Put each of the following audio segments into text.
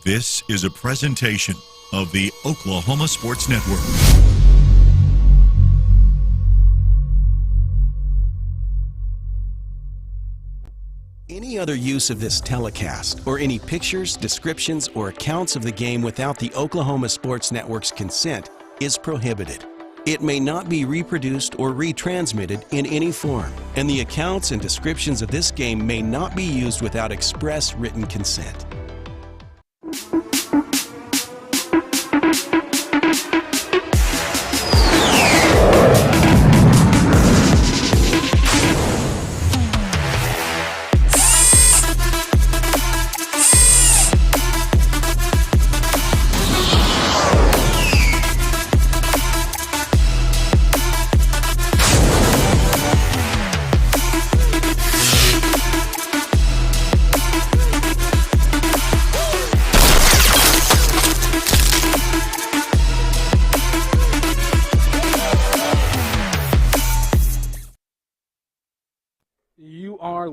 This is a presentation of the Oklahoma Sports Network. Any other use of this telecast, or any pictures, descriptions, or accounts of the game without the Oklahoma Sports Network's consent is prohibited. It may not be reproduced or retransmitted in any form, and the accounts and descriptions of this game may not be used without express written consent.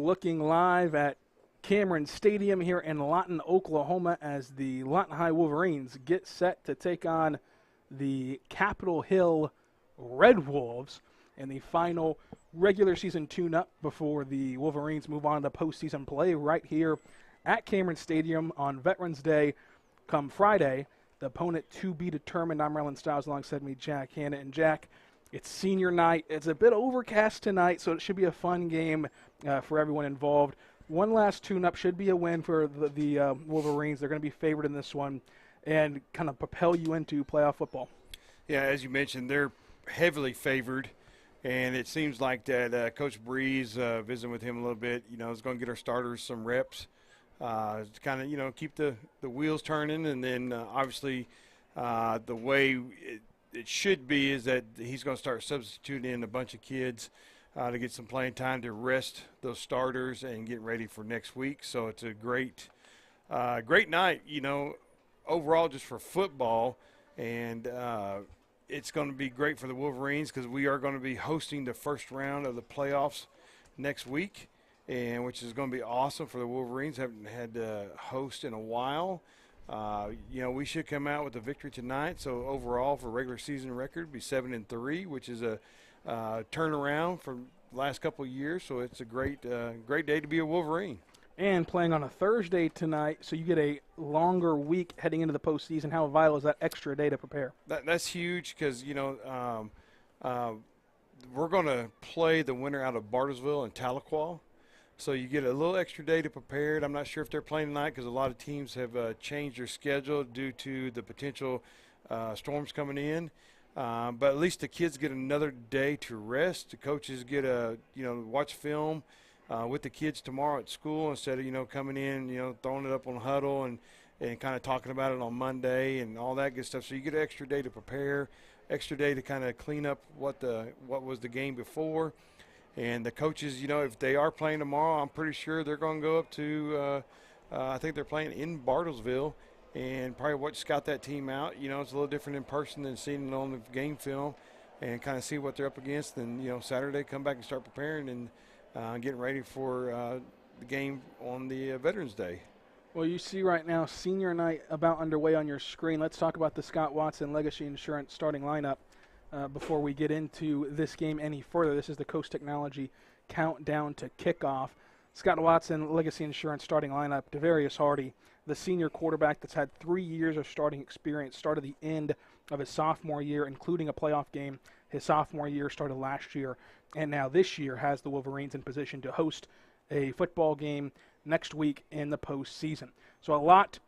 Looking live at Cameron Stadium here in Lawton, Oklahoma, as the Lawton High Wolverines get set to take on the Capitol Hill Red Wolves in the final regular season tune-up before the Wolverines move on to postseason play right here at Cameron Stadium on Veterans Day come Friday. The opponent to be determined. I'm Rylan Stiles, alongside me, Jack Hanna. And Jack, it's senior night. It's a bit overcast tonight, so it should be a fun game for everyone involved. One last tune-up should be a win for the Wolverines. They're going to be favored in this one and kind of propel you into playoff football. Yeah, as you mentioned, they're heavily favored, and it seems like that Coach Breeze, visiting with him a little bit, is going to get our starters some reps to kind of, keep the wheels turning. And then, obviously, the way it should be is that he's going to start substituting in a bunch of kids to get some playing time to rest those starters and get ready for next week. So it's a great night, overall just for football. And it's going to be great for the Wolverines because we are going to be hosting the first round of the playoffs next week, and which is going to be awesome for the Wolverines. Haven't had to host in a while. We should come out with a victory tonight. So overall, for regular season record, be 7-3, which is a turnaround from the last couple of years. So it's a great day to be a Wolverine. And playing on a Thursday tonight, so you get a longer week heading into the postseason. How vital is that extra day to prepare? That's huge because we're going to play the winner out of Bartlesville and Tahlequah. So you get a little extra day to prepare. I'm not sure if they're playing tonight because a lot of teams have changed their schedule due to the potential storms coming in. But at least the kids get another day to rest. The coaches get watch film with the kids tomorrow at school instead of, coming in, throwing it up on huddle and kind of talking about it on Monday and all that good stuff. So you get an extra day to prepare, extra day to kind of clean up what was the game before. And the coaches, if they are playing tomorrow, I'm pretty sure they're going to go up to, I think they're playing in Bartlesville, and probably scout that team out. It's a little different in person than seeing it on the game film and kind of see what they're up against. And, Saturday, come back and start preparing and getting ready for the game on the Veterans Day. Well, you see right now senior night about underway on your screen. Let's talk about the Scott Watson Legacy Insurance starting lineup. Before we get into this game any further, this is the Coast Technology countdown to kickoff. Scott Watson, Legacy Insurance starting lineup. Devarius Hardy, the senior quarterback that's had 3 years of starting experience, started the end of his sophomore year, including a playoff game. His sophomore year started last year, and now this year has the Wolverines in position to host a football game next week in the postseason. So a lot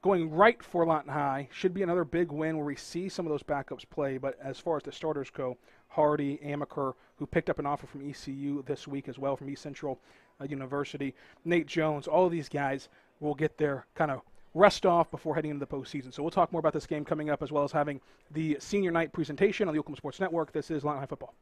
going right for Lawton High. Should be another big win where we see some of those backups play. But as far as the starters go, Hardy, Amaker, who picked up an offer from ECU this week as well from East Central University, Nate Jones, all of these guys will get their kind of rest off before heading into the postseason. So we'll talk more about this game coming up, as well as having the senior night presentation on the Oklahoma Sports Network. This is Lawton High Football.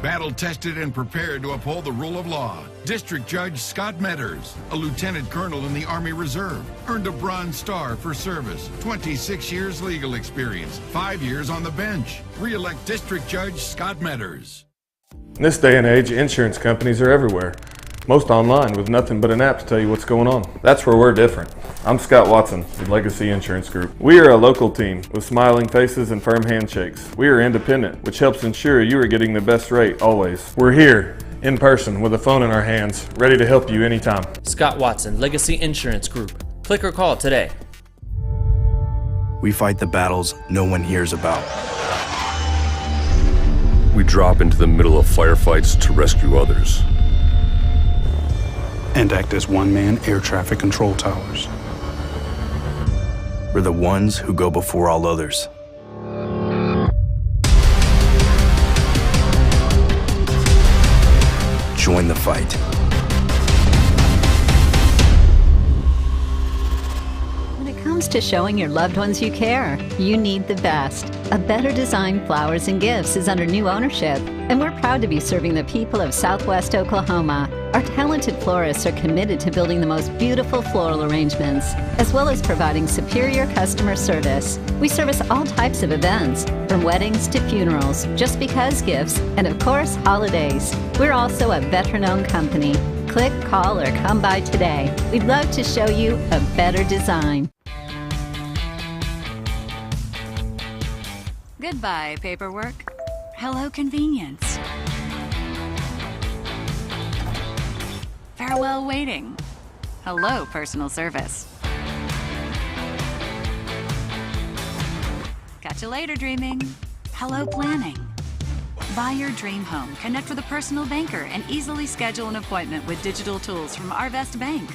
Battle-tested and prepared to uphold the rule of law, District Judge Scott Metters, a lieutenant colonel in the Army Reserve, earned a Bronze Star for service, 26 years legal experience, 5 years on the bench. Re-elect District Judge Scott Metters. In this day and age, insurance companies are everywhere. Most online with nothing but an app to tell you what's going on. That's where we're different. I'm Scott Watson with Legacy Insurance Group. We are a local team with smiling faces and firm handshakes. We are independent, which helps ensure you are getting the best rate always. We're here in person with a phone in our hands, ready to help you anytime. Scott Watson, Legacy Insurance Group. Click or call today. We fight the battles no one hears about. We drop into the middle of firefights to rescue others. And act as one-man air traffic control towers. We're the ones who go before all others. Join the fight. When it comes to showing your loved ones you care, you need the best. A Better Design Flowers and Gifts is under new ownership, and we're proud to be serving the people of Southwest Oklahoma. Our talented florists are committed to building the most beautiful floral arrangements, as well as providing superior customer service. We service all types of events, from weddings to funerals, just because gifts, and of course, holidays. We're also a veteran-owned company. Click, call, or come by today. We'd love to show you a better design. Goodbye, paperwork. Hello, convenience. Farewell, waiting. Hello, personal service. Catch you later, dreaming. Hello, planning. Buy your dream home, connect with a personal banker, and easily schedule an appointment with digital tools from Arvest Bank.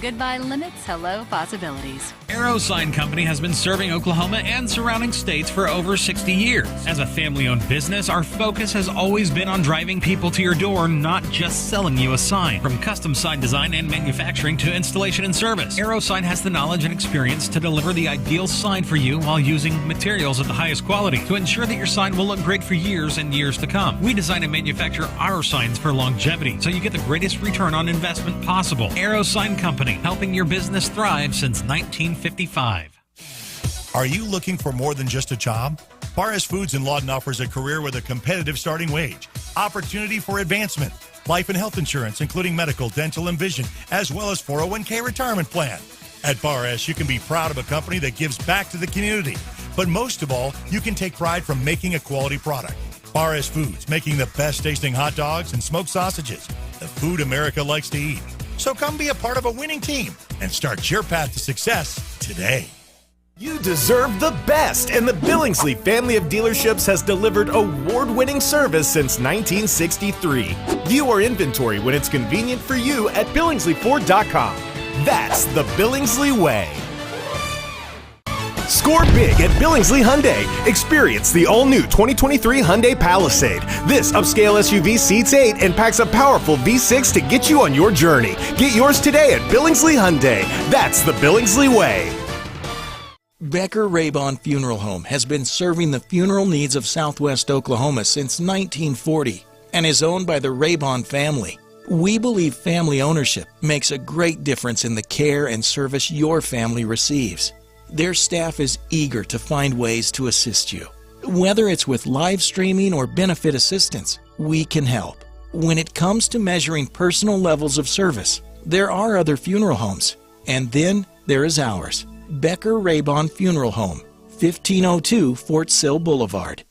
Goodbye limits, hello possibilities. Arrow Sign Company has been serving Oklahoma and surrounding states for over 60 years. As a family-owned business, our focus has always been on driving people to your door, not just selling you a sign. From custom sign design and manufacturing to installation and service, Arrow Sign has the knowledge and experience to deliver the ideal sign for you while using materials of the highest quality to ensure that your sign will look great for years and years to come. We design and manufacture our signs for longevity, so you get the greatest return on investment possible. Arrow Sign Company, helping your business thrive since 1955. Are you looking for more than just a job? Barres Foods in Lawton offers a career with a competitive starting wage, opportunity for advancement, life and health insurance, including medical, dental, and vision, as well as 401k retirement plan. At Barres, you can be proud of a company that gives back to the community. But most of all, you can take pride from making a quality product. Barres Foods, making the best tasting hot dogs and smoked sausages, the food America likes to eat. So come be a part of a winning team and start your path to success today. You deserve the best, and the Billingsley family of dealerships has delivered award-winning service since 1963. View our inventory when it's convenient for you at BillingsleyFord.com. That's the Billingsley way. Score big at Billingsley Hyundai. Experience the all-new 2023 Hyundai Palisade. This upscale SUV seats 8 and packs a powerful V6 to get you on your journey. Get yours today at Billingsley Hyundai. That's the Billingsley way. Becker Raybon Funeral Home has been serving the funeral needs of Southwest Oklahoma since 1940 and is owned by the Raybon family. We believe family ownership makes a great difference in the care and service your family receives. Their staff is eager to find ways to assist you. Whether it's with live streaming or benefit assistance, we can help. When it comes to measuring personal levels of service, there are other funeral homes, and then there is ours. Becker Raybon Funeral Home, 1502 Fort Sill Boulevard.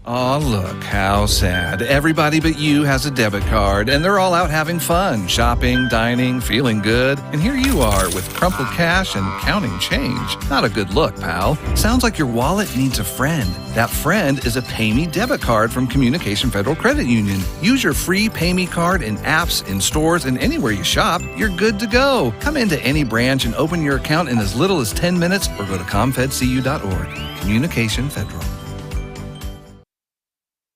Aw, look, how sad. Everybody but you has a debit card, and they're all out having fun, shopping, dining, feeling good. And here you are with crumpled cash and counting change. Not a good look, pal. Sounds like your wallet needs a friend. That friend is a PayMe debit card from Communication Federal Credit Union. Use your free PayMe card in apps, in stores, and anywhere you shop. You're good to go. Come into any branch and open your account in as little as 10 minutes or go to comfedcu.org. Communication Federal.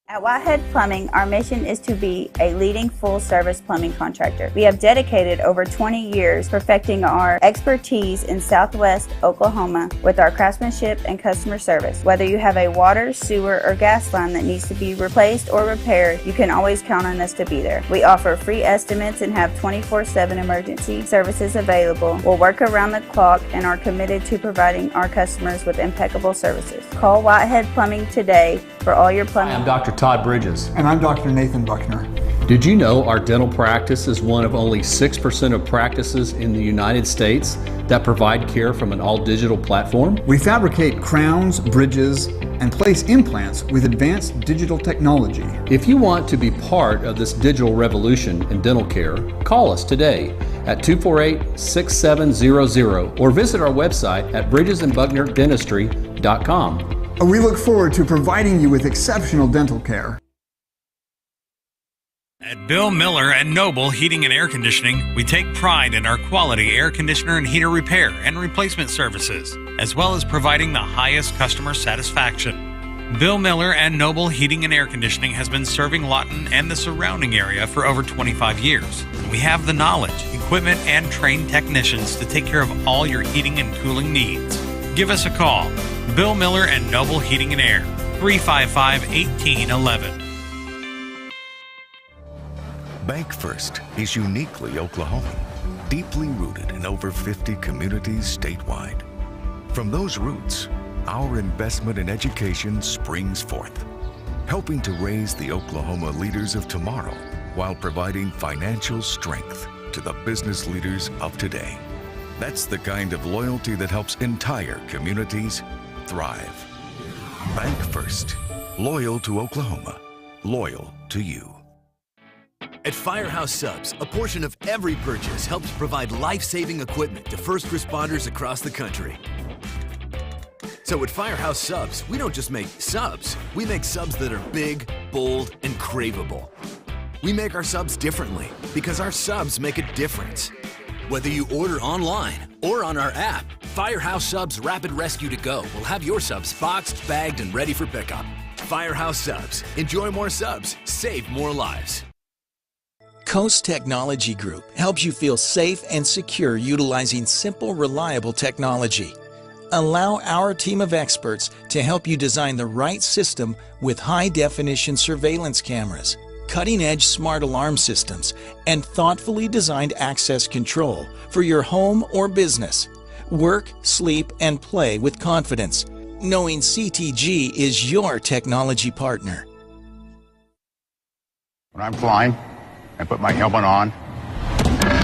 At Whitehead Plumbing, our mission is to be a leading full-service plumbing contractor. We have dedicated over 20 years perfecting our expertise in Southwest Oklahoma with our craftsmanship and customer service. Whether you have a water, sewer, or gas line that needs to be replaced or repaired, you can always count on us to be there. We offer free estimates and have 24/7 emergency services available. We'll work around the clock and are committed to providing our customers with impeccable services. Call Whitehead Plumbing today for all your plumbing. I'm Dr. Todd Bridges. And I'm Dr. Nathan Buckner. Did you know our dental practice is one of only 6% of practices in the United States that provide care from an all-digital platform? We fabricate crowns, bridges, and place implants with advanced digital technology. If you want to be part of this digital revolution in dental care, call us today at 248-6700 or visit our website at bridgesandbucknerdentistry.com. We look forward to providing you with exceptional dental care. At Bill Miller and Noble Heating and Air Conditioning, we take pride in our quality air conditioner and heater repair and replacement services, as well as providing the highest customer satisfaction. Bill Miller and Noble Heating and Air Conditioning has been serving Lawton and the surrounding area for over 25 years. We have the knowledge, equipment, and trained technicians to take care of all your heating and cooling needs. Give us a call. Bill Miller and Noble Heating and Air, 355-1811. Bank First is uniquely Oklahoman, deeply rooted in over 50 communities statewide. From those roots, our investment in education springs forth, helping to raise the Oklahoma leaders of tomorrow while providing financial strength to the business leaders of today. That's the kind of loyalty that helps entire communities thrive. Bank First. Loyal to Oklahoma. Loyal to you. At Firehouse Subs, a portion of every purchase helps provide life-saving equipment to first responders across the country. So at Firehouse Subs, we don't just make subs. We make subs that are big, bold, and craveable. We make our subs differently because our subs make a difference. Whether you order online or on our app, Firehouse Subs Rapid Rescue to Go will have your subs boxed, bagged, and ready for pickup. Firehouse Subs. Enjoy more subs. Save more lives. Coast Technology Group helps you feel safe and secure utilizing simple, reliable technology. Allow our team of experts to help you design the right system with high-definition surveillance cameras, cutting-edge smart alarm systems, and thoughtfully designed access control for your home or business. Work, sleep, and play with confidence, knowing CTG is your technology partner. When I'm flying, I put my helmet on,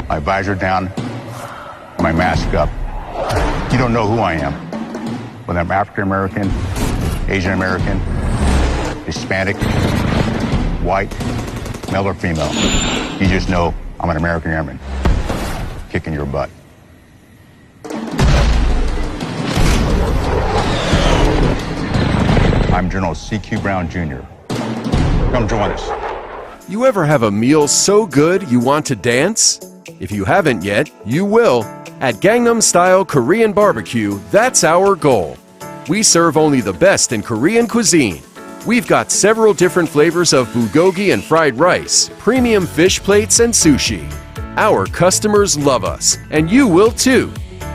my visor down, my mask up. You don't know who I am. Whether I'm African American, Asian American, Hispanic, white, male or female. You just know I'm an American airman kicking your butt. I'm General C.Q. Brown Jr. Come join us. You ever have a meal so good you want to dance? If you haven't yet, you will. At Gangnam Style Korean Barbecue, that's our goal. We serve only the best in Korean cuisine. We've got several different flavors of bulgogi and fried rice, premium fish plates, and sushi. Our customers love us, and you will too.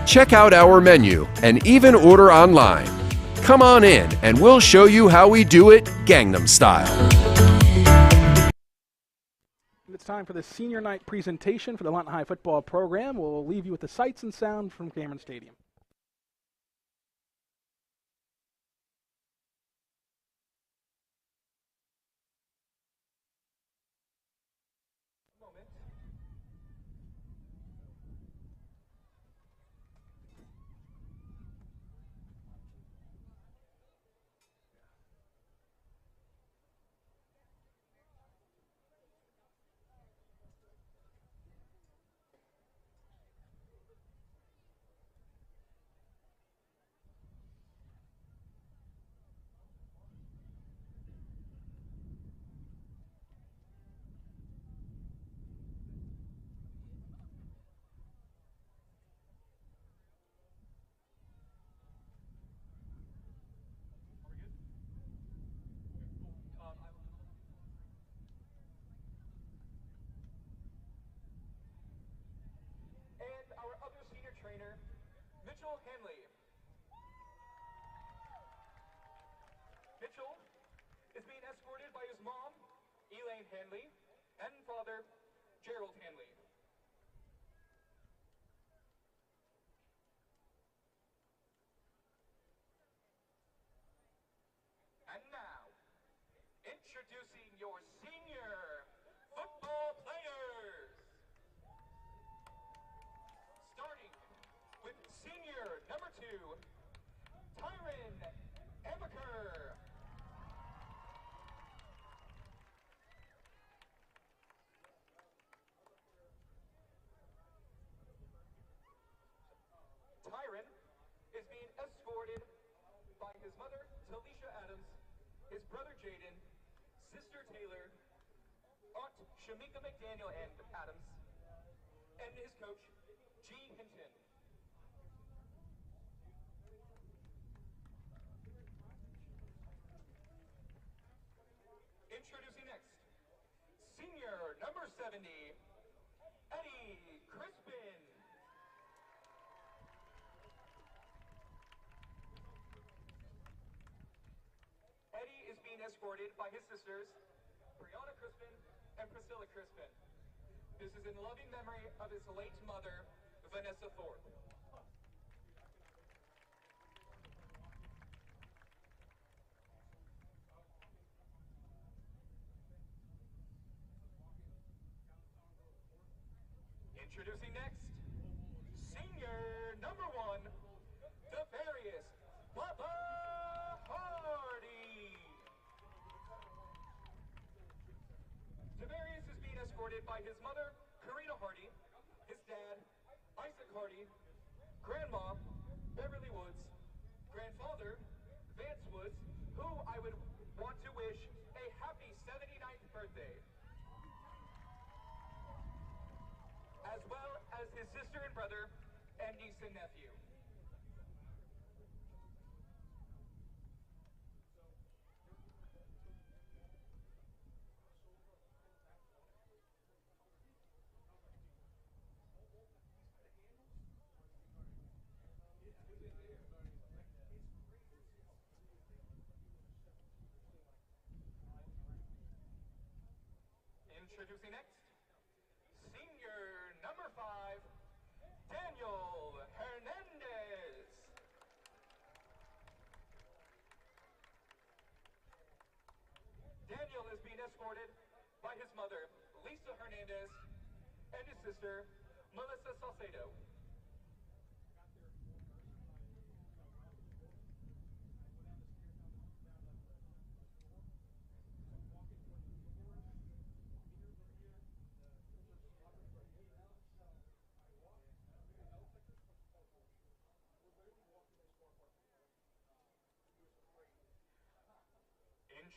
Check out our menu and even order online. Come on in and we'll show you how we do it Gangnam Style. It's time for the senior night presentation for the Lawton High football program. We'll leave you with the sights and sound from Cameron Stadium. Mitchell Hanley. Mitchell is being escorted by his mom, Elaine Hanley, and father, Gerald Hanley. And now, introducing your senior football players. Starting with senior number 2, Tyron Amaker. Tyron is being escorted by his mother, Talisha Adams, his brother Jaden, sister Taylor, aunt Shamika McDaniel and Adams, and his coach, G. Hinton. Introducing next, senior number 70, Eddie Crispin. Eddie is being escorted by his sisters, Brianna Crispin and Priscilla Crispin. This is in loving memory of his late mother, Vanessa Thorpe. Introducing next, senior number 1, Devarius Bubba Hardy. Devarius is being escorted by his mother, Karina Hardy, his dad, Isaac Hardy, grandma, Beverly Woods, grandfather, Vance Woods, who I would want to wish a happy 79th birthday, as well as his sister and brother, and niece and nephew. Introducing next, senior number 5, Daniel Hernandez. Daniel is being escorted by his mother, Lisa Hernandez, and his sister, Melissa Salcedo.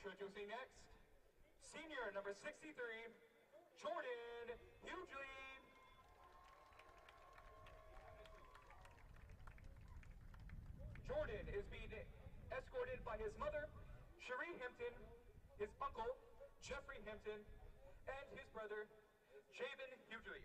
Introducing next, senior number 63, Jordan Hughley. Jordan is being escorted by his mother, Cherie Hampton, his uncle, Jeffrey Hampton, and his brother, Javen Hughley.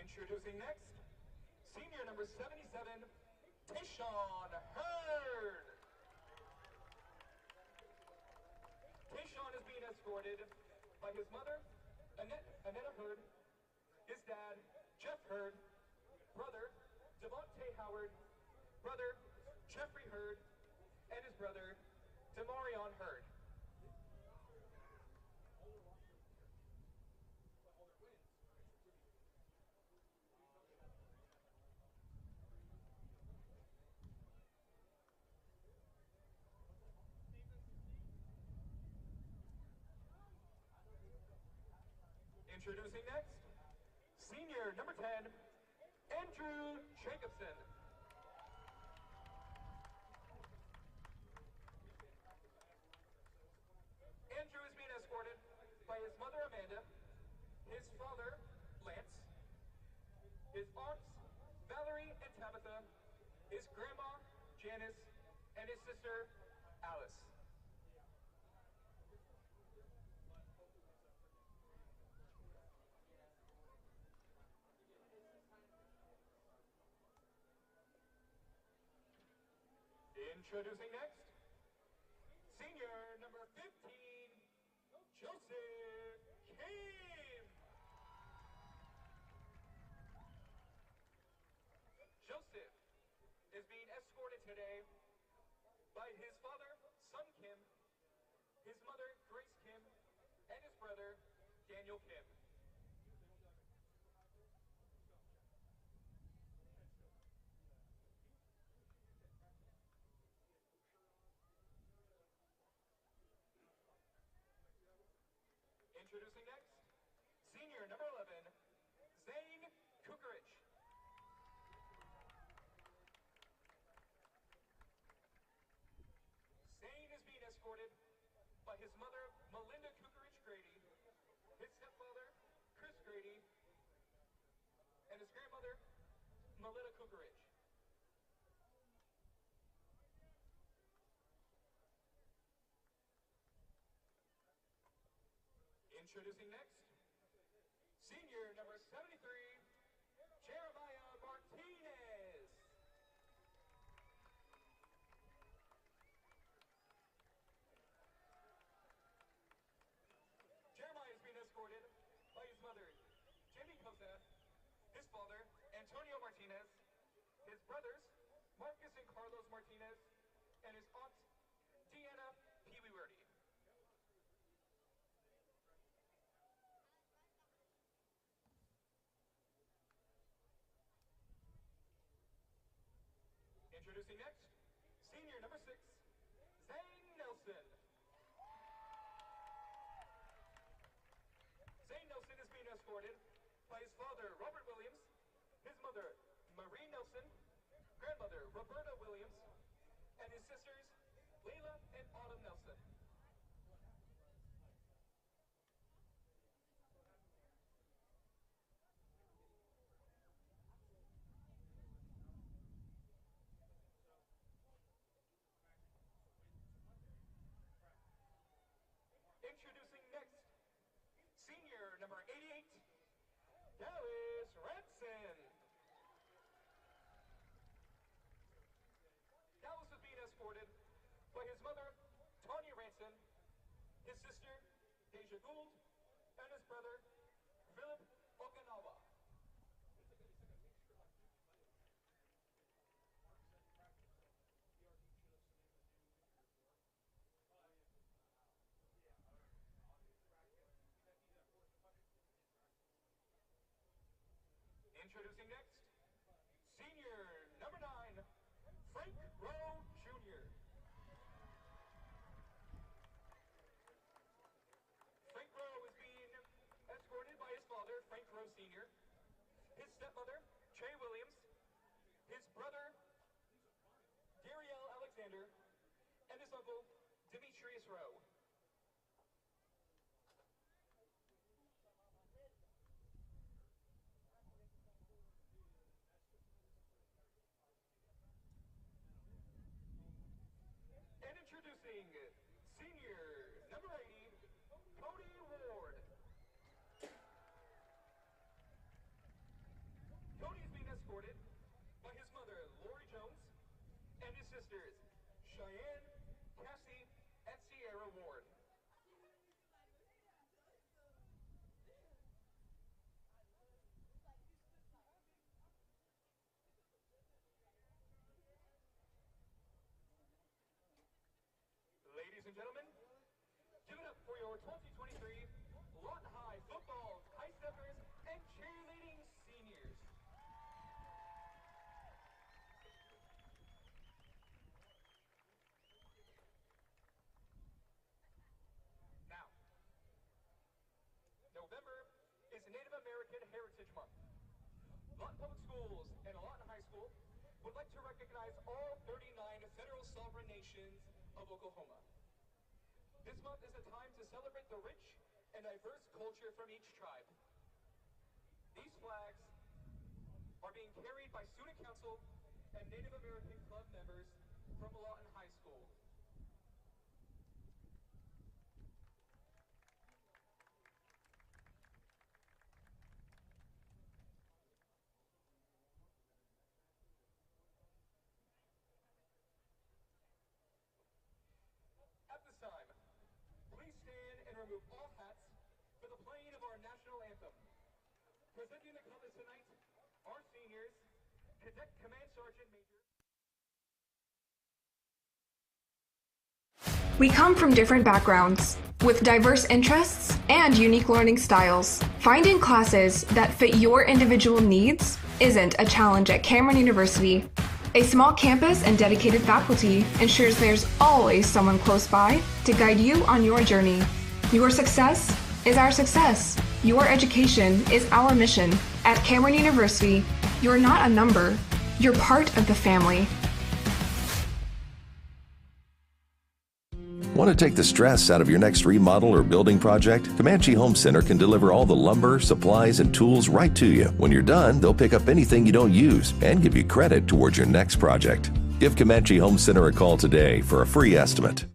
Introducing next, senior number 77, Tayshawn Hurd. Tayshawn is being escorted by his mother, Annetta Hurd, his dad, Jeff Hurd, brother, Devontae Howard, brother, Jeffrey Hurd, and his brother, Demarion Hurd. Introducing next, senior number 10, Andrew Jacobson. Andrew is being escorted by his mother Amanda, his father Lance, his aunts Valerie and his grandma, Janice, and his sister, Alice. Introducing next, senior number 15, Joseph Kim. Joseph is being escorted today by his father, Son Kim, his mother, Grace Kim, and his brother, Daniel Kim. Introducing next, senior number 11, Zane Kukarich. Zane is being escorted by his mother, Melinda Kukarich Grady, his stepfather, Chris Grady, and his grandmother, Melinda Kukarich. Introducing next, senior number 73, Jeremiah Martinez. Jeremiah is being escorted by his mother, Jimmy Cosa, his father, Antonio Martinez, his brothers, Marcus and Carlos Martinez, and his aunt, Deanna Peeweewerty. Introducing next, senior number 6, Zane Nelson. Zane Nelson is being escorted by his father, Robert Williams, his mother, Marie Nelson, grandmother, Roberta Williams, and his sisters, Layla and Autumn Nelson. Introducing next, senior number 88, Dallas Ranson. Dallas is being escorted by his mother, Tanya Ranson, his sister, Deja Gould, and his brother, Philip Okinawa. Introducing next, senior number 9, Frank Rowe Jr. Frank Rowe is being escorted by his father, Frank Rowe Sr., his stepmother, Che Williams, his brother, Dariel Alexander, and his uncle, Demetrius Rowe. And introducing senior number 80, Cody Ward. Cody is being escorted by his mother, Lori Jones, and his sisters, Cheyenne, Cassie, and Sierra Ward. Ladies and gentlemen, give it up for your 2023 Lawton High football, high steppers, and cheerleading seniors. Now, November is Native American Heritage Month. Lawton Public Schools and Lawton High School would like to recognize all 39 federal sovereign nations of Oklahoma. This month is a time to celebrate the rich and diverse culture from each tribe. These flags are being carried by student council and Native American club members from Lawton High School. At this time, please stand and remove all hats for the playing of our national anthem. Presenting the colors tonight, our seniors, Cadet Command Sergeant Major. We come from different backgrounds, with diverse interests and unique learning styles. Finding classes that fit your individual needs isn't a challenge at Cameron University. A small campus and dedicated faculty ensures there's always someone close by to guide you on your journey. Your success is our success. Your education is our mission. At Cameron University, you're not a number, you're part of the family. Want to take the stress out of your next remodel or building project? Comanche Home Center can deliver all the lumber, supplies, and tools right to you. When you're done, they'll pick up anything you don't use and give you credit towards your next project. Give Comanche Home Center a call today for a free estimate.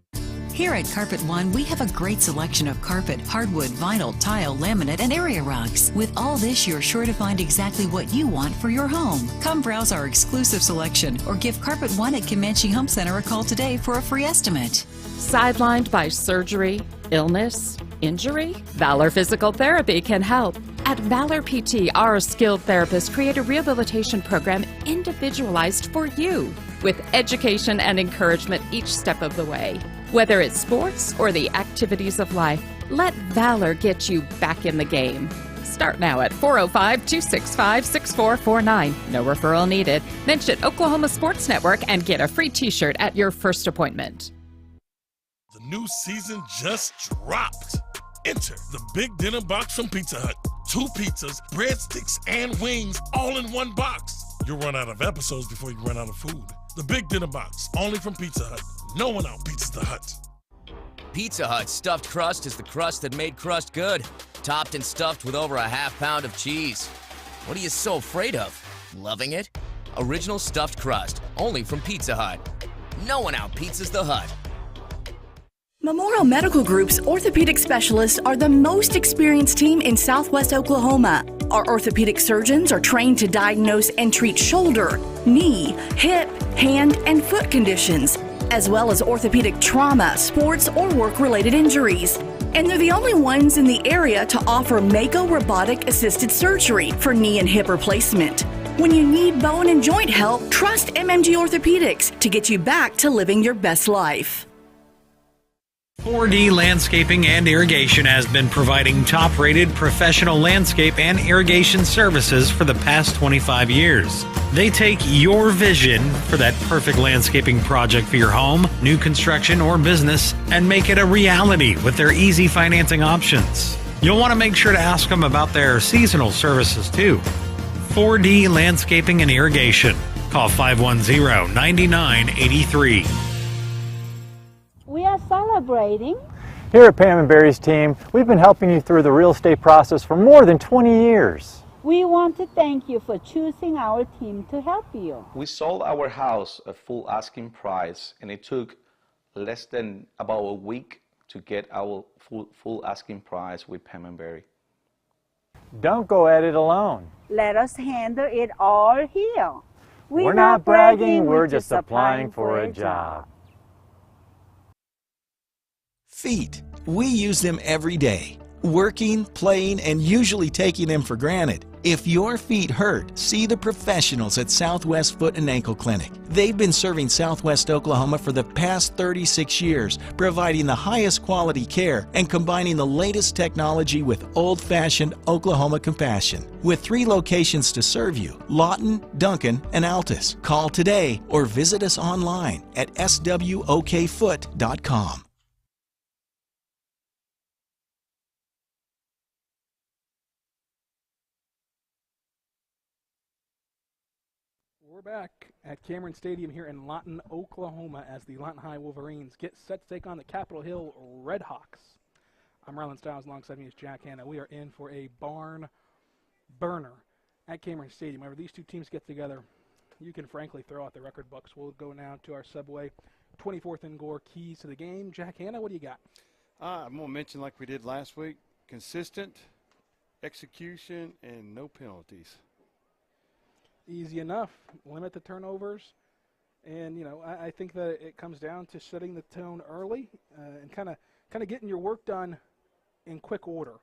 Here at Carpet One, we have a great selection of carpet, hardwood, vinyl, tile, laminate, and area rugs. With all this, you're sure to find exactly what you want for your home. Come browse our exclusive selection or give Carpet One at Comanche Home Center a call today for a free estimate. Sidelined by surgery, illness, injury? Valor Physical Therapy can help. At Valor PT, our skilled therapists create a rehabilitation program individualized for you, with education and encouragement each step of the way. Whether it's sports or the activities of life, let Valor get you back in the game. Start now at 405-265-6449. No referral needed. Mention Oklahoma Sports Network and get a free t-shirt at your first appointment. The new season just dropped. Enter the Big Dinner Box from Pizza Hut. 2 pizzas, breadsticks, and wings all in one box. You'll run out of episodes before you run out of food. The Big Dinner Box, only from Pizza Hut. No one outpizzas the Hut. Pizza Hut's stuffed crust is the crust that made crust good. Topped and stuffed with over a half pound of cheese. What are you so afraid of? Loving it? Original stuffed crust, only from Pizza Hut. No one outpizzas the Hut. Memorial Medical Group's orthopedic specialists are the most experienced team in Southwest Oklahoma. Our orthopedic surgeons are trained to diagnose and treat shoulder, knee, hip, hand, and foot conditions, as well as orthopedic trauma, sports, or work-related injuries. And they're the only ones in the area to offer Mako robotic-assisted surgery for knee and hip replacement. When you need bone and joint help, trust MMG Orthopedics to get you back to living your best life. 4D Landscaping and Irrigation has been providing top-rated professional landscape and irrigation services for the past 25 years. They take your vision for that perfect landscaping project for your home, new construction, or business and make it a reality with their easy financing options. You'll want to make sure to ask them about their seasonal services too. 4D Landscaping and Irrigation. Call 510-9983. We are celebrating. Here at Pam and Barry's team, we've been helping you through the real estate process for more than 20 years. We want to thank you for choosing our team to help you. We sold our house at full asking price, and it took less than about a week to get our full asking price with Pam and Barry. Don't go at it alone. Let us handle it all here. We're not bragging, we're just applying for a job. Feet. We use them every day, working, playing, and usually taking them for granted. If your feet hurt, see the professionals at Southwest Foot and Ankle Clinic. They've been serving Southwest Oklahoma for the past 36 years, providing the highest quality care and combining the latest technology with old-fashioned Oklahoma compassion. With 3 locations to serve you, Lawton, Duncan, and Altus. Call today or visit us online at swokfoot.com. We're back at Cameron Stadium here in Lawton, Oklahoma, as the Lawton High Wolverines get set to take on the Capitol Hill Redhawks. I'm Rylan Stiles, alongside me is Jack Hanna. We are in for a barn burner at Cameron Stadium. Whenever these two teams get together, you can frankly throw out the record books. We'll go now to our Subway 24th and Gore keys to the game. Jack Hanna, what do you got? I'm going to mention, like we did last week, consistent execution and no penalties. Easy enough. Limit the turnovers. And, you know, I think that it comes down to setting the tone early and kind of getting your work done in quick order.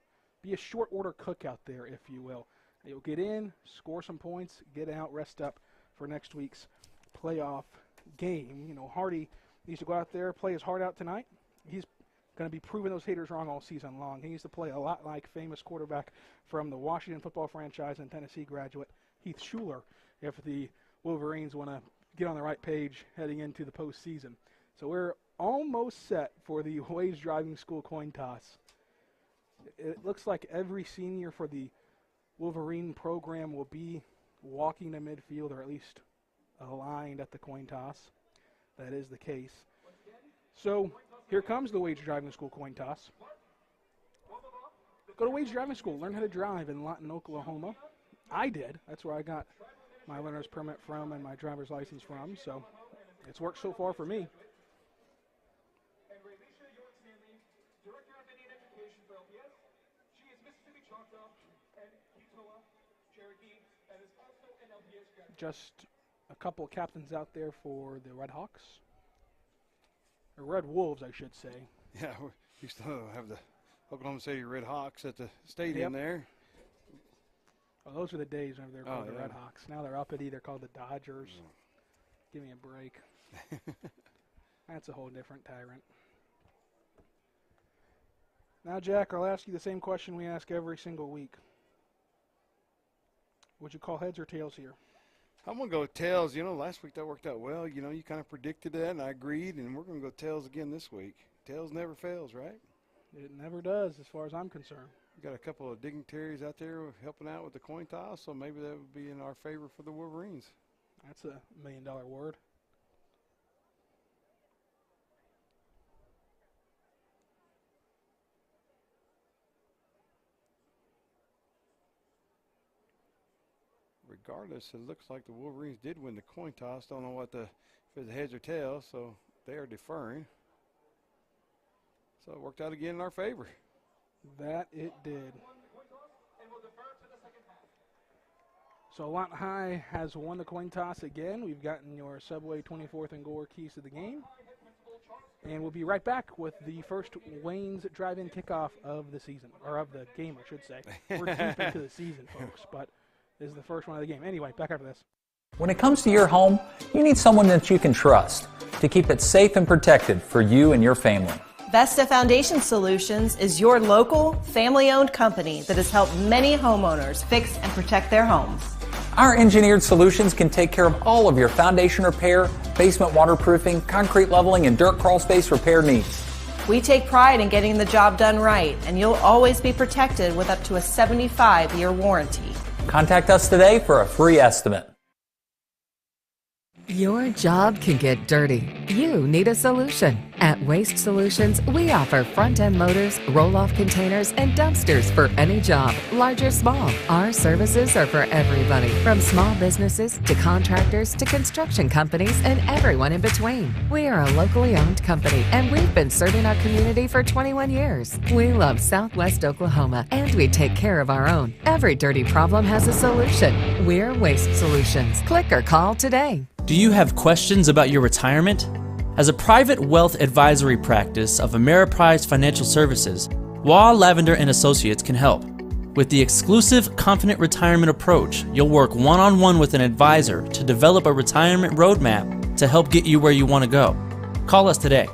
Be a short order cook out there, if you will. You'll get in, score some points, get out, rest up for next week's playoff game. You know, Hardy needs to go out there, play his heart out tonight. He's going to be proving those haters wrong all season long. He needs to play a lot like famous quarterback from the Washington football franchise and Tennessee graduate Heath Shuler if the Wolverines want to get on the right page heading into the postseason. So we're almost set for the Wade's Driving School coin toss. It looks like every senior for the Wolverine program will be walking to midfield, or at least aligned at the coin toss. That is the case. So here comes the Wade's Driving School coin toss. Go to Wade's Driving School. Learn how to drive in Lawton, Oklahoma. I did. That's where I got my learner's permit from and my driver's license from. So it's worked so far for me. Just a couple of captains out there for the Red Hawks. Or Red Wolves, I should say. Yeah, we used to have the Oklahoma City Red Hawks at the stadium there. Well, those were the days when they were called the Red Hawks. Now they're uppity. They're called the Dodgers. Give me a break. That's a whole different tyrant. Now, Jack, I'll ask you the same question we ask every single week. Would you call heads or tails here? I'm going to go tails. You know, last week that worked out well. You know, you kind of predicted that, and I agreed, and we're going to go tails again this week. Tails never fails, right? It never does, as far as I'm concerned. We got a couple of dignitaries out there helping out with the coin toss, so maybe that would be in our favor for the Wolverines. That's $1 million word. Regardless, it looks like the Wolverines did win the coin toss. Don't know what if it's heads or tails, so they are deferring. So it worked out again in our favor. That it did. So Lawton High has won the coin toss again. We've gotten your Subway 24th and Gore keys to the game. And we'll be right back with the first Wayne's drive-in kickoff of the season, or of the game, I should say. We're deep into the season, folks, but this is the first one of the game. Anyway, back after this. When it comes to your home, you need someone that you can trust to keep it safe and protected for you and your family. Vesta Foundation Solutions is your local, family-owned company that has helped many homeowners fix and protect their homes. Our engineered solutions can take care of all of your foundation repair, basement waterproofing, concrete leveling, and dirt crawl space repair needs. We take pride in getting the job done right, and you'll always be protected with up to a 75-year warranty. Contact us today for a free estimate. Your job can get dirty. You need a solution. At Waste Solutions, we offer front-end loaders, roll-off containers, and dumpsters for any job, large or small. Our services are for everybody, from small businesses to contractors to construction companies and everyone in between. We are a locally owned company, and we've been serving our community for 21 years. We love Southwest Oklahoma, and we take care of our own. Every dirty problem has a solution. We're Waste Solutions. Click or call today. Do you have questions about your retirement? As a private wealth advisory practice of Ameriprise Financial Services, Waugh Lavender & Associates can help. With the exclusive Confident Retirement approach, you'll work one-on-one with an advisor to develop a retirement roadmap to help get you where you want to go. Call us today.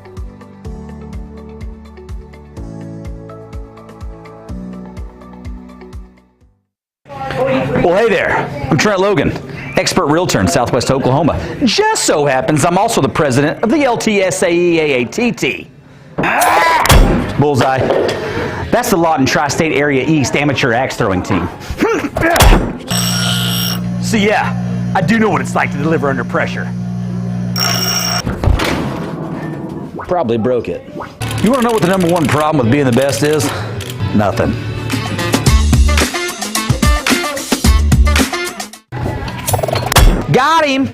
Well, hey there. I'm Trent Logan, expert realtor in Southwest Oklahoma. Just so happens I'm also the president of the LTSAE-AATT. Bullseye. That's the Lawton Tri-State Area East Amateur Axe Throwing Team. So yeah, I do know what it's like to deliver under pressure. Probably broke it. You want to know what the #1 problem with being the best is? Nothing. Got him!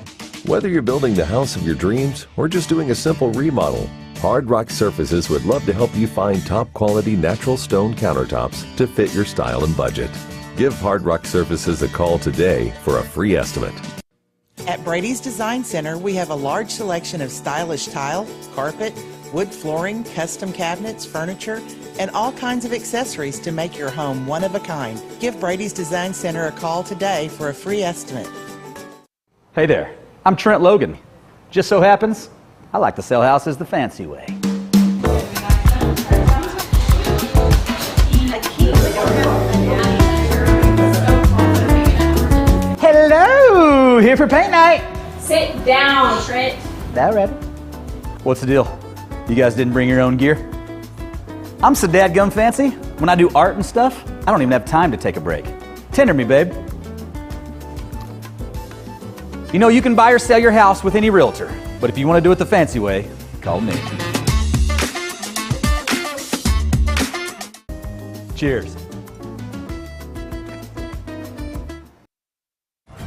Whether you're building the house of your dreams or just doing a simple remodel, Hard Rock Surfaces would love to help you find top quality natural stone countertops to fit your style and budget. Give Hard Rock Surfaces a call today for a free estimate. At Brady's Design Center, we have a large selection of stylish tile, carpet, wood flooring, custom cabinets, furniture, and all kinds of accessories to make your home one of a kind. Give Brady's Design Center a call today for a free estimate. Hey there, I'm Trent Logan. Just so happens, I like to sell houses the fancy way. Hello, here for paint night. Sit down, Trent. That ready? What's the deal? You guys didn't bring your own gear? I'm so dadgum fancy. When I do art and stuff, I don't even have time to take a break. Tender me, babe. You know, you can buy or sell your house with any realtor, but if you want to do it the fancy way, call me. Cheers.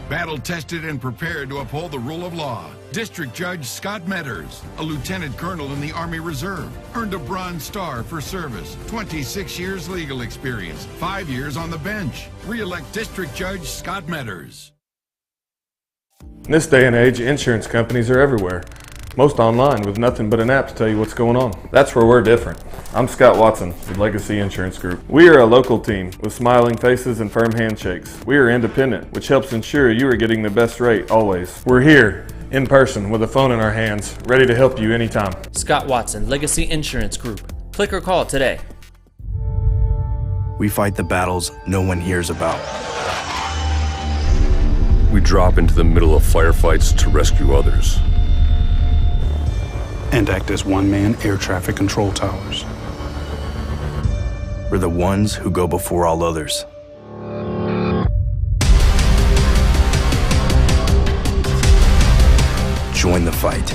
Battle-tested and prepared to uphold the rule of law, District Judge Scott Metters, a lieutenant colonel in the Army Reserve, earned a Bronze Star for service, 26 years legal experience, 5 years on the bench. Re-elect District Judge Scott Metters. In this day and age, insurance companies are everywhere. Most online with nothing but an app to tell you what's going on. That's where we're different. I'm Scott Watson with Legacy Insurance Group. We are a local team with smiling faces and firm handshakes. We are independent, which helps ensure you are getting the best rate always. We're here in person with a phone in our hands, ready to help you anytime. Scott Watson, Legacy Insurance Group. Click or call today. We fight the battles no one hears about. We drop into the middle of firefights to rescue others. And act as one-man air traffic control towers. We're the ones who go before all others. Join the fight.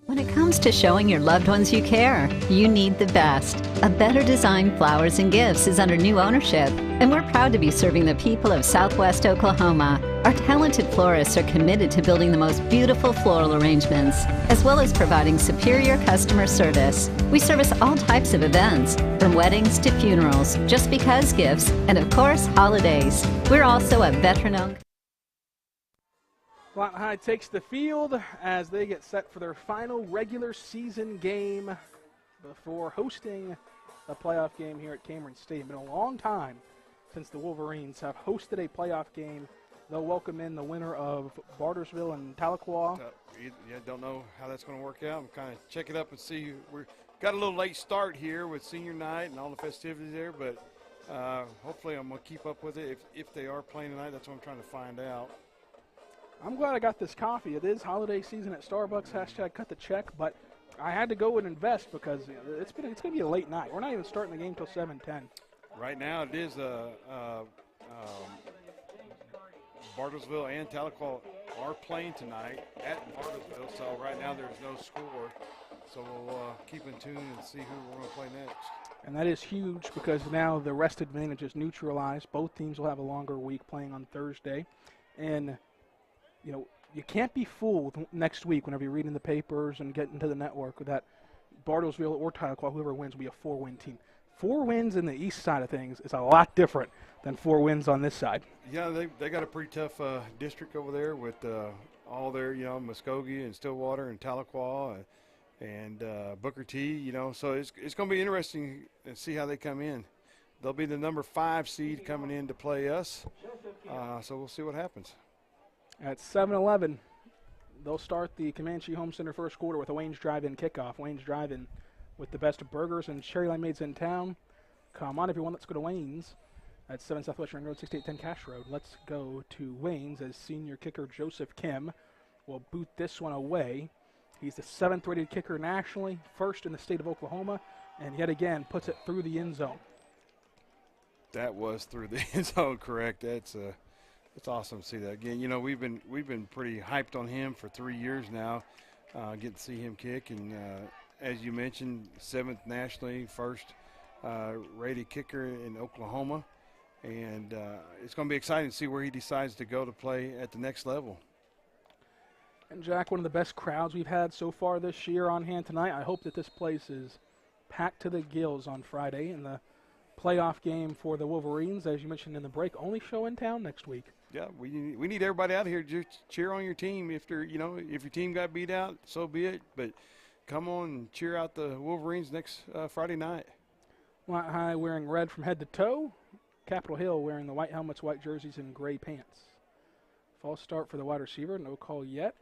When it comes to showing your loved ones you care, you need the best. A Better Design Flowers and Gifts is under new ownership, and we're proud to be serving the people of Southwest Oklahoma. Our talented florists are committed to building the most beautiful floral arrangements, as well as providing superior customer service. We service all types of events, from weddings to funerals, just because gifts, and of course, holidays. We're also a veteran-owned. Lawton High takes the field as they get set for their final regular season game before hosting a playoff game here at Cameron Stadium. It's been a long time since the Wolverines have hosted a playoff game. They'll welcome in the winner of Bartersville and Tahlequah. Don't know how that's going to work out. I'm kind of check it up and see. We've got a little late start here with senior night and all the festivities there, but hopefully I'm going to keep up with it. If they are playing tonight, that's what I'm trying to find out. I'm glad I got this coffee. It is holiday season at Starbucks, hashtag cut the check, but I had to go and invest because it's going to be a late night. We're not even starting the game until 7:10. Right now it is Bartlesville and Tahlequah are playing tonight at Bartlesville, so right now there's no score. So we'll keep in tune and see who we're going to play next. And that is huge because now the rest advantage is neutralized. Both teams will have a longer week playing on Thursday. And you know, you can't be fooled next week whenever you're reading the papers and getting to the network that Bartlesville or Tahlequah, whoever wins, will be a 4-win team. 4 wins in the east side of things is a lot different than 4 wins on this side. Yeah, they got a pretty tough district over there with all their, Muskogee and Stillwater and Tahlequah and Booker T, So it's going to be interesting to see how they come in. They'll be the number 5 seed coming in to play us, so we'll see what happens. At 7-11, they'll start the Comanche Home Center first quarter with a Wayne's Drive-In kickoff. Wayne's Drive-In with the best burgers and cherry limeades in town. Come on, everyone, let's go to Wayne's at 7 Southwest Ring Road, 6810 Cash Road. Let's go to Wayne's as senior kicker Joseph Kim will boot this one away. He's the 7th-rated kicker nationally, first in the state of Oklahoma, and yet again puts it through the end zone. That was through the end zone, correct. It's awesome to see that again. We've been pretty hyped on him for 3 years now. Get to see him kick, and as you mentioned, 7th nationally, first rated kicker in Oklahoma. And it's going to be exciting to see where he decides to go to play at the next level. And Jack, one of the best crowds we've had so far this year on hand tonight. I hope that this place is packed to the gills on Friday in the playoff game for the Wolverines, as you mentioned in the break. Only show in town next week. Yeah, we need everybody out here to just cheer on your team. If your team got beat out, so be it. But come on and cheer out the Wolverines next Friday night. Lawton High wearing red from head to toe. Capitol Hill wearing the white helmets, white jerseys, and gray pants. False start for the wide receiver. No call yet.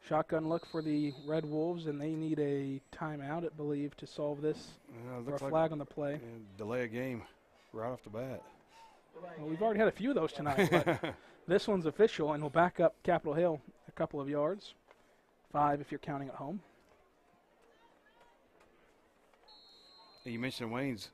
Shotgun look for the Red Wolves, and they need a timeout, I believe, to solve this. For a flag on the play. Delay a game right off the bat. Well, we've already had a few of those tonight, but this one's official, and we'll back up Capitol Hill a couple of yards. 5 if you're counting at home. You mentioned Wayne's.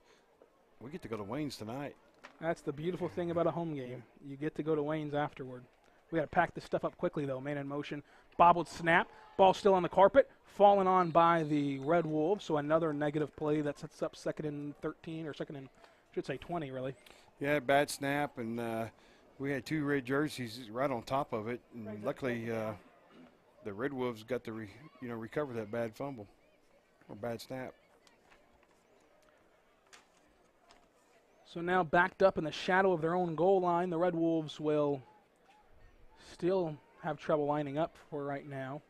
We get to go to Wayne's tonight. That's the beautiful thing about a home game. You get to go to Wayne's afterward. We got to pack this stuff up quickly, though. Man in motion. Bobbled snap. Ball still on the carpet. Fallen on by the Red Wolves, so another negative play that sets up 2nd and 13, or 2nd and, I should say 20, really. Yeah, bad snap, and we had 2 red jerseys right on top of it. And luckily, the Red Wolves got to recover that bad fumble or bad snap. So now backed up in the shadow of their own goal line, the Red Wolves will still have trouble lining up for right now.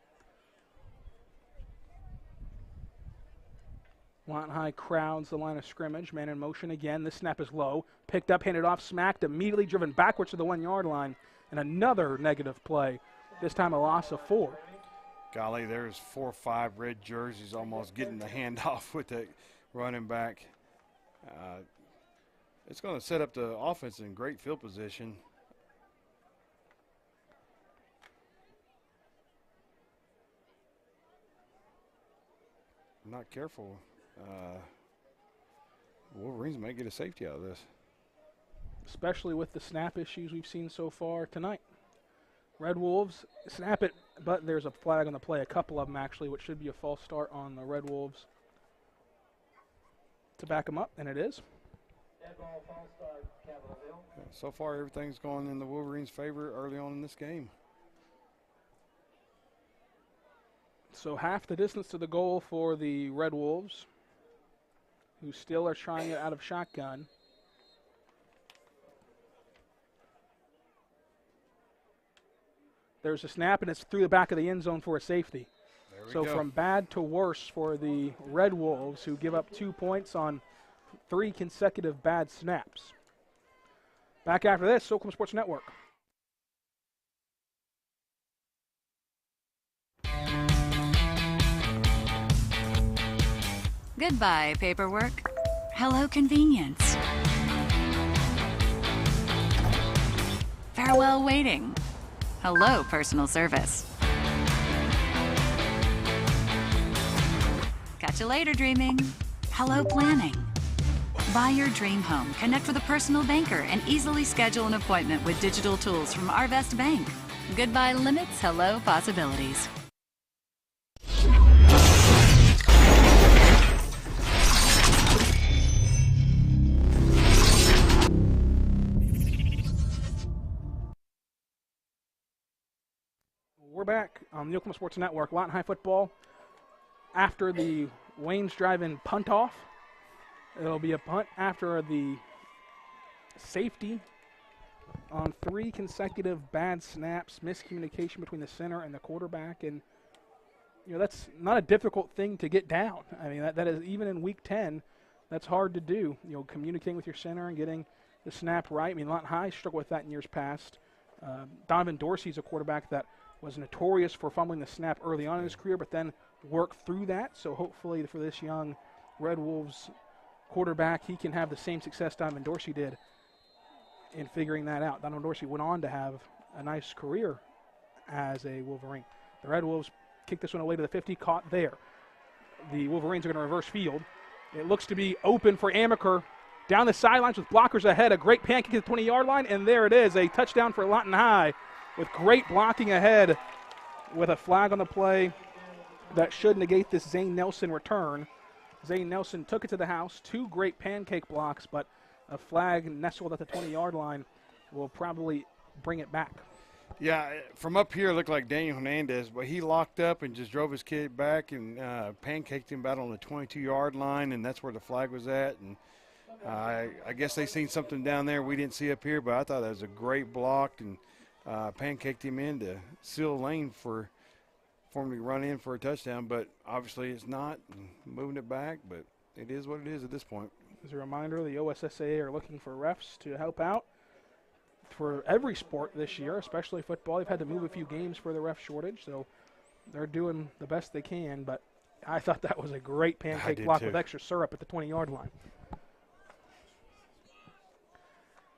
Lawton High crowds the line of scrimmage. Man in motion again. This snap is low. Picked up, handed off, smacked, immediately driven backwards to the 1-yard line. And another negative play. This time a loss of 4. Golly, there's 4 or 5 red jerseys almost getting the handoff with the running back. It's going to set up the offense in great field position. Not careful. Wolverines might get a safety out of this. Especially with the snap issues we've seen so far tonight. Red Wolves snap it, but there's a flag on the play, a couple of them actually, which should be a false start on the Red Wolves to back them up, and it is. So far, everything's going in the Wolverines' favor early on in this game. So half the distance to the goal for the Red Wolves, who still are trying it out of shotgun. There's a snap, and it's through the back of the end zone for a safety. So from bad to worse for the Red Wolves, who give up 2 points on 3 consecutive bad snaps. Back after this, Oklahoma Sports Network. Goodbye, paperwork. Hello, convenience. Farewell, waiting. Hello, personal service. Catch you later, dreaming. Hello, planning. Buy your dream home, connect with a personal banker, and easily schedule an appointment with digital tools from Arvest Bank. Goodbye limits, hello possibilities. We're back on the Oklahoma Sports Network. Lawton High football after the Wayne's drive-in punt off. It'll be a punt after the safety on 3 consecutive bad snaps, miscommunication between the center and the quarterback, and that's not a difficult thing to get down. I mean, that is, even in week 10, that's hard to do. Communicating with your center and getting the snap right. I mean, Lawton High struggled with that in years past. Donovan Dorsey's a quarterback that was notorious for fumbling the snap early on in his career, but then worked through that. So hopefully for this young Red Wolves quarterback, he can have the same success Donovan Dorsey did in figuring that out. Donovan Dorsey went on to have a nice career as a Wolverine. The Red Wolves kicked this one away to the 50, caught there. The Wolverines are going to reverse field. It looks to be open for Amaker. Down the sidelines with blockers ahead, a great pancake at the 20-yard line, and there it is, a touchdown for Lawton High with great blocking ahead with a flag on the play that should negate this Zane Nelson return. Zane Nelson took it to the house. 2 great pancake blocks, but a flag nestled at the 20-yard line will probably bring it back. Yeah, from up here, it looked like Daniel Hernandez, but he locked up and just drove his kid back and pancaked him about on the 22-yard line, and that's where the flag was at. And I guess they seen something down there we didn't see up here, but I thought that was a great block and pancaked him in to seal the lane for him to run in for a touchdown. But obviously it's not, and moving it back, but it is what it is at this point. As a reminder, the OSSAA are looking for refs to help out for every sport this year, especially football. They've had to move a few games for the ref shortage, so they're doing the best they can. But I thought that was a great pancake block with extra syrup at the 20-yard line.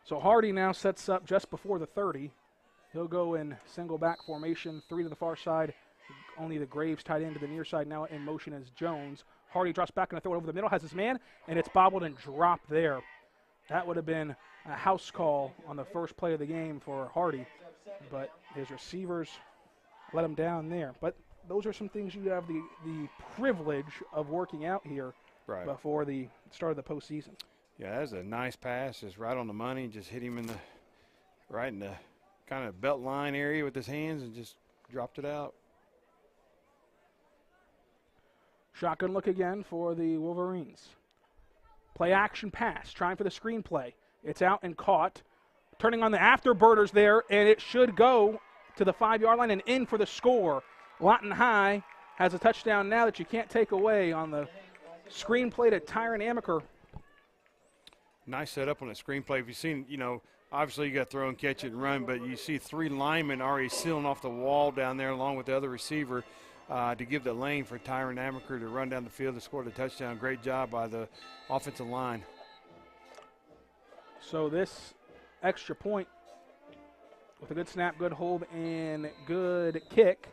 So Hardy now sets up just before the 30. He'll go in single back formation, 3 to the far side. Only the Graves tight end to the near side. Now in motion is Jones. Hardy drops back and throw it over the middle, has his man, and it's bobbled and dropped there. That would have been a house call on the first play of the game for Hardy, but his receivers let him down there. But those are some things you have the privilege of working out here before the start of the postseason. Yeah, that was a nice pass, just right on the money, just hit him right in the kind of belt line area with his hands and just dropped it out. Shotgun look again for the Wolverines. Play action pass, trying for the screenplay. It's out and caught. Turning on the afterbirders there, and it should go to the 5-yard line and in for the score. Lawton High has a touchdown now that you can't take away on the screenplay to Tyron Amaker. Nice setup on the screenplay. If you've seen, obviously you got to throw and catch it and run, but you see 3 linemen already sealing off the wall down there along with the other receiver to give the lane for Tyron Amaker to run down the field to score the touchdown. Great job by the offensive line. So this extra point with a good snap, good hold, and good kick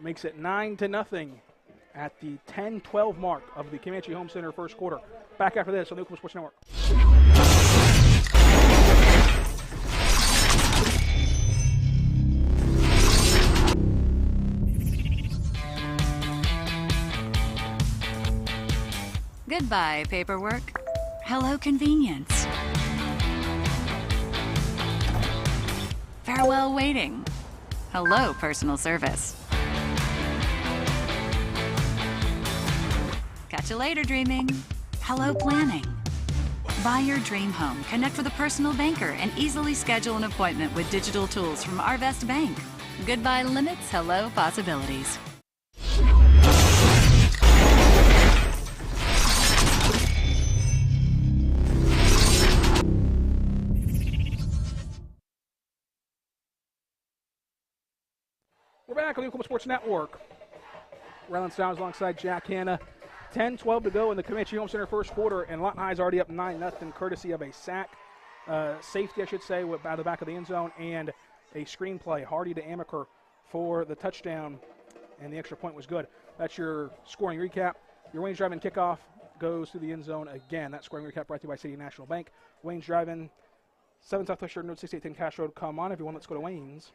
makes it 9-0 at the 10-12 mark of the Comanche Home Center first quarter. Back after this on the Oklahoma Sports Network. Goodbye, paperwork. Hello, convenience. Farewell, waiting. Hello, personal service. Catch you later, dreaming. Hello, planning. Buy your dream home, connect with a personal banker, and easily schedule an appointment with digital tools from Arvest Bank. Goodbye limits, hello possibilities. We're back on the Oklahoma Sports Network. Ryland Stiles alongside Jack Hanna. 10-12 to go in the Comanche Home Center first quarter, and Lawton High's already up 9-0, courtesy of a sack, safety, I should say, by the back of the end zone, and a screenplay. Hardy to Amaker for the touchdown, and the extra point was good. That's your scoring recap. Your Wayne's Drive-In kickoff goes to the end zone again. That scoring recap brought to you by City National Bank. Wayne's Drive-In, 7 Southwest Sheridan Road, 6810 Cash Road. Come on, everyone. Let's go to Wayne's.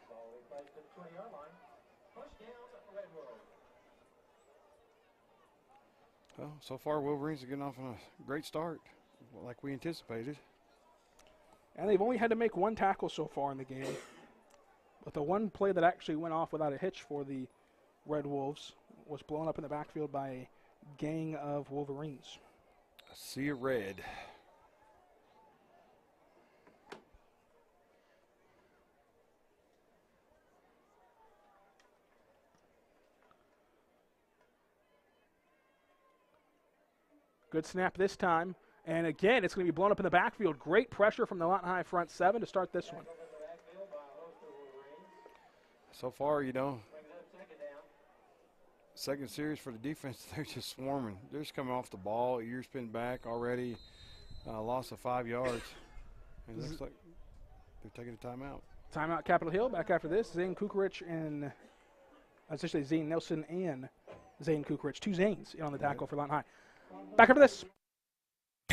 Well, so far Wolverines are getting off on a great start, like we anticipated. And they've only had to make 1 tackle so far in the game. But the one play that actually went off without a hitch for the Red Wolves was blown up in the backfield by a gang of Wolverines. A sea of red. Good snap this time. And again, it's going to be blown up in the backfield. Great pressure from the Lawton High front 7 to start this one. So far, second series for the defense, they're just swarming. They're just coming off the ball, ears pinned back already, loss of 5 yards. It looks like they're taking a timeout. Timeout Capitol Hill. Back after this, Zane Kukarich and essentially Zane Nelson and Zane Kukarich. 2 Zanes on the tackle for Lawton High. Back after this.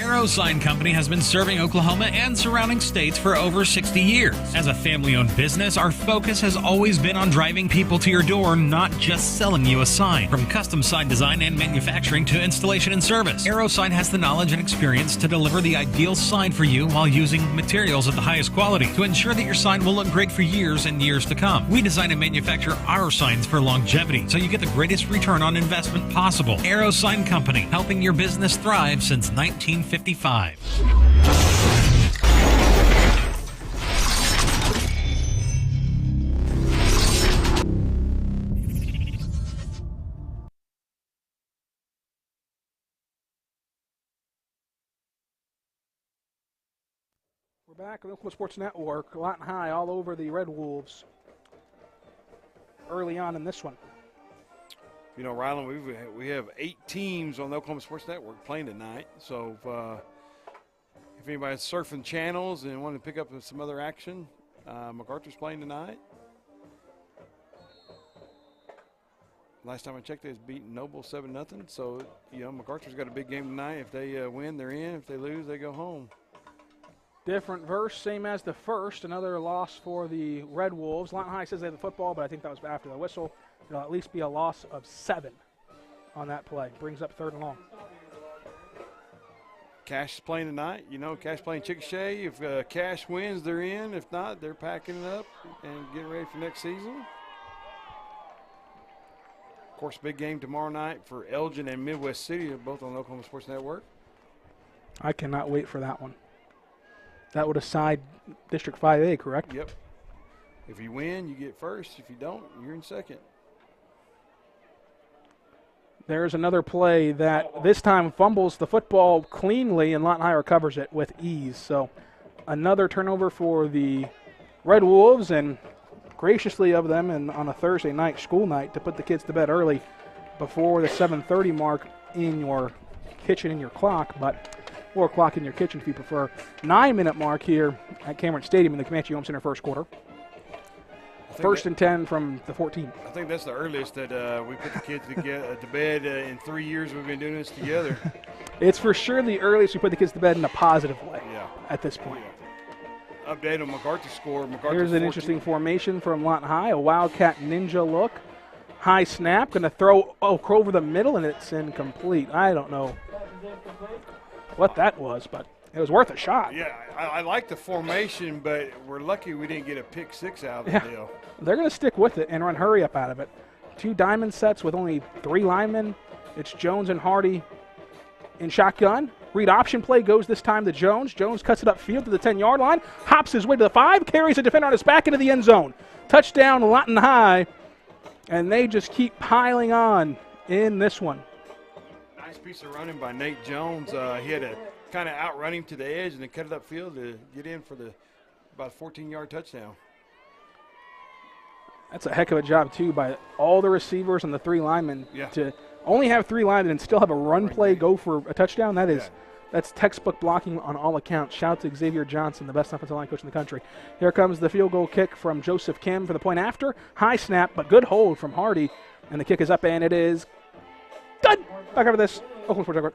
Arrow Sign Company has been serving Oklahoma and surrounding states for over 60 years. As a family-owned business, our focus has always been on driving people to your door, not just selling you a sign. From custom sign design and manufacturing to installation and service, Arrow Sign has the knowledge and experience to deliver the ideal sign for you while using materials of the highest quality to ensure that your sign will look great for years and years to come. We design and manufacture our signs for longevity, so you get the greatest return on investment possible. Arrow Sign Company, helping your business thrive since 1955. We're back on Oklahoma Sports Network. Lawton High all over the Red Wolves early on in this one. You know, Ryland, we have 8 teams on the Oklahoma Sports Network playing tonight. So if anybody's surfing channels and want to pick up some other action, MacArthur's playing tonight. Last time I checked, they was beating Noble 7-0. So, you know, MacArthur's got a big game tonight. If they win, they're in. If they lose, they go home. Different verse, same as the first. Another loss for the Red Wolves. Lawton High says they have the football, but I think that was after the whistle. It'll at least be a loss of 7 on that play. Brings up 3rd and long. Cash is playing tonight. You know, Cash playing Chickasha. If Cash wins, they're in. If not, they're packing it up and getting ready for next season. Of course, big game tomorrow night for Elgin and Midwest City, both on the Oklahoma Sports Network. I cannot wait for that one. That would decide District 5A, correct? Yep. If you win, you get first. If you don't, you're in second. There's another play that this time fumbles the football cleanly, and Lawton High recovers it with ease. So another turnover for the Red Wolves, and graciously of them and on a Thursday night, school night, to put the kids to bed early before the 7:30 mark in your kitchen, in your clock, but 4 o'clock in your kitchen if you prefer. 9-minute mark here at Cameron Stadium in the Comanche Home Center first quarter. 1st and 10 from the 14. I think that's the earliest that we put the kids to bed in 3 years we've been doing this together. It's for sure the earliest we put the kids to bed in a positive way at this point. Yeah. Update on MacArthur's score. Here's an interesting formation from Lawton High, a Wildcat ninja look. High snap, going to throw over the middle, and it's incomplete. I don't know what that was, but it was worth a shot. Yeah, I like the formation, but we're lucky we didn't get a pick 6 out of the deal. They're going to stick with it and run hurry up out of it. 2 diamond sets with only 3 linemen. It's Jones and Hardy in shotgun. Read option play goes this time to Jones. Jones cuts it upfield to the 10-yard line, hops his way to the 5, carries a defender on his back into the end zone. Touchdown, Lawton High, and they just keep piling on in this one. Nice piece of running by Nate Jones. He had to kind of outrun him to the edge and then cut it upfield to get in for about a 14-yard touchdown. That's a heck of a job, too, by all the receivers and the 3 linemen to only have 3 linemen and still have a run play go for a touchdown. That's textbook blocking on all accounts. Shout out to Xavier Johnson, the best offensive line coach in the country. Here comes the field goal kick from Joseph Kim for the point after. High snap, but good hold from Hardy. And the kick is up, and it is good. Back over this. Oklahoma Sports Network.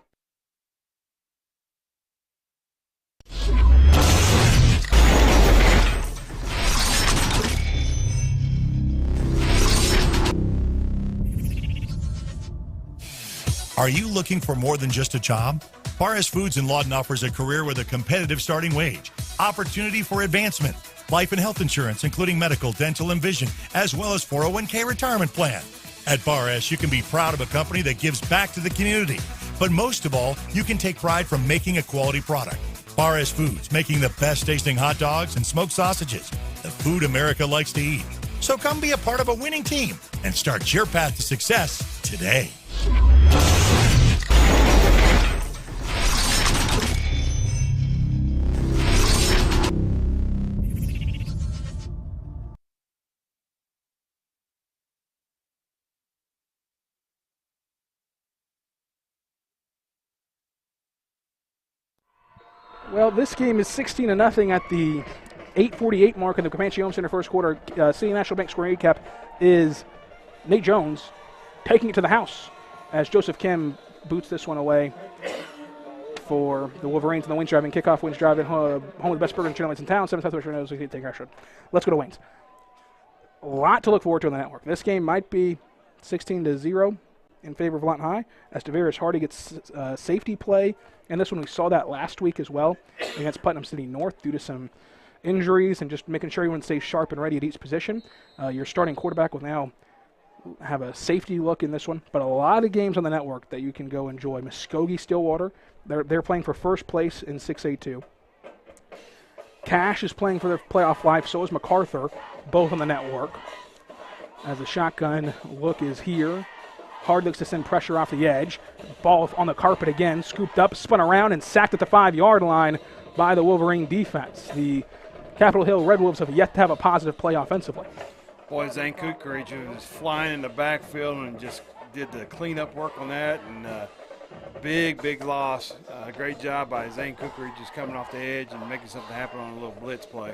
Are you looking for more than just a job? Barres Foods in Lawton offers a career with a competitive starting wage, opportunity for advancement, life and health insurance, including medical, dental, and vision, as well as 401k retirement plan. At Barres, you can be proud of a company that gives back to the community. But most of all, you can take pride from making a quality product. Barres Foods, making the best tasting hot dogs and smoked sausages, the food America likes to eat. So come be a part of a winning team and start your path to success today. Well, this game is 16-0 at the 8:48 mark in the Comanche Home Center first quarter. City National Bank scoring recap is Nate Jones taking it to the house as Joseph Kim boots this one away for the Wolverines and the Wayne's Drive-In kickoff. Wayne's Drive-In, home of the best burger and chicken in town. 7 Southwest knows we can take our shot. Let's go to Wayne's. A lot to look forward to on the network. This game might be 16-0 in favor of Lawton High, as Devarius Hardy gets safety play. And this one, we saw that last week as well against Putnam City North due to some injuries and just making sure everyone stays sharp and ready at each position. Your starting quarterback will now have a safety look in this one, but a lot of games on the network that you can go enjoy. Muskogee Stillwater, they're playing for first place in 6A2. Cash is playing for their playoff life, so is MacArthur, both on the network. As the shotgun look is here. Hard looks to send pressure off the edge. Ball on the carpet again, scooped up, spun around, and sacked at the 5-yard line by the Wolverine defense. The Capitol Hill Red Wolves have yet to have a positive play offensively. Boy, Zane Kukridge was flying in the backfield and just did the cleanup work on that, and big loss. Great job by Zane Kukridge just coming off the edge and making something happen on a little blitz play.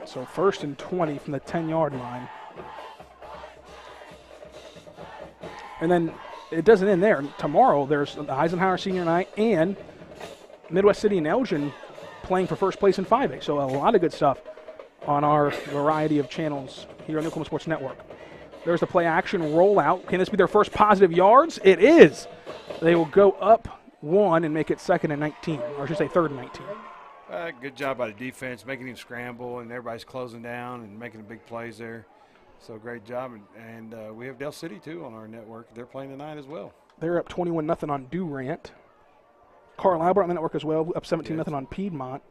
So 1st and 20 from the 10-yard line. And then it doesn't end there. Tomorrow there's the Eisenhower Senior Night and Midwest City and Elgin playing for first place in 5A. So a lot of good stuff on our variety of channels here on the Oklahoma Sports Network. There's the play action rollout. Can this be their first positive yards? It is. They will go up 1 and make it 2nd and 19, or I should say 3rd and 19. Good job by the defense, making him scramble, and everybody's closing down and making the big plays there. So great job. And we have Dell City, too, on our network. They're playing tonight as well. They're up 21-0 on Durant. Carlisle on the network as well, up 17-0 on Piedmont.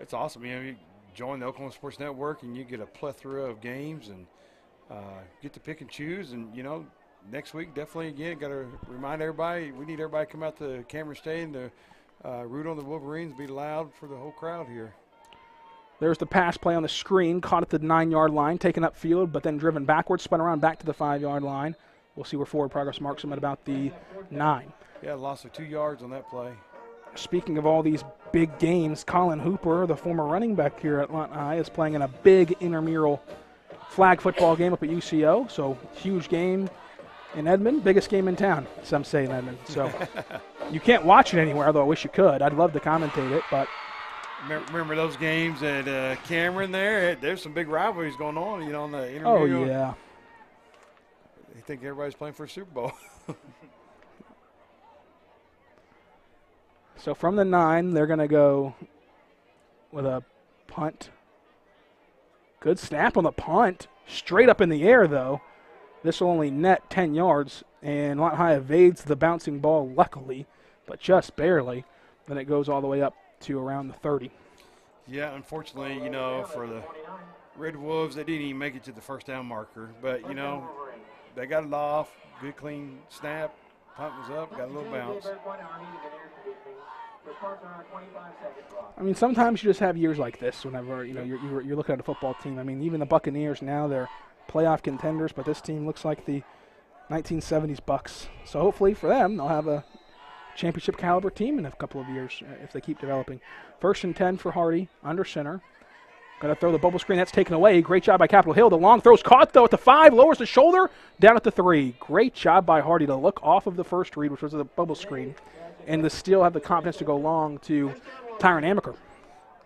It's awesome. You join the Oklahoma Sports Network, and you get a plethora of games and get to pick and choose. And, next week, definitely, again, got to remind everybody, we need everybody to come out to Cameron Stadium to root on the Wolverines, be loud for the whole crowd here. There's the pass play on the screen, caught at the 9-yard line, taken upfield, but then driven backwards, spun around back to the 5-yard line. We'll see where forward progress marks him at about the 9. Yeah, loss of 2 yards on that play. Speaking of all these big games, Colin Hooper, the former running back here at Lawton High, is playing in a big intramural flag football game up at UCO. So huge game in Edmond, biggest game in town, some say in Edmond. So you can't watch it anywhere, although I wish you could. I'd love to commentate it, but remember those games at Cameron there? There's some big rivalries going on, on the intramural. Oh, yeah. I think everybody's playing for a Super Bowl. So from the 9, they're going to go with a punt. Good snap on the punt. Straight up in the air, though. This will only net 10 yards, and Lawton High evades the bouncing ball, luckily, but just barely. Then it goes all the way up to around the 30. Yeah, unfortunately, for the Red Wolves, they didn't even make it to the first down marker. But, they got it off. Good, clean snap. Punt was up, got a little bounce. I mean, sometimes you just have years like this whenever, you're looking at a football team. I mean, even the Buccaneers now, they're playoff contenders, but this team looks like the 1970s Bucks. So hopefully for them, they'll have a championship caliber team in a couple of years if they keep developing. 1st and 10 for Hardy, under center. Got to throw the bubble screen. That's taken away. Great job by Capitol Hill. The long throw's caught, though, at the 5. Lowers the shoulder. Down at the 3. Great job by Hardy to look off of the first read, which was the bubble screen, and to still have the confidence to go long to Tyron Amaker.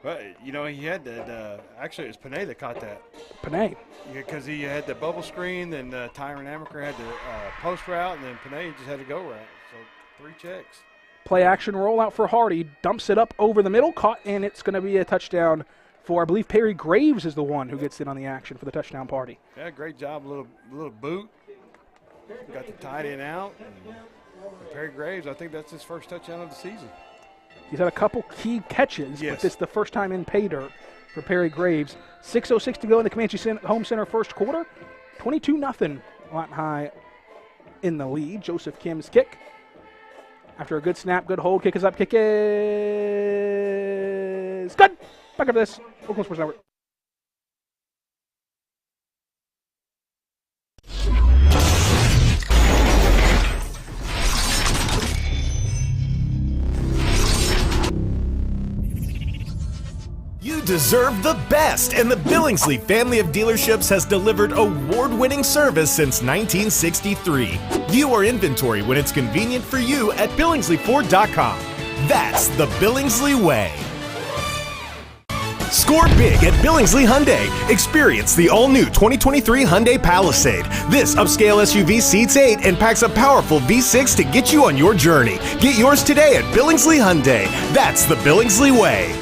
Well, he had that. Actually, it was Panay that caught that. Panay. Yeah, because he had the bubble screen, then Tyron Amaker had the post route, and then Panay just had to go route. So 3 checks. Play action rollout for Hardy. Dumps it up over the middle. Caught, and it's going to be a touchdown for, I believe, Perry Graves is the one who gets in on the action for the touchdown party. Yeah, great job. A little boot. Got the tight end out. And Perry Graves, I think that's his first touchdown of the season. He's had a couple key catches, yes, but this is the first time in pay dirt for Perry Graves. 6:06 to go in the Comanche Home Center first quarter. 22-0 Lawton High in the lead. Joseph Kim's kick. After a good snap, good hold, kick is up, kick is good. Back up this. Oklahoma Sports Network. deserve the best, and the Billingsley family of dealerships has delivered award-winning service since 1963. View our inventory when it's convenient for you at BillingsleyFord.com. That's the Billingsley way. Score big at Billingsley Hyundai. Experience the all-new 2023 Hyundai Palisade. This upscale SUV seats 8 and packs a powerful V6 to get you on your journey. Get yours today at Billingsley Hyundai. That's the Billingsley way.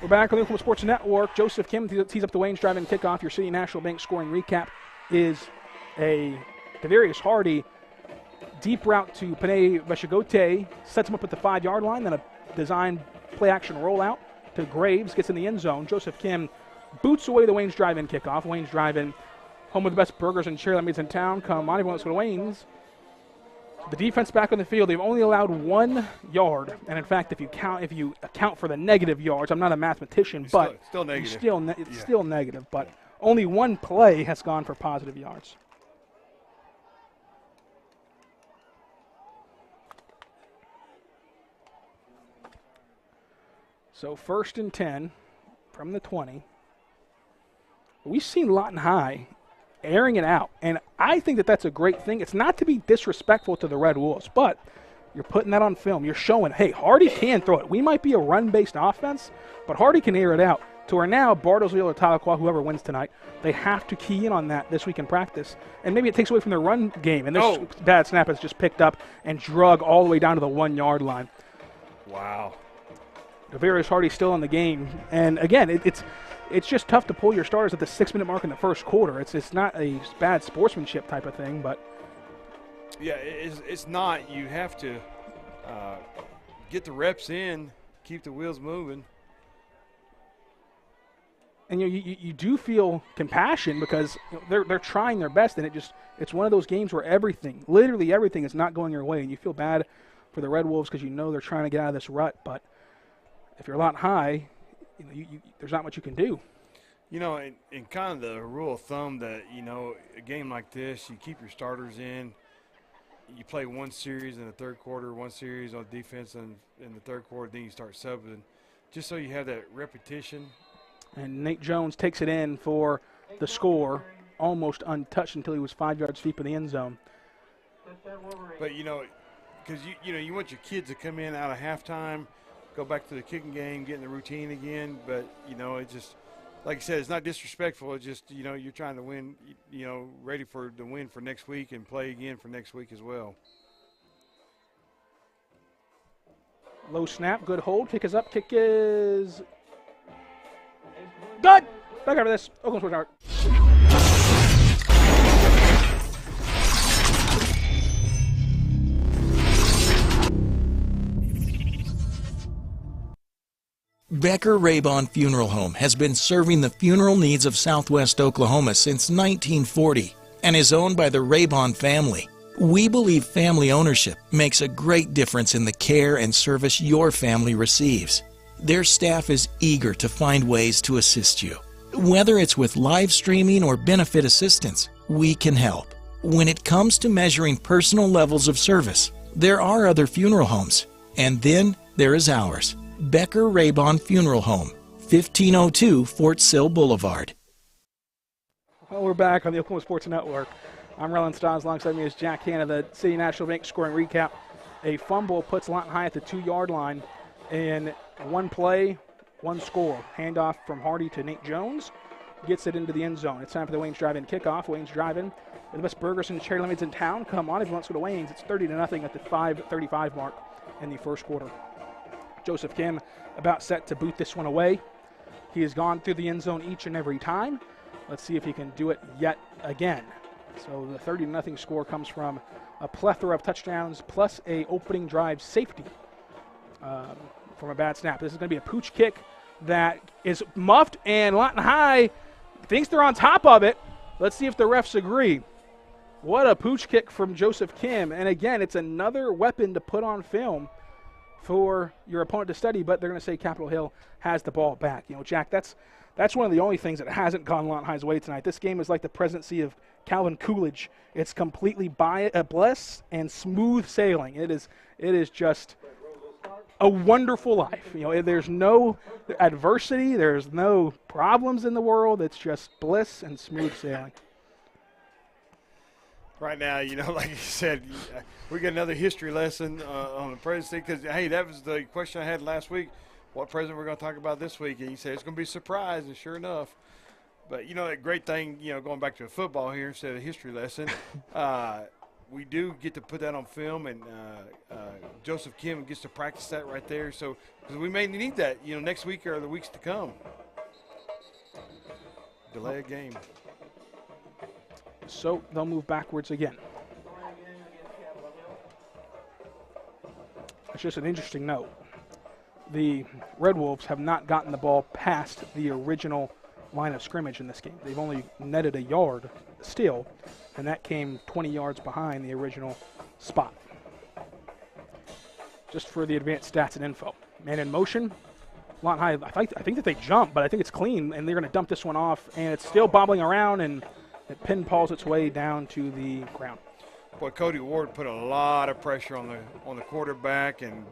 We're back on the Oklahoma Sports Network. Joseph Kim tees up the Wayne's Drive-In kickoff. Your City National Bank scoring recap is a Devarius Hardy deep route to Panay Veshigote, sets him up at the 5-yard line, then a designed play-action rollout to Graves, gets in the end zone. Joseph Kim boots away the Wayne's Drive-In kickoff. Wayne's Drive-In, home of the best burgers and cherry lemonades in town. Come on, everyone, let's go to Wayne's. The defense back on the field, they've only allowed 1 yard, and in fact, if you account for the negative yards, I'm not a mathematician, but still negative. It's still negative, but only 1 play has gone for positive yards. So 1st and 10 from the 20. We've seen Lawton High airing it out, and I think that that's a great thing. It's not to be disrespectful to the Red Wolves, but you're putting that on film. You're showing, hey, Hardy can throw it. We might be a run-based offense, but Hardy can air it out. To where now, Bartlesville or Tahlequah, whoever wins tonight, they have to key in on that this week in practice. And maybe it takes away from their run game, and this bad snap is just picked up and drug all the way down to the 1-yard line. Wow. Devarius Hardy still in the game, and again, it's just tough to pull your starters at the 6-minute mark in the first quarter. It's not a bad sportsmanship type of thing, but yeah, it's not. You have to get the reps in, keep the wheels moving. And you do feel compassion because they're trying their best, and it's one of those games where literally everything is not going your way, and you feel bad for the Red Wolves because you know they're trying to get out of this rut, but if you're a lot high, there's not much you can do. And kind of the rule of thumb that, a game like this, you keep your starters in. You play 1 series in the third quarter, 1 series on defense in the third quarter, then you start subbing, just so you have that repetition. And Nate Jones takes it in for the score, almost untouched until he was 5 yards deep in the end zone. But, because, you want your kids to come in out of halftime, go back to the kicking game, get in the routine again. But, it just, like I said, it's not disrespectful. It's just, you're trying to win, ready for the win for next week and play again for next week as well. Low snap, good hold. Kick is up. Kick is good. Back after this. Oklahoma Sports Network. Becker Raybon Funeral Home has been serving the funeral needs of Southwest Oklahoma since 1940 and is owned by the Raybon family. We believe family ownership makes a great difference in the care and service your family receives. Their staff is eager to find ways to assist you. Whether it's with live streaming or benefit assistance, we can help. When it comes to measuring personal levels of service, there are other funeral homes, and then there is ours. Becker Raybon Funeral Home, 1502 Fort Sill Boulevard. Well, we're back on the Oklahoma Sports Network. I'm Rylan Stiles. Alongside me is Jack Hanna, the City National Bank scoring recap. A fumble puts Lawton High at the 2-yard line, and 1 play, 1 score. Handoff from Hardy to Nate Jones. Gets it into the end zone. It's time for the Wayne's Drive-In kickoff. Wayne's Drive-In, the best burgers and cherry lemonades in town. Come on, if you want to go to Wayne's, it's 30-0 at the 5:35 mark in the first quarter. Joseph Kim about set to boot this one away. He has gone through the end zone each and every time. Let's see if he can do it yet again. So the 30-0 score comes from a plethora of touchdowns plus a opening drive safety from a bad snap. This is going to be a pooch kick that is muffed, and Lawton High thinks they're on top of it. Let's see if the refs agree. What a pooch kick from Joseph Kim. And again, it's another weapon to put on film for your opponent to study, but they're going to say Capitol Hill has the ball back. Jack, that's That's one of the only things that hasn't gone Lawton High's way tonight. This game is like the presidency of Calvin Coolidge. It's completely blessed and smooth sailing. It is just a wonderful life. There's no adversity. There's no problems in the world. It's just bliss and smooth sailing. Right now, like you said, we got another history lesson on the presidency because, hey, that was the question I had last week. What president we're going to talk about this week? And you said it's going to be a surprise, and sure enough. But, a great thing, going back to football here instead of a history lesson, we do get to put that on film, and Joseph Kim gets to practice that right there. So, because we may need that, next week or the weeks to come. Delay a game. So they'll move backwards again. It's just an interesting note. The Red Wolves have not gotten the ball past the original line of scrimmage in this game. They've only netted a yard still, and that came 20 yards behind the original spot. Just for the advanced stats and info. Man in motion. Lawton High, I think that they jump, but I think it's clean, and they're going to dump this one off, and it's still bobbling around, and it pinballs its way down to the ground. Boy, Cody Ward put a lot of pressure on the quarterback, and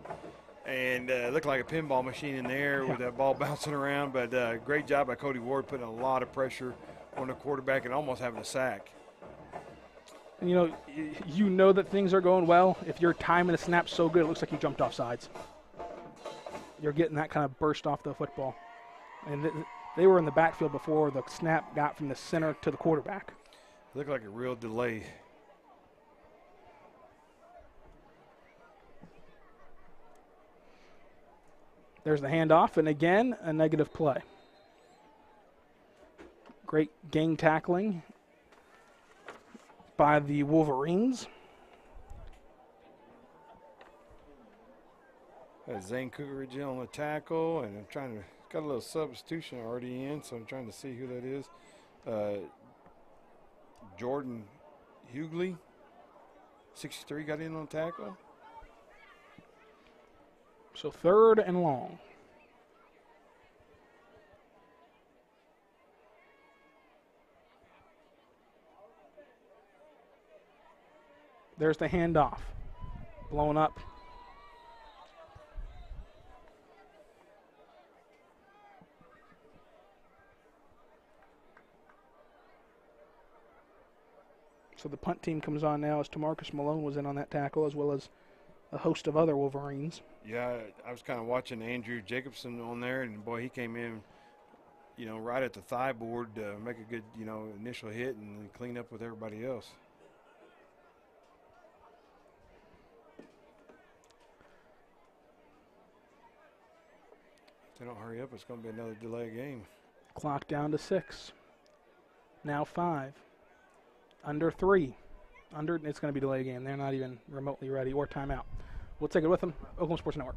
it looked like a pinball machine in there with that ball bouncing around. But great job by Cody Ward putting a lot of pressure on the quarterback and almost having a sack. And you know that things are going well if you're timing a snap so good it looks like you jumped off sides. You're getting that kind of burst off the football. And they were in the backfield before the snap got from the center to the quarterback. Looked like a real delay. There's the handoff, and again, a negative play. Great gang tackling by the Wolverines. Zane Cookridge on the tackle, and got a little substitution already in, so I'm trying to see who that is. Jordan Hughley, 63, got in on tackle. So 3rd and long. There's the handoff. Blown up. So the punt team comes on now as TaMarcus Malone was in on that tackle, as well as a host of other Wolverines. Yeah, I was kind of watching Andrew Jacobson on there, and boy, he came in, right at the thigh board to make a good, initial hit and then clean up with everybody else. If they don't hurry up, it's going to be another delay game. Clock down to 6. Now 5. Under 3. It's going to be delay game. They're not even remotely ready or timeout. We'll take it with them. Oklahoma Sports Network.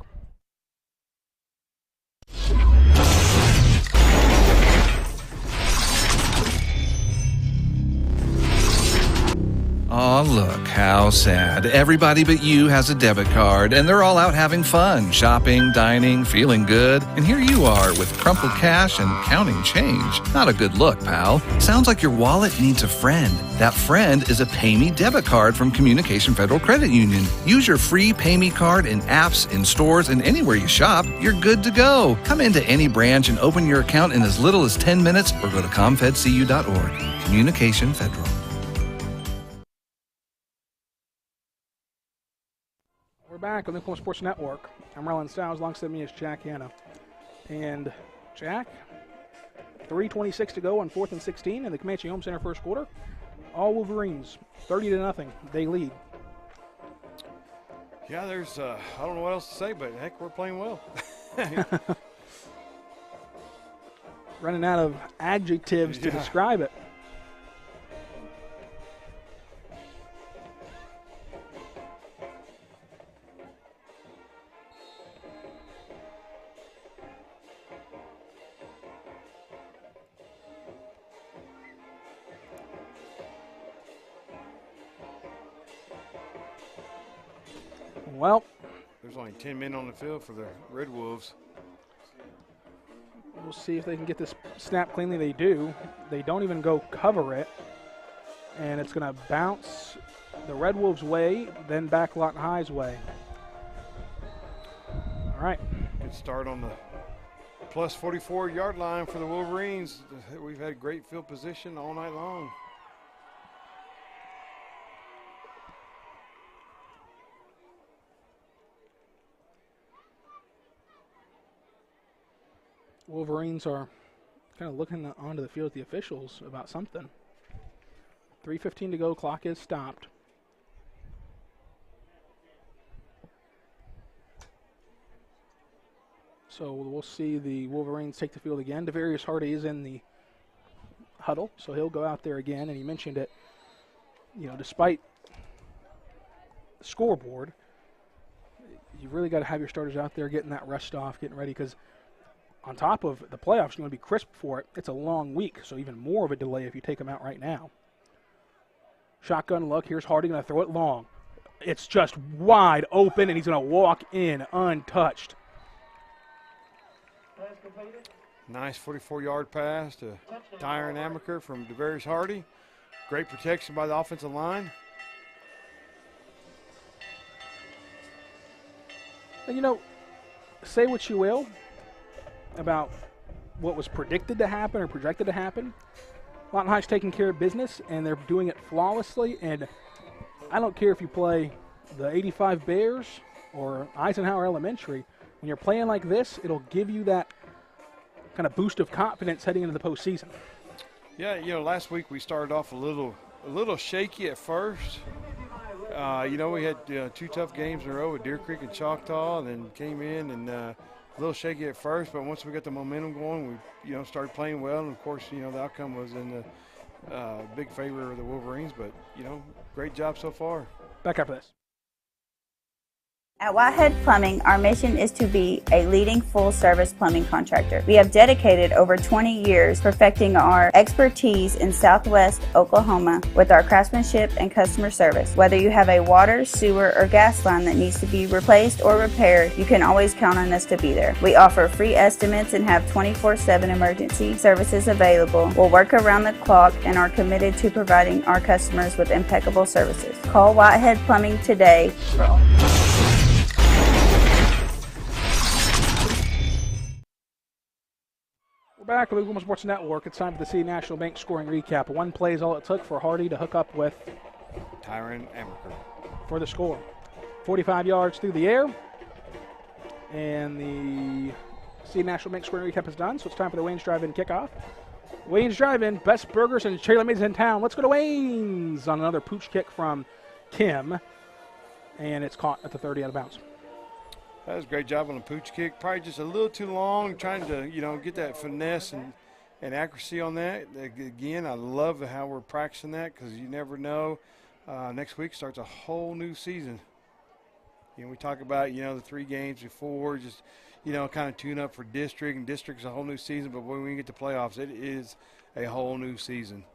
Aw, look, how sad. Everybody but you has a debit card, and they're all out having fun, shopping, dining, feeling good. And here you are with crumpled cash and counting change. Not a good look, pal. Sounds like your wallet needs a friend. That friend is a PayMe debit card from Communication Federal Credit Union. Use your free PayMe card in apps, in stores, and anywhere you shop. You're good to go. Come into any branch and open your account in as little as 10 minutes or go to comfedcu.org. Communication Federal. We're back on the Oklahoma Sports Network. I'm Rylan Stiles. Alongside me is Jack Hanna. And Jack, 3:26 to go on 4th and 16 in the Comanche Home Center first quarter. All Wolverines, 30-0. They lead. Yeah, there's, I don't know what else to say, but heck, we're playing well. Running out of adjectives to describe it. Well, there's only 10 men on the field for the Red Wolves. We'll We'll see if they can get this snap cleanly. They do. They don't even go cover it. And it's going to bounce the Red Wolves' way, then back Lawton High's way. All right. Good start on the plus 44-yard line for the Wolverines. We've had great field position all night long. Wolverines are kind of looking onto the field with the officials about something. 3:15 to go. Clock is stopped. So we'll see the Wolverines take the field again. Devarius Hardy is in the huddle, so he'll go out there again. And he mentioned it, despite the scoreboard, you really got to have your starters out there getting that rust off, getting ready, because on top of the playoffs, you want to be crisp for it. It's a long week, so even more of a delay if you take them out right now. Shotgun look. Here's Hardy going to throw it long. It's just wide open, and he's going to walk in untouched. Nice 44-yard pass to Tyron Amaker from Devarius Hardy. Great protection by the offensive line. And say what you will about what was predicted to happen or projected to happen. Lawton High's taking care of business, and they're doing it flawlessly. And I don't care if you play the 85 Bears or Eisenhower Elementary. When you're playing like this, it'll give you that kind of boost of confidence heading into the postseason. Yeah, last week we started off a little shaky at first. We had 2 tough games in a row with Deer Creek and Choctaw, and then came in and a little shaky at first, but once we got the momentum going, we started playing well, and of course, the outcome was in the big favor of the Wolverines, but great job so far. Back after this. At Whitehead Plumbing, our mission is to be a leading full-service plumbing contractor. We have dedicated over 20 years perfecting our expertise in Southwest Oklahoma with our craftsmanship and customer service. Whether you have a water, sewer, or gas line that needs to be replaced or repaired, you can always count on us to be there. We offer free estimates and have 24/7 emergency services available. We'll work around the clock and are committed to providing our customers with impeccable services. Call Whitehead Plumbing today. We're back with the Oklahoma Sports Network. It's time for the City National Bank scoring recap. One play is all it took for Hardy to hook up with Tyron Amaker for the score. 45 yards through the air. And the City National Bank scoring recap is done, so it's time for the Wayne's Drive-In kickoff. Wayne's Drive-In, best burgers and cherry lemonades in town. Let's go to Wayne's on another pooch kick from Kim. And it's caught at the 30 out of bounds. That was a great job on the pooch kick. Probably just a little too long, trying to, get that finesse and accuracy on that. Again, I love how we're practicing that because you never know. Next week starts a whole new season. We talk about, the 3 games before, just, kind of tune up for district, and district's a whole new season. But when we get to playoffs, it is a whole new season.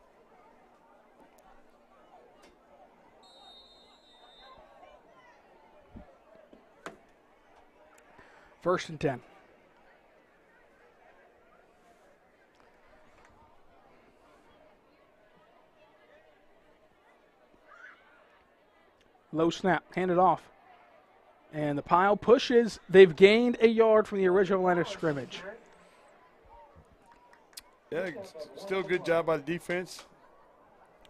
First and 10. Low snap, handed off. And the pile pushes. They've gained a yard from the original line of scrimmage. Yeah, still good job by the defense.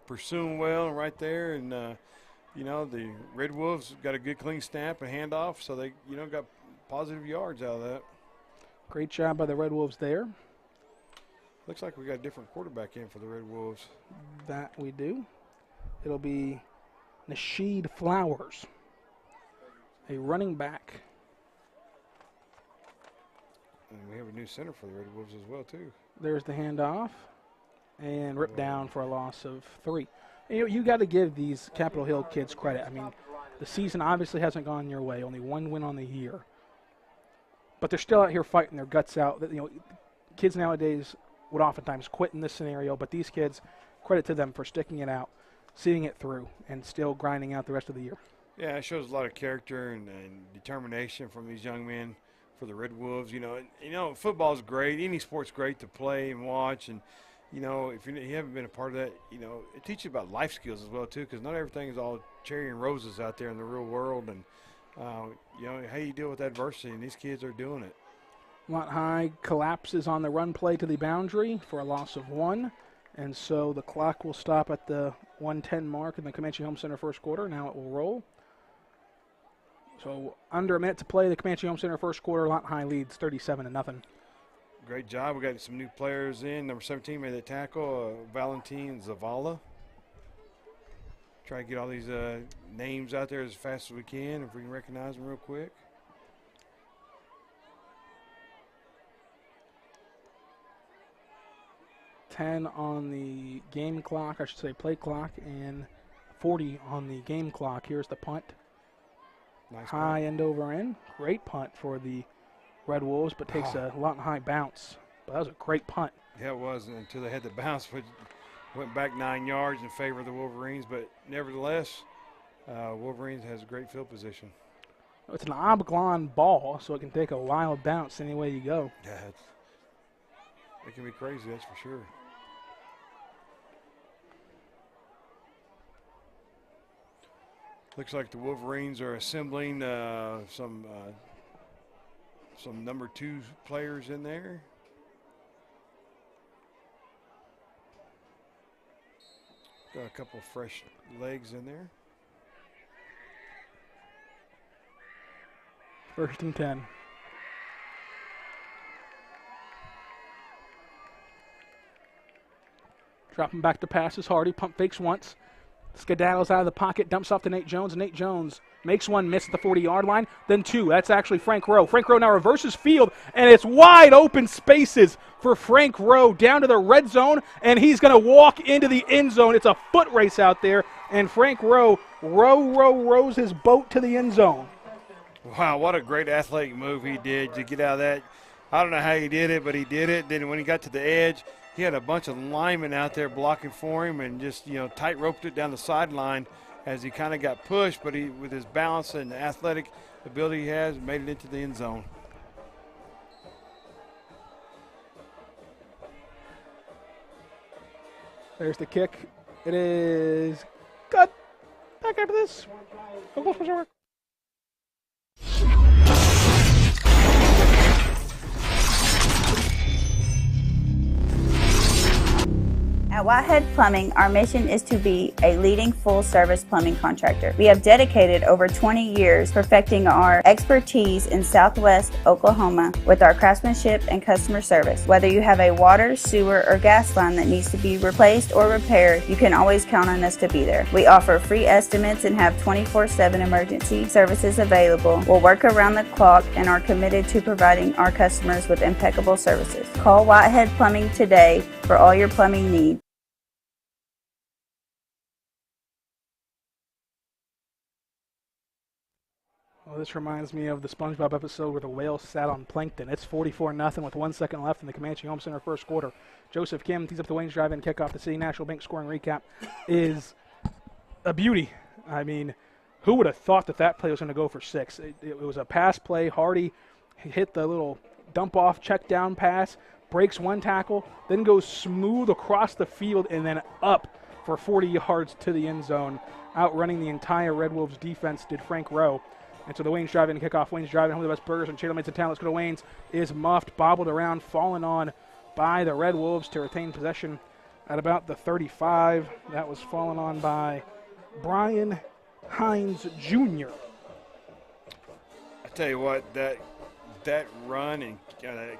Pursuing well right there. And, the Red Wolves got a good clean snap and handoff, so they, got positive yards out of that. Great job by the Red Wolves there. Looks like we got a different quarterback in for the Red Wolves. That we do. It'll be Nasheed Flowers, a running back. And we have a new center for the Red Wolves as well, too. There's the handoff. And ripped down for a loss of 3. And you got to give these Capitol Hill kids credit. I mean, the season obviously hasn't gone your way. Only 1 win on the year. But they're still out here fighting their guts out. Kids nowadays would oftentimes quit in this scenario, but these kids, credit to them for sticking it out, seeing it through, and still grinding out the rest of the year. Yeah, it shows a lot of character and determination from these young men for the Red Wolves. Football's great. Any sport's great to play and watch. And, if you haven't been a part of that, it teaches you about life skills as well, too, because not everything is all cherry and roses out there in the real world. And, how you deal with adversity, and these kids are doing it. Lawton High collapses on the run play to the boundary for a loss of 1. And so the clock will stop at the 1:10 mark in the Comanche Home Center first quarter. Now it will roll. So under a minute to play, the Comanche Home Center first quarter. Lawton High leads 37-0. Great job. We got some new players in. Number 17 made the tackle, Valentin Zavala. Try to get all these names out there as fast as we can, if we can recognize them real quick. $10 on the game clock, I should say play clock, and 40 on the game clock. Here's the punt. Nice high punt. End over end. Great punt for the Red Wolves, but takes a Lawton High bounce. But that was a great punt. Yeah, it was until they had the bounce, which went back 9 yards in favor of the Wolverines. But nevertheless, Wolverines has great field position. It's an oblong ball, so it can take a wild bounce any way you go. Yeah, it can be crazy, that's for sure. Looks like the Wolverines are assembling some number 2 players in there. Got a couple of fresh legs in there. 1st and 10. Dropping back to passes. Hardy pump fakes once. Skedaddles out of the pocket, dumps off to Nate Jones. Nate Jones makes one miss at the 40-yard line, then 2. That's actually Frank Rowe. Frank Rowe now reverses field, and it's wide open spaces for Frank Rowe down to the red zone, and he's going to walk into the end zone. It's a foot race out there, and Frank Rowe rows his boat to the end zone. Wow, what a great athletic move he did to get out of that. I don't know how he did it, but he did it. Then when he got to the edge, he had a bunch of linemen out there blocking for him and just, tight roped it down the sideline as he kind of got pushed, but he, with his balance and athletic ability he has, made it into the end zone. There's the kick. It is good. Back after this. At Whitehead Plumbing, our mission is to be a leading full-service plumbing contractor. We have dedicated over 20 years perfecting our expertise in Southwest Oklahoma with our craftsmanship and customer service. Whether you have a water, sewer, or gas line that needs to be replaced or repaired, you can always count on us to be there. We offer free estimates and have 24/7 emergency services available. We'll work around the clock and are committed to providing our customers with impeccable services. Call Whitehead Plumbing today for all your plumbing needs. Well, this reminds me of the SpongeBob episode where the whale sat on plankton. It's 44-0 with 1 second left in the Comanche Home Center first quarter. Joseph Kim tees up the Wayne's Drive-In kickoff. The City National Bank scoring recap is a beauty. I mean, who would have thought that play was going to go for 6? It was a pass play. Hardy hit the little dump-off check-down pass, breaks one tackle, then goes smooth across the field and then up for 40 yards to the end zone. Outrunning the entire Red Wolves defense did Frank Rowe. And so the Wayne's Drive-In kickoff. Wayne's Drive-In, home of the best burgers and Channel Mates in town. Let's go to Wayne's. Is muffed, bobbled around, fallen on by the Red Wolves to retain possession at about the 35. That was fallen on by Brian Hines Jr. I tell you what, that run and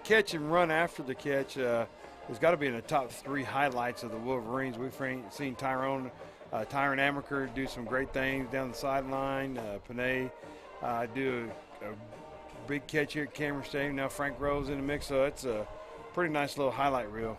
catch and run after the catch has got to be in the top 3 highlights of the Wolverines. We've seen Tyron Amaker do some great things down the sideline. Panay do a big catch here at Cameron Stadium. Now Frank Rowe's in the mix, so it's a pretty nice little highlight reel.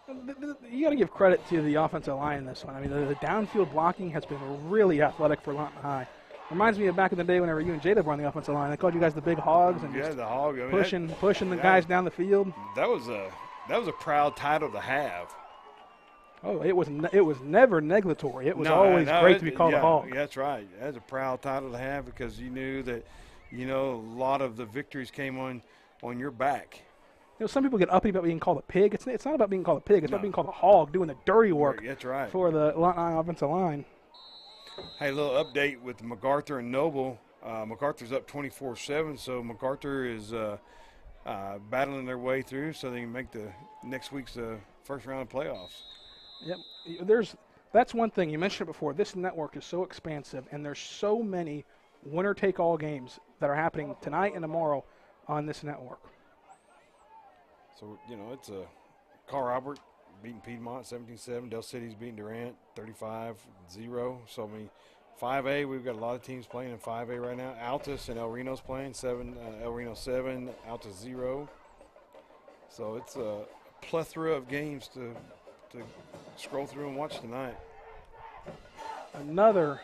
You got to give credit to the offensive line in this one. I mean, the downfield blocking has been really athletic for Lawton High. Reminds me of back in the day whenever you and Jada were on the offensive line. They called you guys the big hogs and just the hog. I mean, pushing the guys down the field. That was a proud title to have. Oh, it was never negatory. It was always great to be called a hog. Yeah, that's right. That's a proud title to have because you knew that, a lot of the victories came on your back. Some people get uppity about being called a pig. It's not about being called a pig. It's about being called a hog, doing the dirty work. That's right. For the Lawton High offensive line. Hey, a little update with MacArthur and Noble. MacArthur's up 24-7, so MacArthur is battling their way through so they can make the next week's first round of playoffs. Yep. That's one thing. You mentioned it before. This network is so expansive, and there's so many winner-take-all games that are happening tonight and tomorrow on this network. So, it's Carl Albert beating Piedmont 17-7. Del City's beating Durant 35-0. So, I mean, 5A, we've got a lot of teams playing in 5A right now. Altus and El Reno's playing, El Reno 7, Altus 0. So, it's a plethora of games to scroll through and watch tonight. Another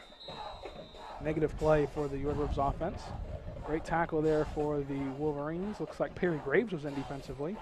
negative play for the Red Wolves offense. Great tackle there for the Wolverines. Looks like Perry Graves was in defensively.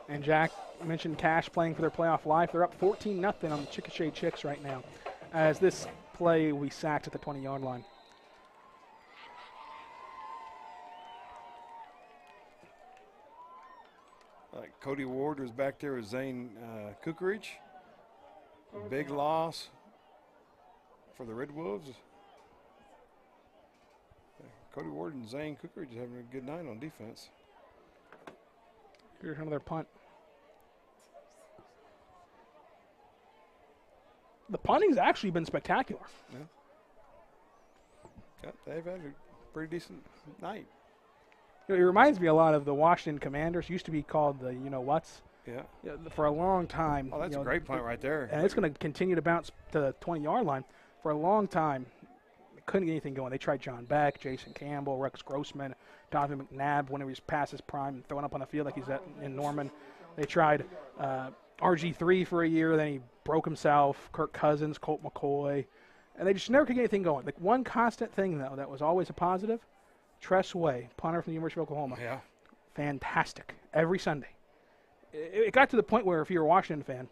And Jack mentioned Cash playing for their playoff life. They're up 14-0 on the Chickasha Chicks right now. As this play, we sacked at the 20-yard line. Cody Ward was back there with Zane Kukarich. Big loss for the Red Wolves. Cody Ward and Zane Kukarich having a good night on defense. Here's another punt. The punting's actually been spectacular. Yeah. They've had a pretty decent night. It reminds me a lot of the Washington Commanders. Used to be called the you-know-whats. Yeah. For a long time. Oh, that's a great point right there. And it's going to continue to bounce to the 20-yard line. For a long time, they couldn't get anything going. They tried John Beck, Jason Campbell, Rex Grossman, Donovan McNabb when he was past his prime and throwing up on the field like he's in Norman. They tried RG3 for a year. Then he broke himself. Kirk Cousins, Colt McCoy. And they just never could get anything going. The one constant thing, though, that was always a positive, Tress Way, punter from the University of Oklahoma. Yeah. Fantastic. Every Sunday. It got to the point where if you're a Washington fan,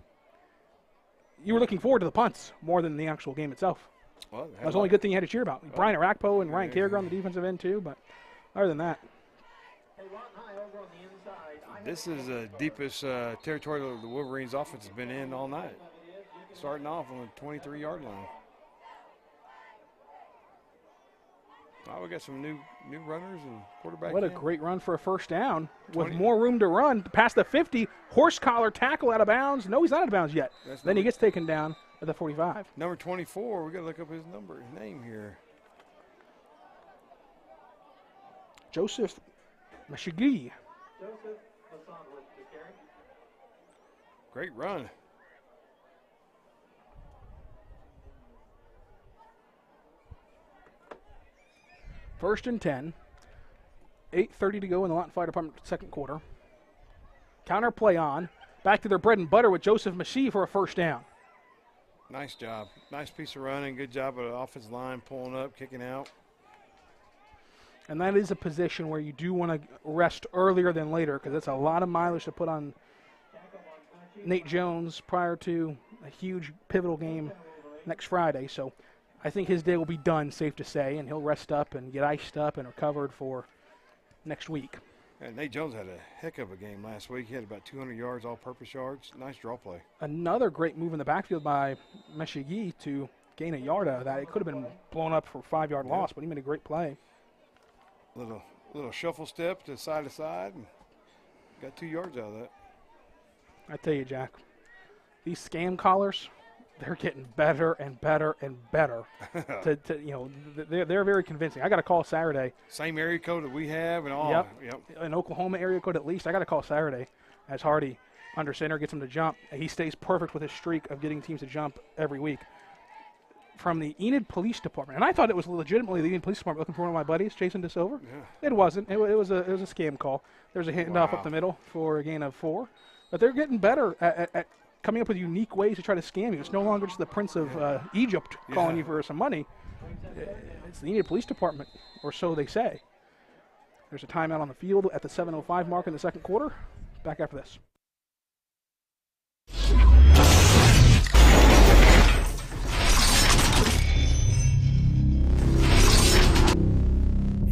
you were looking forward to the punts more than the actual game itself. Well, that was the only good thing you had to cheer about. Brian Arakpo and Ryan Carriger on the defensive end, too. But other than that. This is the deepest territory the Wolverines offense has been in all night. Starting off on the 23-yard line. Oh, we got some new runners and quarterback. What a great run for a first down with more room to run past the 50. Horse collar tackle out of bounds. No, he's not out of bounds yet. Then he gets taken down at the 45. Number 24. We got to look up his name here. Joseph Mashigi. Great run. First and 10. 8:30 to go in the Lawton Fire Department second quarter. Counter play on. Back to their bread and butter with Joseph Mashi for a first down. Nice job. Nice piece of running. Good job of the offensive line pulling up, kicking out. And that is a position where you do want to rest earlier than later because it's a lot of mileage to put on Nate Jones prior to a huge pivotal game next Friday. So I think his day will be done, safe to say, and he'll rest up and get iced up and recovered for next week. And Nate Jones had a heck of a game last week. He had about 200 yards, all-purpose yards. Nice draw play. Another great move in the backfield by Meshigi to gain a yard out of that. It could have been blown up for a 5-yard loss, but he made a great play. Little shuffle step to side, and got 2 yards out of that. I tell you, Jack, these scam callers, they're getting better and better and better. They're very convincing. I got a call Saturday. Same area code that we have and all. Yep. An Oklahoma area code at least. I got a call Saturday as Hardy under center gets him to jump. He stays perfect with his streak of getting teams to jump every week. From the Enid Police Department, and I thought it was legitimately the Enid Police Department looking for one of my buddies, Jason DeSilver. Yeah. It wasn't. It was a scam call. There's a handoff up the middle for a gain of 4, but they're getting better at coming up with unique ways to try to scam you. It's no longer just the Prince of Egypt calling you for some money. It's the Enid Police Department, or so they say. There's a timeout on the field at the 7:05 mark in the second quarter. Back after this.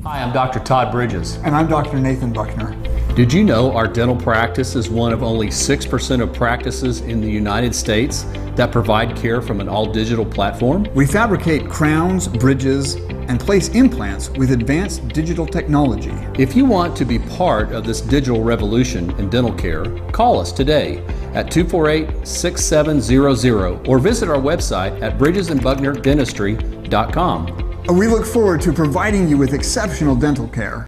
Hi, I'm Dr. Todd Bridges. And I'm Dr. Nathan Buckner. Did you know our dental practice is one of only 6% of practices in the United States that provide care from an all-digital platform? We fabricate crowns, bridges, and place implants with advanced digital technology. If you want to be part of this digital revolution in dental care, call us today at 248-6700 or visit our website at bridgesandbucknerdentistry.com. We look forward to providing you with exceptional dental care.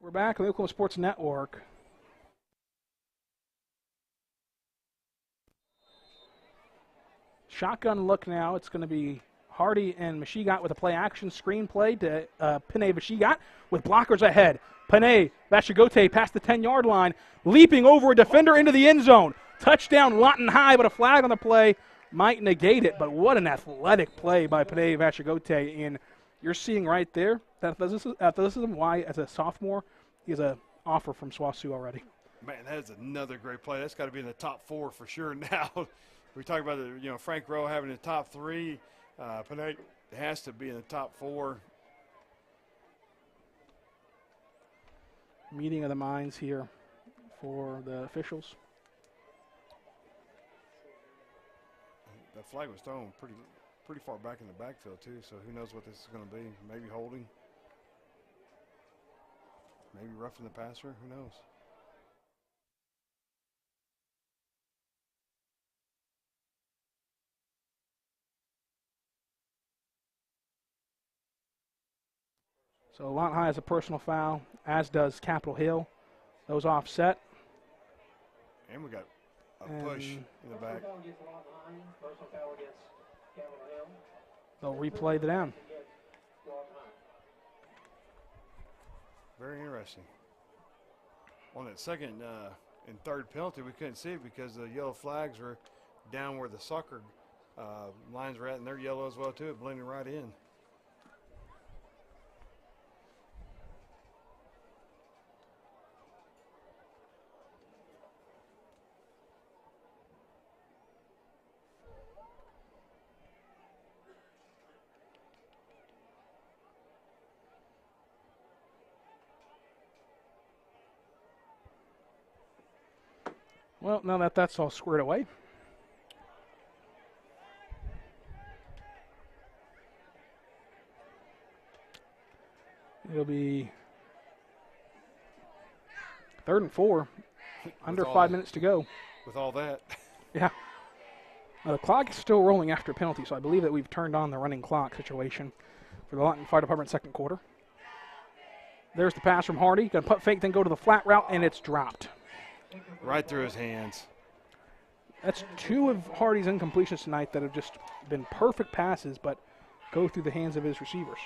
We're back on the Oklahoma Sports Network. Shotgun look now. It's going to be Hardy and Mashigat with a play-action screenplay to Panay Mashigat with blockers ahead. Panay Vashigote past the 10-yard line, leaping over a defender into the end zone. Touchdown Lawton High, but a flag on the play might negate it. But what an athletic play by Panay Vashigote. And you're seeing right there that athleticism, why as a sophomore, he has an offer from SWASU already. Man, that is another great play. That's got to be in the top 4 for sure now. We talk about Frank Rowe having the top 3. Panay has to be in the top 4. Meeting of the minds here for the officials. That flag was thrown pretty far back in the backfield too, so who knows what this is going to be. Maybe holding. Maybe roughing the passer. Who knows? So Lawton High has a personal foul, as does Capitol Hill. Those offset. And we got a push in the back. They'll replay the down. Very interesting. On that second and third penalty, we couldn't see it because the yellow flags were down where the soccer lines were at, and they're yellow as well too. It blended right in. Well, now that that's all squared away. It'll be 3rd and 4, under 5 minutes to go. With all that. Yeah. Now the clock is still rolling after penalty, so I believe that we've turned on the running clock situation for the Lawton Fire Department second quarter. There's the pass from Hardy. Going to put fake, then go to the flat route, and it's dropped. Right through his hands. That's 2 of Hardy's incompletions tonight that have just been perfect passes, but go through the hands of his receivers.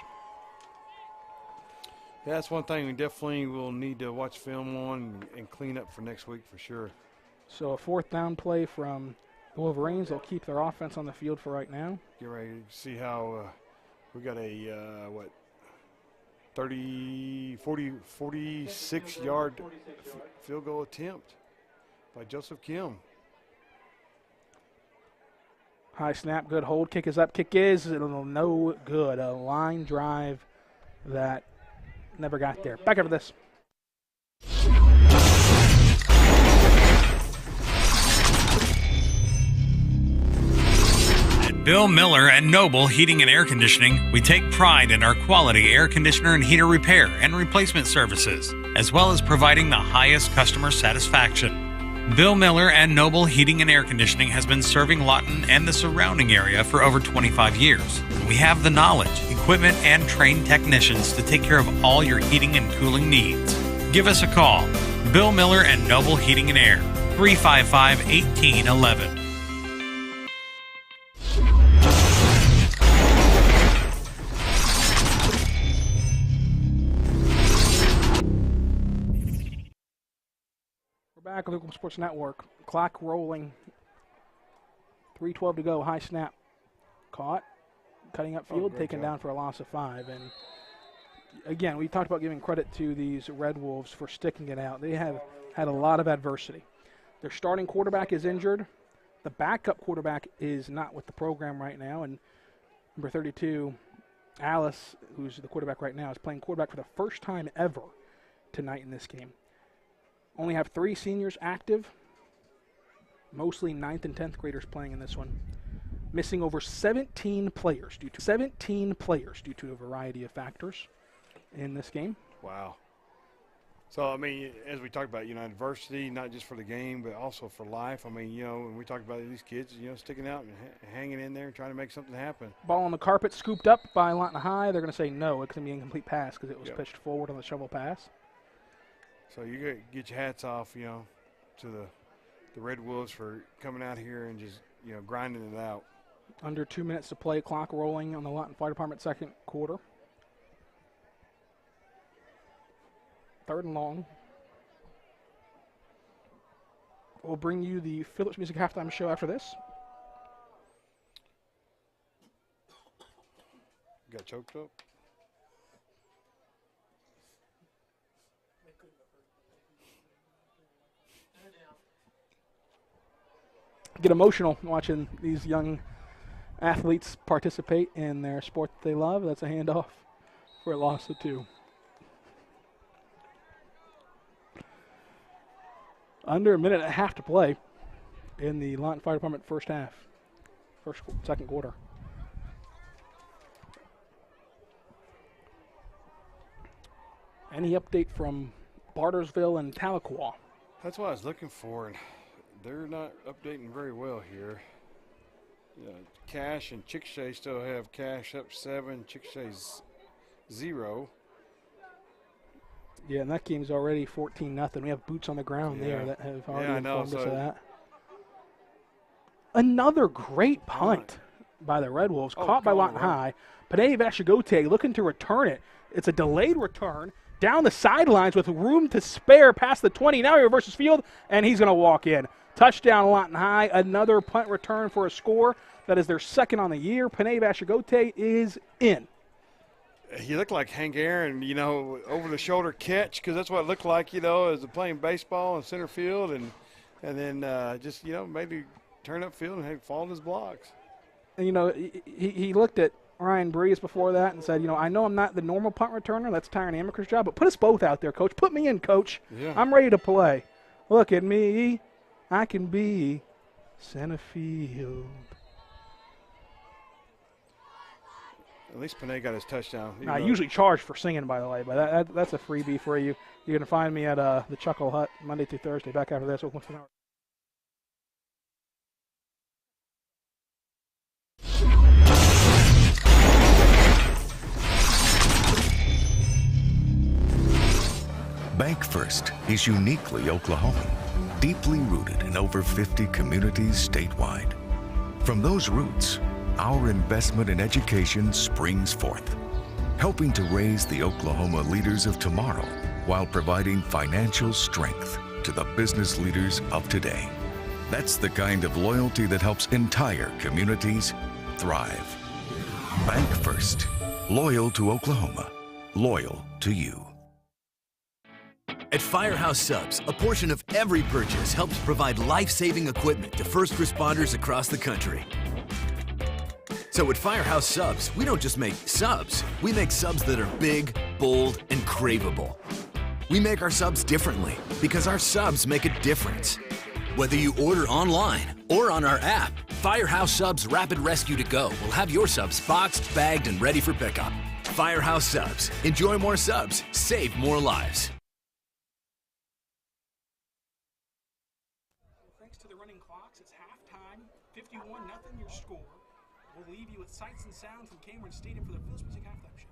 Yeah, that's one thing we definitely will need to watch film on and clean up for next week for sure. So a 4th down play from the Wolverines. They'll keep their offense on the field for right now. Get ready to see how we got a, 46-yard field goal attempt. by Joseph Kim. High snap, good hold. Kick is up. Kick is no good. A line drive that never got there. Back over this. At Bill Miller and Noble Heating and Air Conditioning, we take pride in our quality air conditioner and heater repair and replacement services, as well as providing the highest customer satisfaction. Bill Miller and Noble Heating and Air Conditioning has been serving Lawton and the surrounding area for over 25 years. We have the knowledge, equipment, and trained technicians to take care of all your heating and cooling needs. Give us a call. Bill Miller and Noble Heating and Air, 355-1811. Back on the Oklahoma Sports Network. Clock rolling. 3:12 to go. High snap. Caught. Cutting up field. Taken down for a loss of 5. And again, we talked about giving credit to these Red Wolves for sticking it out. They have had a lot of adversity. Their starting quarterback is injured. The backup quarterback is not with the program right now. And number 32, Alice, who's the quarterback right now, is playing quarterback for the first time ever tonight in this game. Only have 3 seniors active, mostly 9th and 10th graders playing in this one. Missing over 17 players due to a variety of factors in this game. Wow. So, I mean, as we talked about, adversity, not just for the game, but also for life. I mean, when we talk about these kids, sticking out and hanging in there and trying to make something happen. Ball on the carpet, scooped up by Lawton High. They're going to say no. It's going to be an incomplete pass because it was pitched forward on the shovel pass. So you get your hats off, to the Red Wolves for coming out here and just, grinding it out. Under 2 minutes to play, clock rolling on the Lawton Fire Department second quarter. 3rd and long. We'll bring you the Phillips Music Halftime Show after this. Got choked up? Get emotional watching these young athletes participate in their sport that they love. That's a handoff for a loss of 2. Under a minute and a half to play in the Lawton Fire Department second quarter. Any update from Bartersville and Tahlequah? That's what I was looking for, and they're not updating very well here. Cash and Chickasha still have Cash up 7, Chickasha's 0. Yeah, and that game's already 14-0. We have boots on the ground there that have already informed us of that. Another great punt by the Red Wolves, caught by Lawton High. Panay Vashigote looking to return it. It's a delayed return down the sidelines with room to spare past the 20. Now he reverses field, and he's going to walk in. Touchdown, Lawton High. Another punt return for a score. That is their second on the year. Panay Vashigote is in. He looked like Hank Aaron, over-the-shoulder catch, because that's what it looked like, as playing baseball in center field, and then just, maybe turn up field and had fall in his blocks. And, he looked at Ryan Breeze before that and said, I know I'm not the normal punt returner. That's Tyron Amaker's job, but put us both out there, Coach. Put me in, Coach. Yeah. I'm ready to play. Look at me. I can be center field. At least Panay got his touchdown. I usually charge for singing, by the way, but that's a freebie for you. You're going to find me at the Chuckle Hut Monday through Thursday. Back after this. Bank First is uniquely Oklahoman, deeply rooted in over 50 communities statewide. From those roots, our investment in education springs forth, helping to raise the Oklahoma leaders of tomorrow while providing financial strength to the business leaders of today. That's the kind of loyalty that helps entire communities thrive. Bank First, loyal to Oklahoma, loyal to you. At Firehouse Subs, a portion of every purchase helps provide life-saving equipment to first responders across the country. So at Firehouse Subs, we don't just make subs. We make subs that are big, bold, and craveable. We make our subs differently because our subs make a difference. Whether you order online or on our app, Firehouse Subs Rapid Rescue to Go will have your subs boxed, bagged, and ready for pickup. Firehouse Subs. Enjoy more subs. Save more lives. Thanks to the running clocks, it's halftime. 51-0 your score. We'll leave you with sights and sounds from Cameron Stadium for the Phillips Music Halftime Show.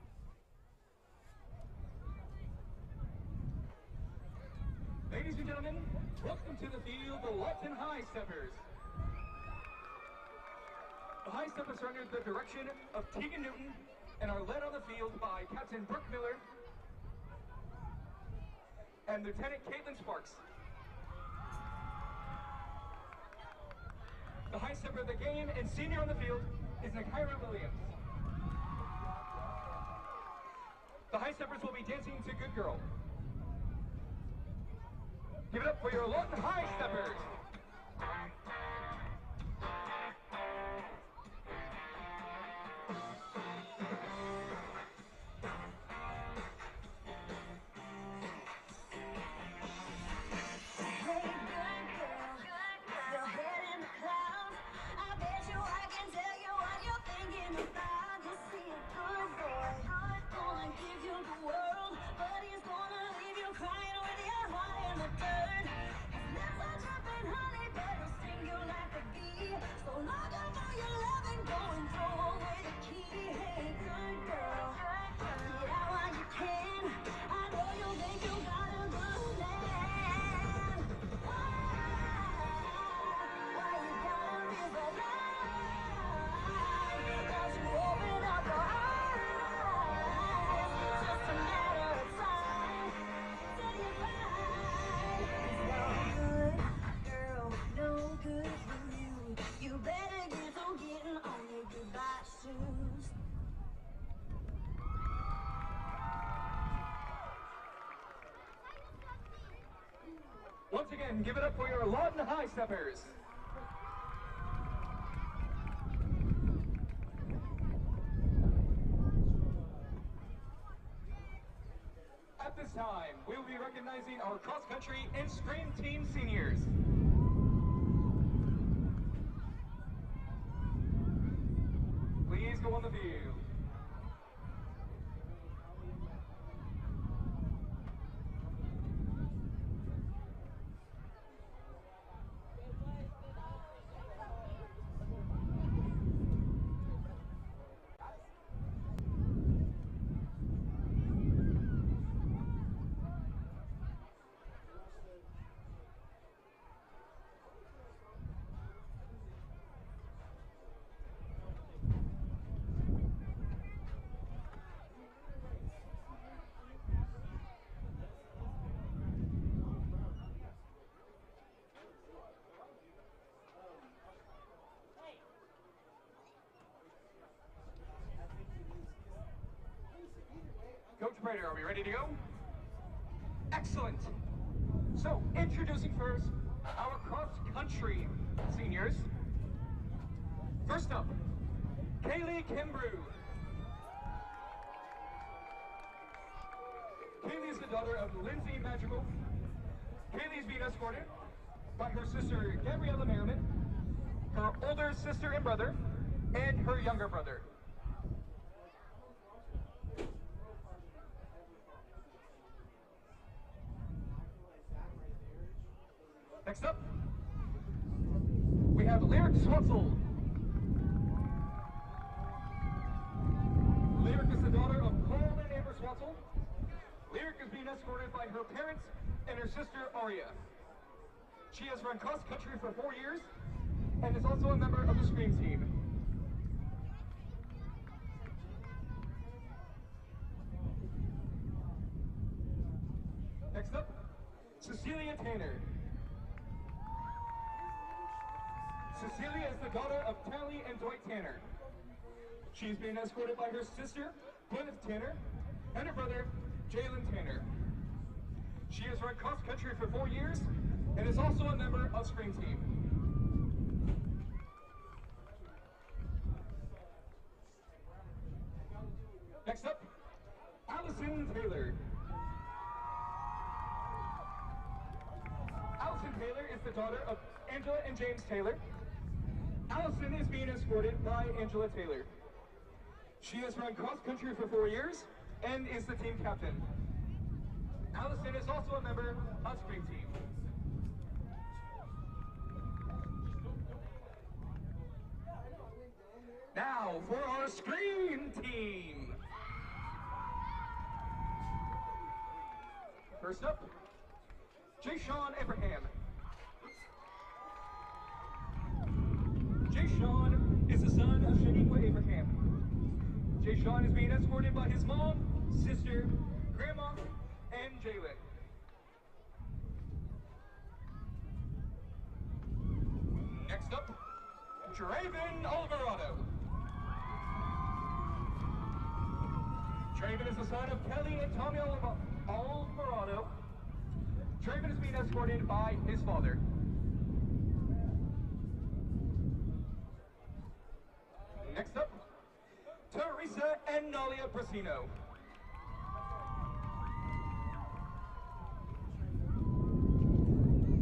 Ladies and gentlemen, welcome to the field, the Lawton High Steppers. The High Steppers are under the direction of Tegan Newton and are led on the field by Captain Brooke Miller and Lieutenant Caitlin Sparks. The high stepper of the game and senior on the field is Nakaira Williams. The high steppers will be dancing to Good Girl. Give it up for your Lawton High Steppers. Once again, give it up for your Lawton High Steppers. At this time, we will be recognizing our cross-country and scream team seniors. Please go on the field. Coach Prater, are we ready to go? Excellent. So, introducing first our cross-country seniors. First up, Kaylee Kimbrew. Kaylee is the daughter of Lindsay Magical. Kaylee is being escorted by her sister Gabriella Merriman, her older sister and brother, and her younger brother. Next up, we have Lyric Swansel. Lyric is the daughter of Cole and Amber Swansel. Lyric is being escorted by her parents and her sister Aria. She has run cross country for 4 years and is also a member of the Scream team. Next up, Cecilia Tanner. Cecilia is the daughter of Tally and Dwight Tanner. She's being escorted by her sister, Gwyneth Tanner, and her brother, Jalen Tanner. She has run cross country for 4 years and is also a member of Scream Team. Next up, Allison Taylor. Allison Taylor is the daughter of Angela and James Taylor. Allison is being escorted by Angela Taylor. She has run cross country for 4 years and is the team captain. Allison is also a member of Scream Team. Now for our Scream Team. First up, Jay-Sean Abraham. Jay-Sean is the son of Shaniqua Abraham. Jay-Sean is being escorted by his mom, sister, grandma, and Jalen. Next up, Draven Alvarado. Draven is the son of Kelly and Tommy Alvarado. Draven is being escorted by his father. Next up, Teresa and Nalia Brasino.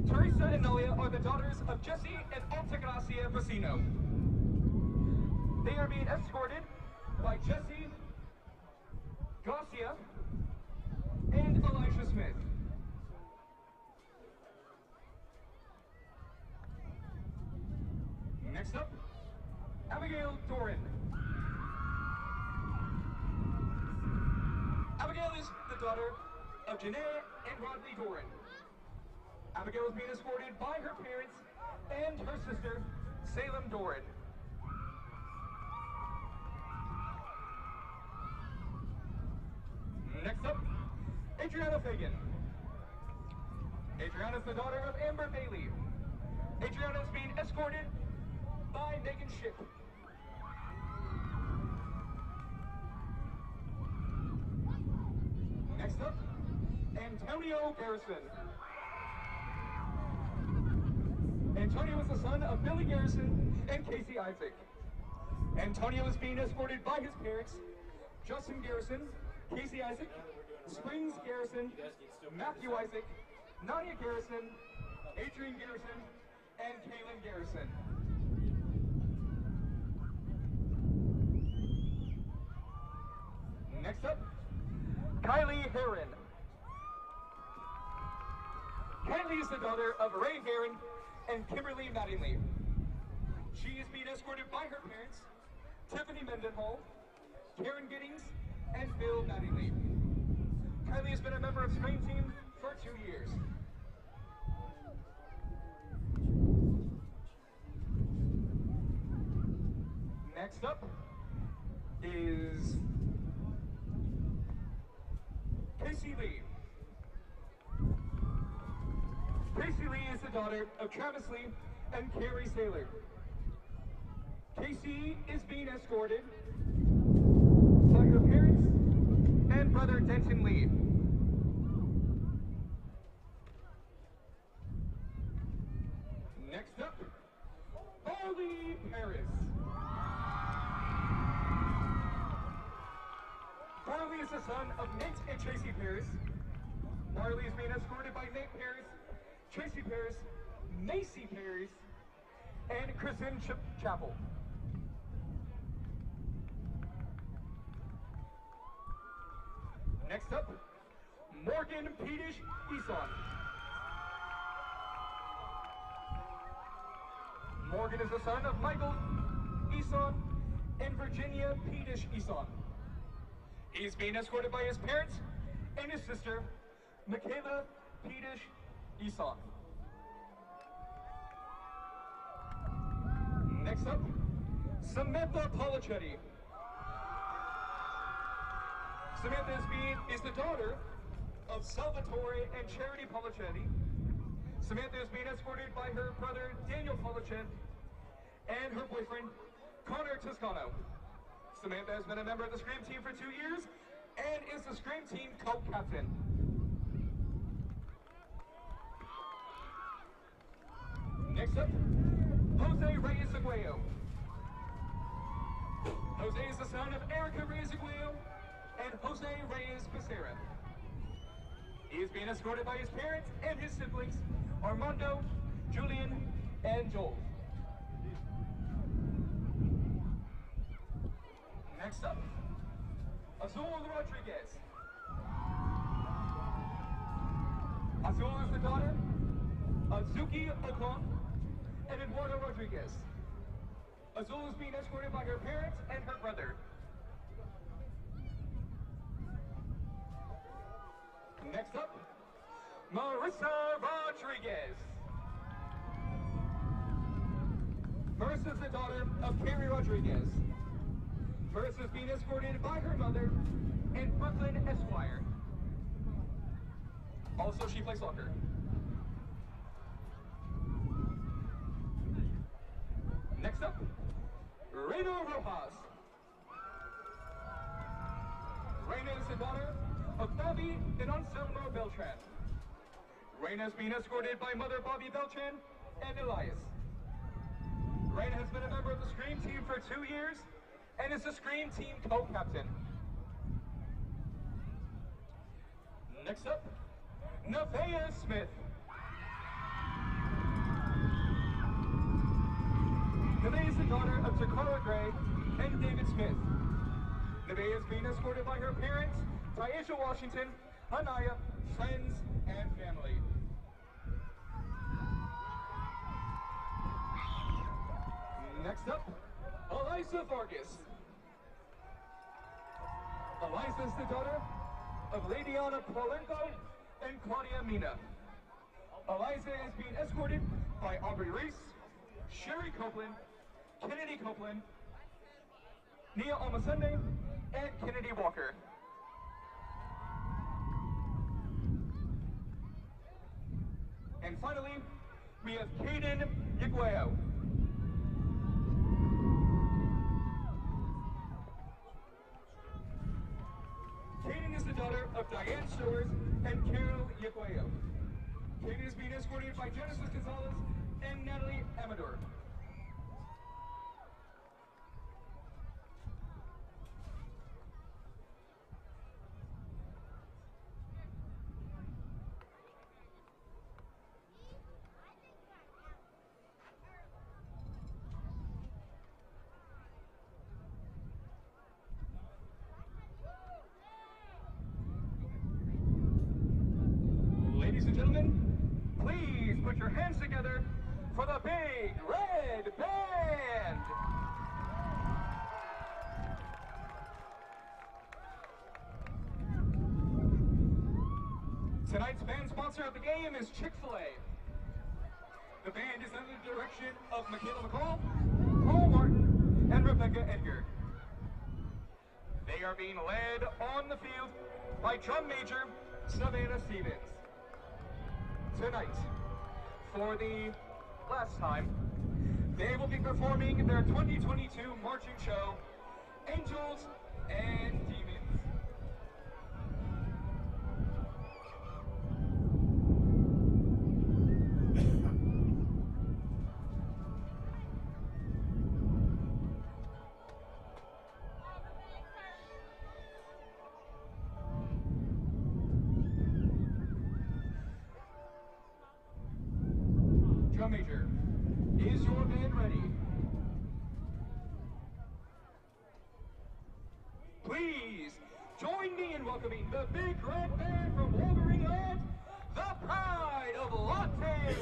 Teresa and Nalia are the daughters of Jesse and Altagracia Brasino. They are being escorted by Jesse, Garcia, and Elijah Smith. Next up, Abigail Doran. Abigail is the daughter of Janae and Rodney Doran. Abigail is being escorted by her parents and her sister, Salem Doran. Next up, Adriana Fagan. Adriana is the daughter of Amber Bailey. Adriana is being escorted by Megan Ship. Next up, Antonio Garrison. Antonio is the son of Billy Garrison and Casey Isaac. Antonio is being escorted by his parents, Justin Garrison, Casey Isaac, Springs Garrison, Matthew Isaac, Nadia Garrison, Adrian Garrison, and Kaylin Garrison. Next up, Kylie Heron. Kylie is the daughter of Ray Heron and Kimberly Mattingly. She is being escorted by her parents, Tiffany Mendenhall, Karen Giddings, and Bill Mattingly. Kylie has been a member of Scream Team for 2 years. Next up is Casey Lee. Casey Lee is the daughter of Travis Lee and Carrie Saylor. Casey is being escorted by her parents and brother Denton Lee. Next up, Barley Paris. Barley is the son of Nate and Tracy Paris. Barley is being escorted by Nate Paris, Tracy Paris, Macy Paris, and Kristen Chapel. Next up, Morgan Pedish Eson. Morgan is the son of Michael Eson and Virginia Pedish Eson. He is being escorted by his parents and his sister, Michaela Pedish Eson. Next up, Samantha Polichetti. Samantha is the daughter of Salvatore and Charity Polichetti. Samantha is being escorted by her brother Daniel Polichetti and her boyfriend Connor Toscano. Samantha has been a member of the Scream Team for 2 years and is the Scream Team co-captain. Next up is Alexa Lee. Alexa is the daughter of Alex Lee and Alexa Lee. She is being escorted by her parents, Alexa and Alexa Lee. Alexa is being escorted by her parents and her brother Alex Lee. Alexa is being escorted by her brother Alex Lee and his sister Alexa Lee. Next up, Jose Reyes Aguayo. Jose is the son of Erica Reyes Aguayo and Jose Reyes Becerra. He is being escorted by his parents and his siblings, Armando, Julian, and Joel. Next up, Azul Rodriguez. Azul is the daughter of Zuki Ocon and Eduardo Rodriguez. Azul is being escorted by her parents and her brother. Next up, Marissa Rodriguez. First is the daughter of Carrie Rodriguez. First is being escorted by her mother and Brooklyn Esquire. Also, she plays soccer. Next up, Reina Rojas. Reina is the daughter of Bobby and Anselmo Beltran. Reina is being escorted by mother Bobby Beltran and Elias. Reina has been a member of the Scream team for 2 years and is the Scream team co-captain. Next up, Nevaeh Smith. Nevaeh is the daughter of Takara Gray and David Smith. Nevaeh is being escorted by her parents, Taisha Washington, Anaya, friends, and family. Next up, Eliza Vargas. Eliza is the daughter of Ladiana Polenko and Claudia Mina. Eliza is being escorted by Aubrey Reese, Sherry Copeland, Kennedy Copeland, Nia Omasunde, and Kennedy Walker. And finally, we have Caden Yaguayo. Caden is the daughter of Diane Stowers and Carol Yaguayo. Caden is being escorted by Genesis Gonzalez and Natalie Amador. Ladies and gentlemen, please put your hands together for the Big Red Band! Tonight's band sponsor of the game is Chick-fil-A. The band is under the direction of Michaela McCall, Paul Martin, and Rebecca Edgar. They are being led on the field by drum major Savannah Stevens. Tonight, for the last time, they will be performing their 2022 marching show, Angels and Demons. Drum major, is your band ready? Please join me in welcoming the Big Red Band from Wolverine Land, the Pride of Lawton.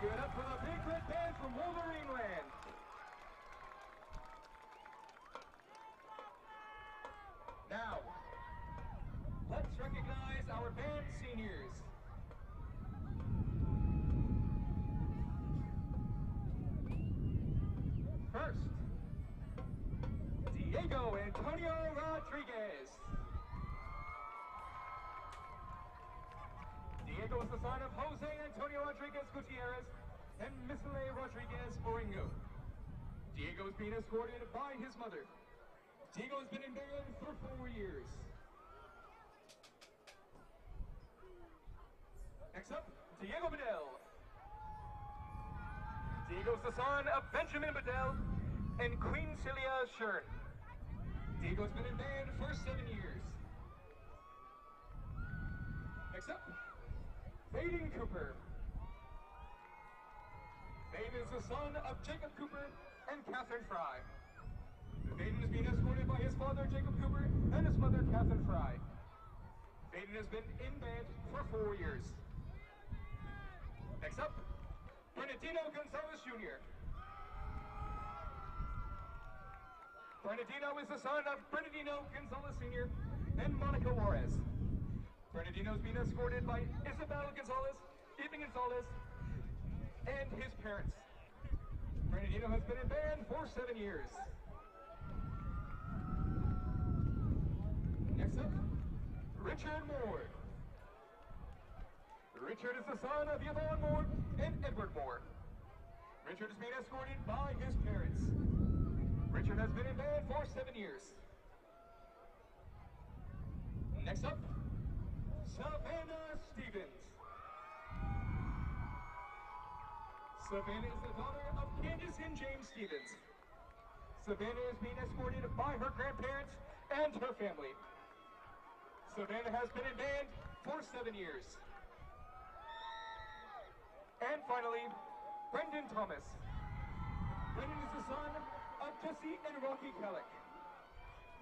Give it up for the Big Red Band from Wolverine Land. Now, let's recognize our band seniors. First, Diego Antonio Rodriguez. Diego is the son of Jose Antonio Rodriguez Gutierrez and Misle Rodriguez Oringo. Diego is being escorted by his mother. Diego has been in band for 4 years. Next up, Diego Bedell. Diego is the son of Benjamin Bedell and Queen Celia Shern. Diego has been in band for 7 years. Next up, Baden Cooper. Baden is the son of Jacob Cooper and Catherine Fry. Baden is being escorted by his father, Jacob Cooper, and his mother, Catherine Fry. Baden has been in band for 4 years. Next up, Bernardino Gonzalez Jr. Bernardino is the son of Bernardino Gonzalez Sr. and Monica Juarez. Bernardino is being escorted by Isabel Gonzalez, Ethan Gonzalez, and his parents. Bernardino has been in band for 7 years. Next up, Richard Moore. Richard is the son of Yvonne Moore and Edward Moore. Richard is being escorted by his parents. Richard has been in band for 7 years. Next up, Savannah Stevens. Savannah is the daughter of Candace and James Stevens. Savannah is being escorted by her grandparents and her family. Savannah has been in band for 7 years. And finally, Brendan Thomas. Brendan is the son of Jesse and Rocky Kellick.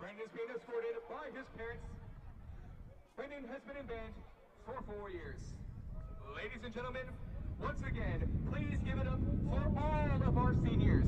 Brendan is being escorted by his parents. Brendan has been in band for 4 years. Ladies and gentlemen, once again, please give it up for all of our seniors.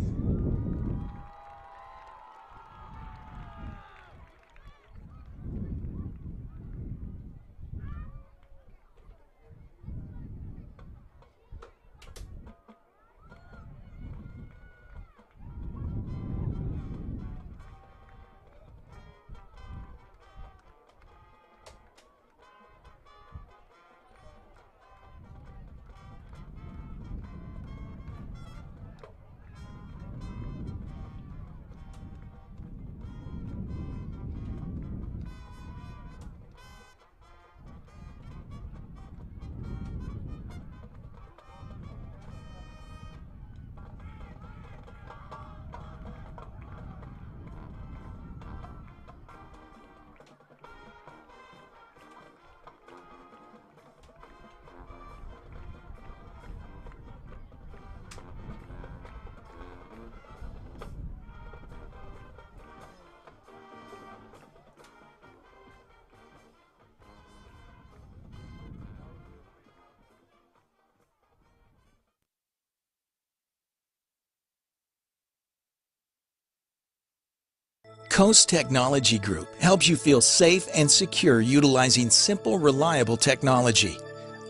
Coast Technology Group helps you feel safe and secure utilizing simple, reliable technology.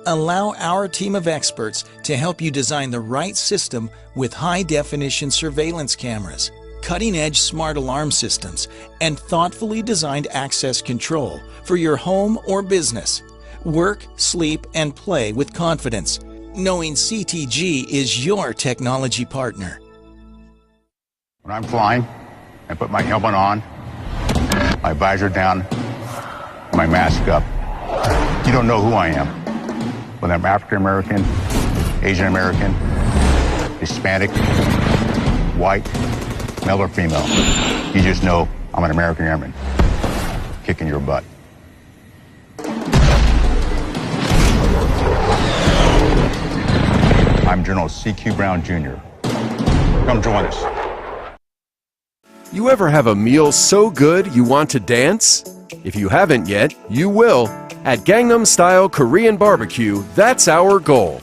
Allow our team of experts to help you design the right system with high-definition surveillance cameras, cutting-edge smart alarm systems, and thoughtfully designed access control for your home or business. Work, sleep, and play with confidence, knowing CTG is your technology partner. When I'm flying, I put my helmet on, my visor down, my mask up. You don't know who I am. Whether I'm African American, Asian American, Hispanic, white, male or female. You just know I'm an American airman kicking your butt. I'm General C.Q. Brown Jr. Come join us. You ever have a meal so good you want to dance? If you haven't yet, you will. At Gangnam Style Korean Barbecue, that's our goal.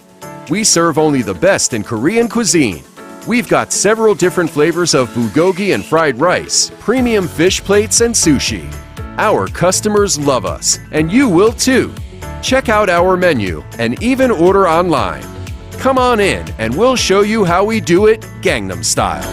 We serve only the best in Korean cuisine. We've got several different flavors of bulgogi and fried rice, premium fish plates, and sushi. Our customers love us, and you will too. Check out our menu and even order online. Come on in and we'll show you how we do it Gangnam style.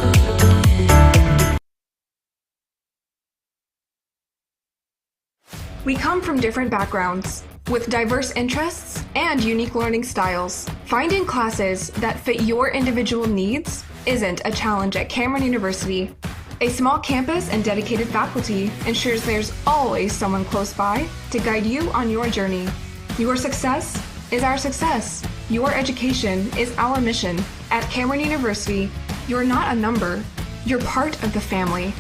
We come from different backgrounds, with diverse interests and unique learning styles. Finding classes that fit your individual needs isn't a challenge at Cameron University. A small campus and dedicated faculty ensures there's always someone close by to guide you on your journey. Your success is our success. Your education is our mission. At Cameron University, you're not a number, you're part of the family.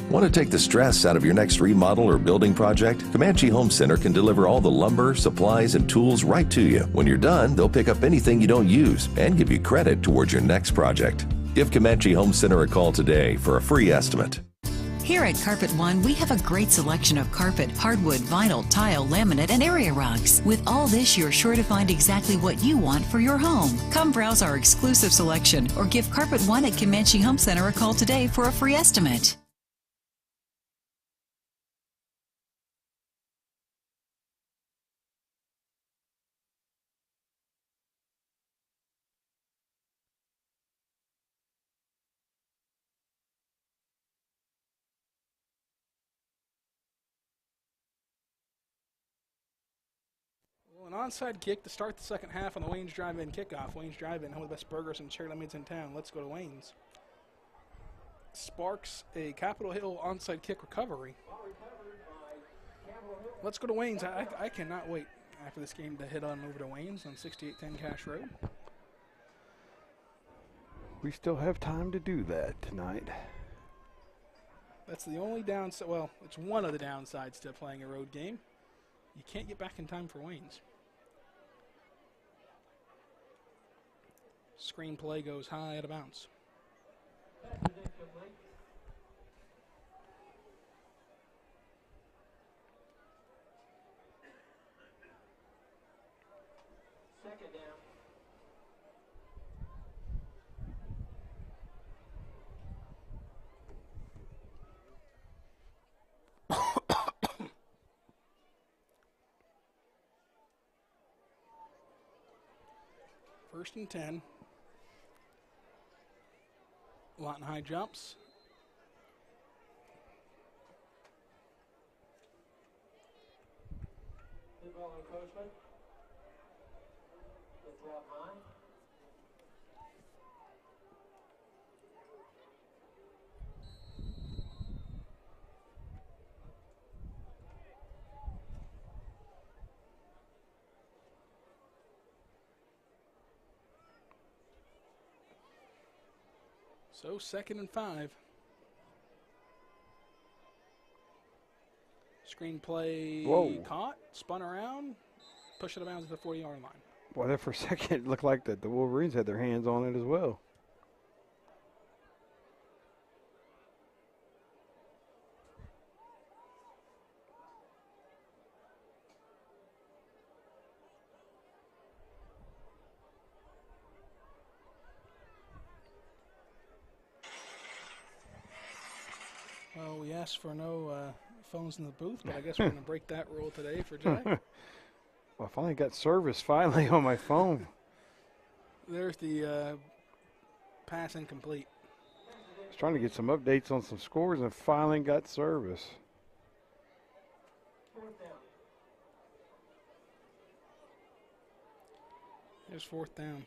Want to take the stress out of your next remodel or building project? Comanche Home Center can deliver all the lumber, supplies, and tools right to you. When you're done, they'll pick up anything you don't use and give you credit towards your next project. Give Comanche Home Center a call today for a free estimate. Here at Carpet One, we have a great selection of carpet, hardwood, vinyl, tile, laminate, and area rugs. With all this, you're sure to find exactly what you want for your home. Come browse our exclusive selection or give Carpet One at Comanche Home Center a call today for a free estimate. An onside kick to start the second half on the Wayne's Drive-In kickoff. Wayne's Drive-In, home of the best burgers and cherry lemonades in town. Let's go to Wayne's. Sparks a Capitol Hill onside kick recovery. Let's go to Wayne's. I cannot wait after this game to head on over to Wayne's on 6810 Cash Road. We still have time to do that tonight. That's the only downside. Well, it's one of the downsides to playing a road game. You can't get back in time for Wayne's. Screenplay goes high out of bounds. Second down. First and 10. Lawton high jumps. Good ball encroachment. Good throw up high. So 2nd and 5. Screenplay caught, spun around, pushed it out of bounds at the 40-yard line. Boy, there for a second it looked like that the Wolverines had their hands on it as well. Well, we asked for no phones in the booth, but I guess we're going to break that rule today for Jack. Well, I finally got service finally on my phone. There's the pass incomplete. I was trying to get some updates on some scores and finally got service. There's 4th down.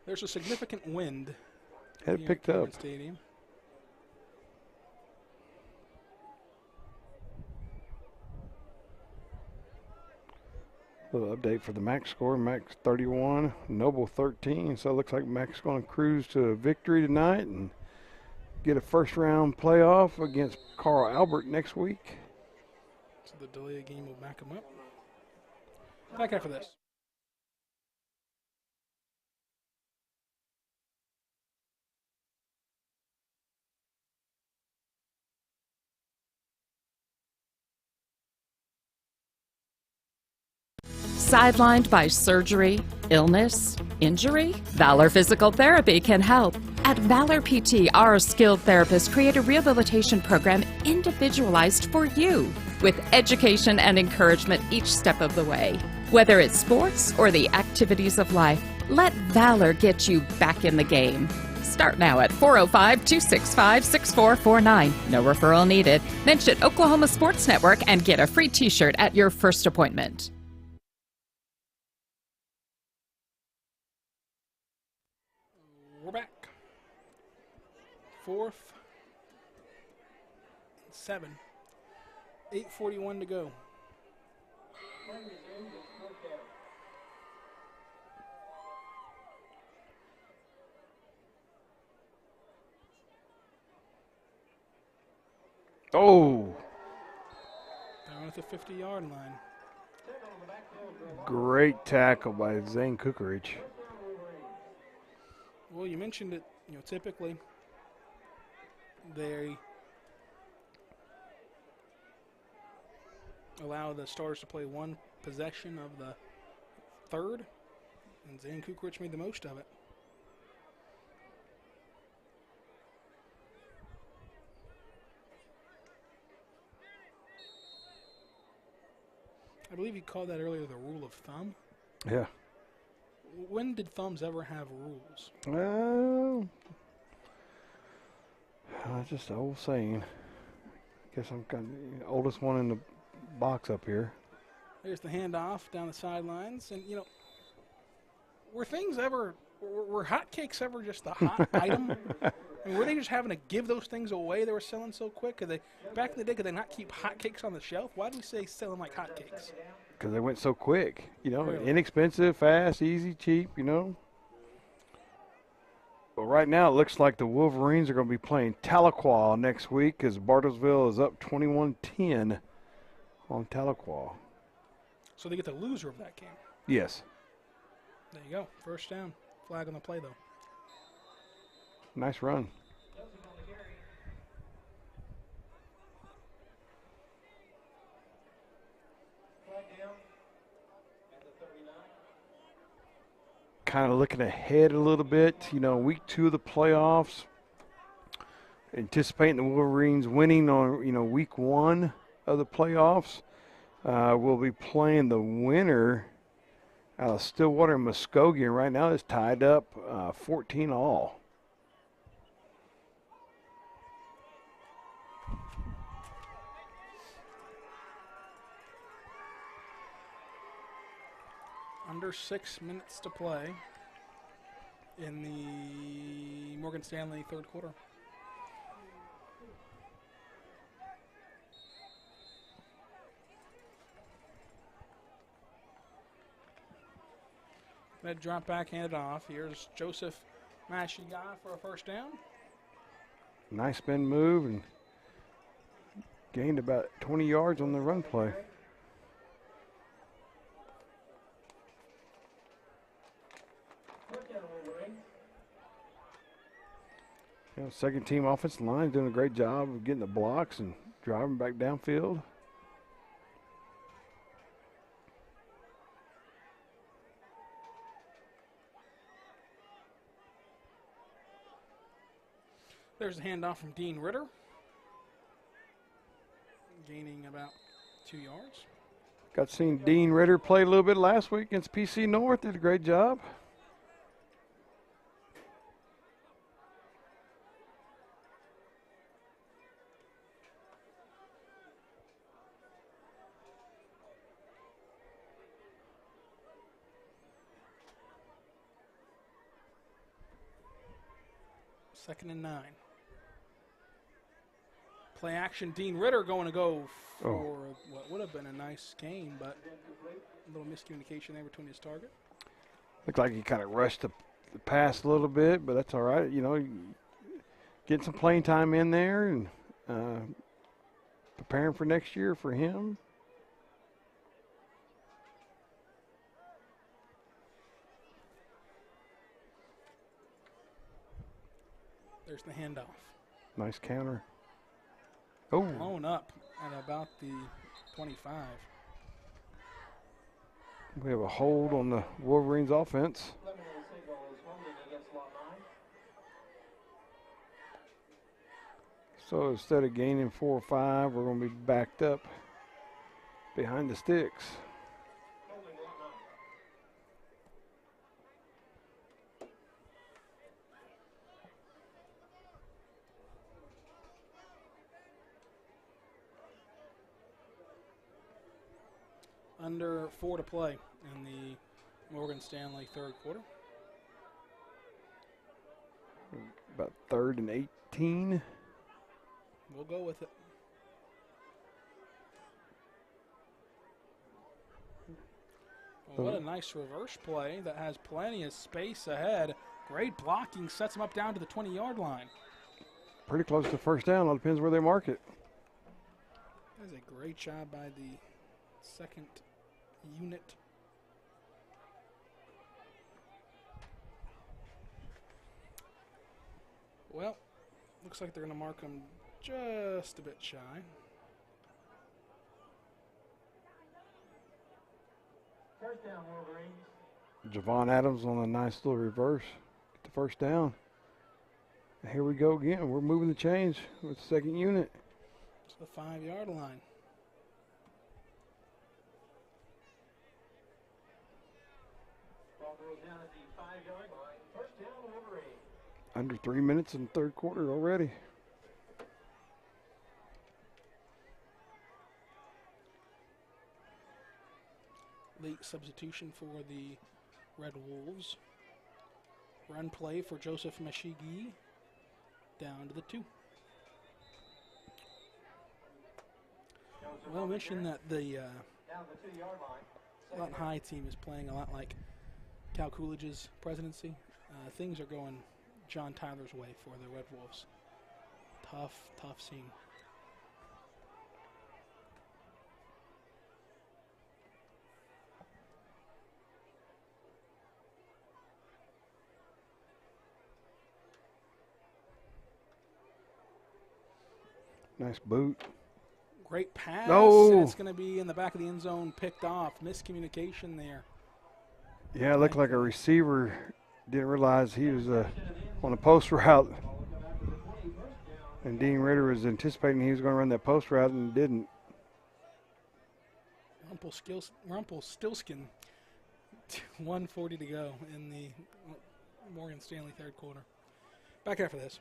There's a significant wind. Had it picked up. Stadium. Little update for the MAC score. MAC's 31, Noble 13. So it looks like MAC's going to cruise to a victory tonight and get a first-round playoff against Carl Albert next week. So the delay of game will back him up. Back after this. Sidelined by surgery, illness, injury? Valor Physical Therapy can help. At Valor PT, our skilled therapists create a rehabilitation program individualized for you, with education and encouragement each step of the way. Whether it's sports or the activities of life, let Valor get you back in the game. Start now at 405-265-6449. No referral needed. Mention Oklahoma Sports Network and get a free t-shirt at your first appointment. We're back. 4th and 7. 8:41 to go. Oh, Down at the 50-yard line. great tackle by Zane Kukarich. Well, you mentioned it, typically they allow the Stars to play one possession of the third, and Zane Kukarich made the most of it. I believe you called that earlier the rule of thumb. Yeah. When did thumbs ever have rules? Well, just an old saying. Guess I'm kind of the oldest one in the box up here. There's the handoff down the sidelines, and were hotcakes ever just the hot item? I mean, were they just having to give those things away? They were selling so quick. Back in the day, could they not keep hotcakes on the shelf? Why do we say selling like hotcakes? Because they went so quick, Really? Inexpensive, fast, easy, cheap, But right now it looks like the Wolverines are going to be playing Tahlequah next week because Bartlesville is up 21-10 on Tahlequah. So they get the loser of that game. Yes. There you go. First down. Flag on the play, though. Nice run. Kind of looking ahead a little bit, week 2 of the playoffs. Anticipating the Wolverines winning on, week 1 of the playoffs. We'll be playing the winner out of Stillwater and Muskogee, and right now it's tied up 14-all. Under 6 minutes to play in the Morgan Stanley third quarter. That drop back handed off. Here's Joseph Mashiga for a first down. Nice spin move and gained about 20 yards on the run play. Second team offensive line doing a great job of getting the blocks and driving back downfield. There's the handoff from Dean Ritter. Gaining about 2 yards. Got to see Dean Ritter play a little bit last week against PC North. Did a great job. Second and 9. Play action. Dean Ritter going to go for what would have been a nice game, but a little miscommunication there between his target. Looked like he kind of rushed the pass a little bit, but that's all right. Getting some playing time in there and preparing for next year for him. There's the handoff. Nice counter. Oh. Blown up at about the 25. We have a hold on the Wolverines offense. So instead of gaining 4 or 5, we're going to be backed up behind the sticks. Under 4 to play in the Morgan Stanley third quarter. About 3rd and 18. We'll go with it. Well, what a nice reverse play that has plenty of space ahead. Great blocking, sets him up down to the 20-yard line. Pretty close to first down. All depends where they mark it. That is a great job by the second unit. Well, looks like they're going to mark him just a bit shy. First down, Wolverines. Javon Adams on a nice little reverse. Get the first down. And here we go again. We're moving the chains with the second unit. It's the 5-yard line. Ball goes down at the 5-yard line. First down, Wolverines. Under 3 minutes in the third quarter already. Late substitution for the Red Wolves. Run play for Joseph Mashigi. Down to the 2. Well, mention that the Lawton High team is playing a lot like Cal Coolidge's presidency. Things are going John Tyler's way for the Red Wolves. Tough scene. Nice boot. Great pass. No. And it's going to be in the back of the end zone, picked off. Miscommunication there. Yeah, it looked like a receiver didn't realize he was on a post route. And Dean Ritter was anticipating he was going to run that post route and didn't. Rumpelstiltskin. 1:40 to go in the Morgan Stanley third quarter. Back after this.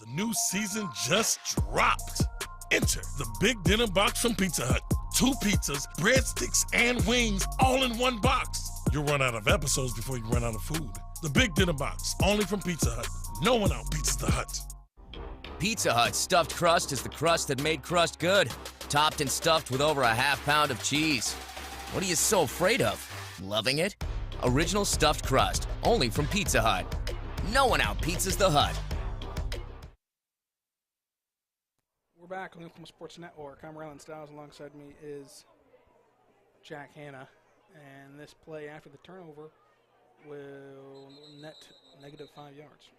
The new season just dropped. Enter the Big Dinner Box from Pizza Hut. 2 pizzas, breadsticks, and wings all in one box. You'll run out of episodes before you run out of food. The Big Dinner Box, only from Pizza Hut. No one outpizzas the Hut. Pizza Hut's stuffed crust is the crust that made crust good. Topped and stuffed with over a ½ pound of cheese. What are you so afraid of? Loving it? Original stuffed crust, only from Pizza Hut. No one outpizzas the Hut. We're back on the Oklahoma Sports Network. I'm Rylan Stiles. Alongside me is Jack Hanna. And this play after the turnover will net -5 yards.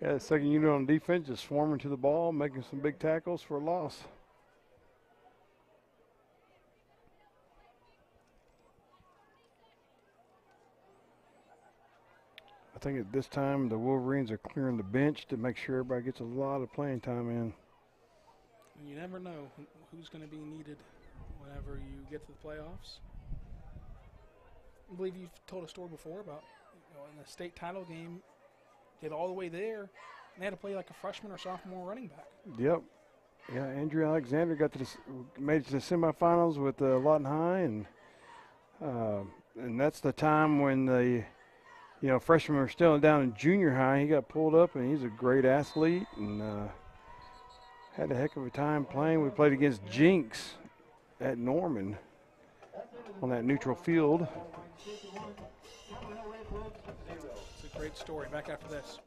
Yeah, the second unit on defense just swarming to the ball, making some big tackles for a loss. I think at this time the Wolverines are clearing the bench to make sure everybody gets a lot of playing time in. And you never know who's going to be needed whenever you get to the playoffs. I believe you've told a story before about in the state title game, get all the way there, and they had to play like a freshman or sophomore running back. Yep. Yeah, Andrew Alexander made it to the semifinals with Lawton High, and that's the time when the freshmen were still down in junior high. He got pulled up, and he's a great athlete, and had a heck of a time playing. We played against Jinx at Norman on that neutral field. It's a great story. Back after this.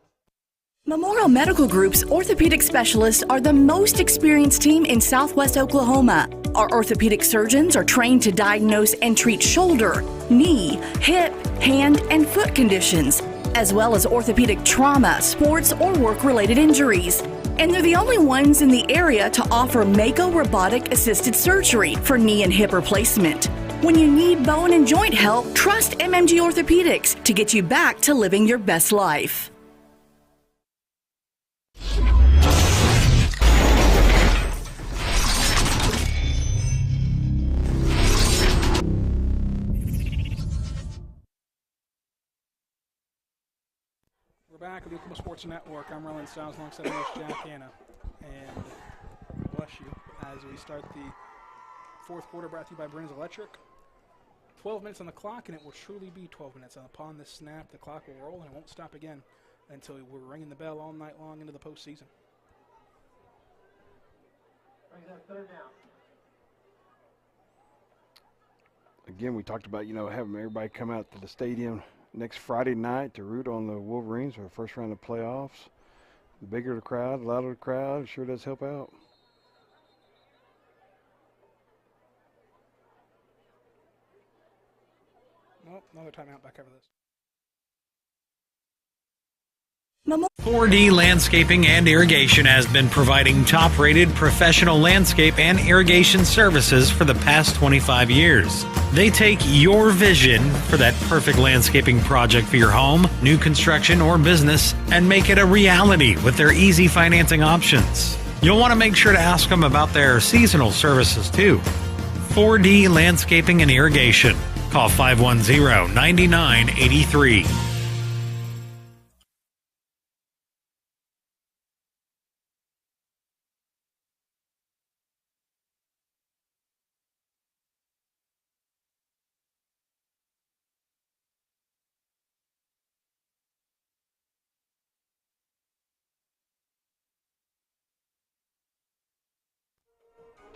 Memorial Medical Group's orthopedic specialists are the most experienced team in Southwest Oklahoma. Our orthopedic surgeons are trained to diagnose and treat shoulder, knee, hip, hand, and foot conditions, as well as orthopedic trauma, sports, or work-related injuries. And they're the only ones in the area to offer Mako robotic-assisted surgery for knee and hip replacement. When you need bone and joint help, trust MMG Orthopedics to get you back to living your best life. We're back at the Oklahoma Sports Network. I'm Roland Stiles alongside Coach Jack Hanna. And bless you as we start the fourth quarter brought to you by Burns Electric. 12 minutes on the clock, and it will truly be 12 minutes. And upon this snap, the clock will roll, and it won't stop again until we're ringing the bell all night long into the postseason. Brings up third down. Again, we talked about, having everybody come out to the stadium next Friday night to root on the Wolverines for the first round of playoffs. The bigger the crowd, the louder the crowd, it sure does help out. Nope, another timeout back over this. 4D Landscaping and Irrigation has been providing top-rated professional landscape and irrigation services for the past 25 years. They take your vision for that perfect landscaping project for your home, new construction, or business and make it a reality with their easy financing options. You'll want to make sure to ask them about their seasonal services too. 4D Landscaping and Irrigation. Call 510-9983.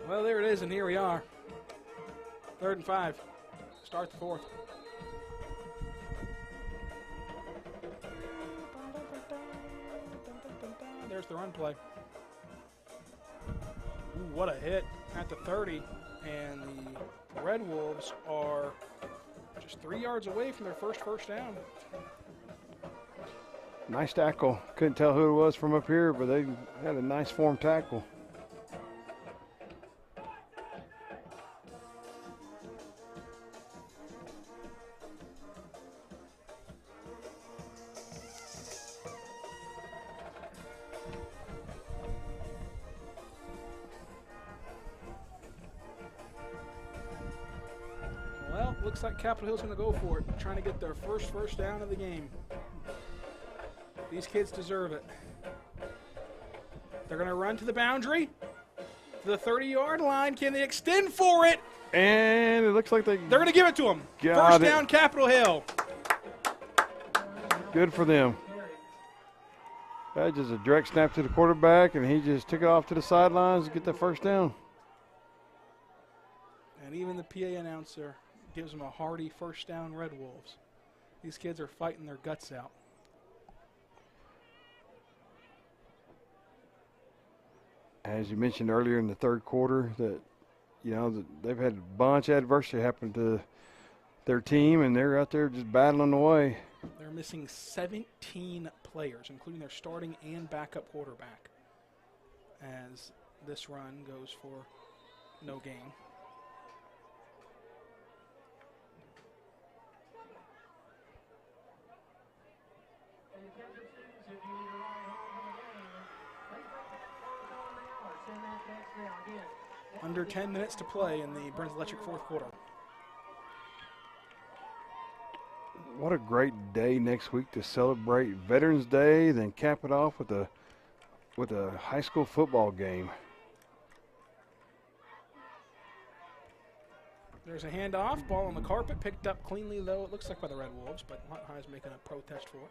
Well, there it is, and here we are. 3rd and 5. Start the fourth. There's the run play. Ooh, what a hit at the 30. And the Red Wolves are just 3 yards away from their first down. Nice tackle. Couldn't tell who it was from up here, but they had a nice form tackle. Looks like Capitol Hill's going to go for it, trying to get their first down of the game. These kids deserve it. They're going to run to the boundary, to the 30-yard line. Can they extend for it? And it looks like they're going to give it to them. First down, Capitol Hill. Good for them. That just a direct snap to the quarterback, and he just took it off to the sidelines to get the first down. And even the PA announcer gives them a hearty first down, Red Wolves. These kids are fighting their guts out. As you mentioned earlier in the third quarter, that they've had a bunch of adversity happen to their team, and they're out there just battling away. They're missing 17 players, including their starting and backup quarterback, as this run goes for no gain. Under 10 minutes to play in the Burns Electric fourth quarter. What a great day next week to celebrate Veterans Day, then cap it off with a high school football game. There's a handoff, ball on the carpet, picked up cleanly though, it looks like by the Red Wolves, but Mount High's making a protest for it.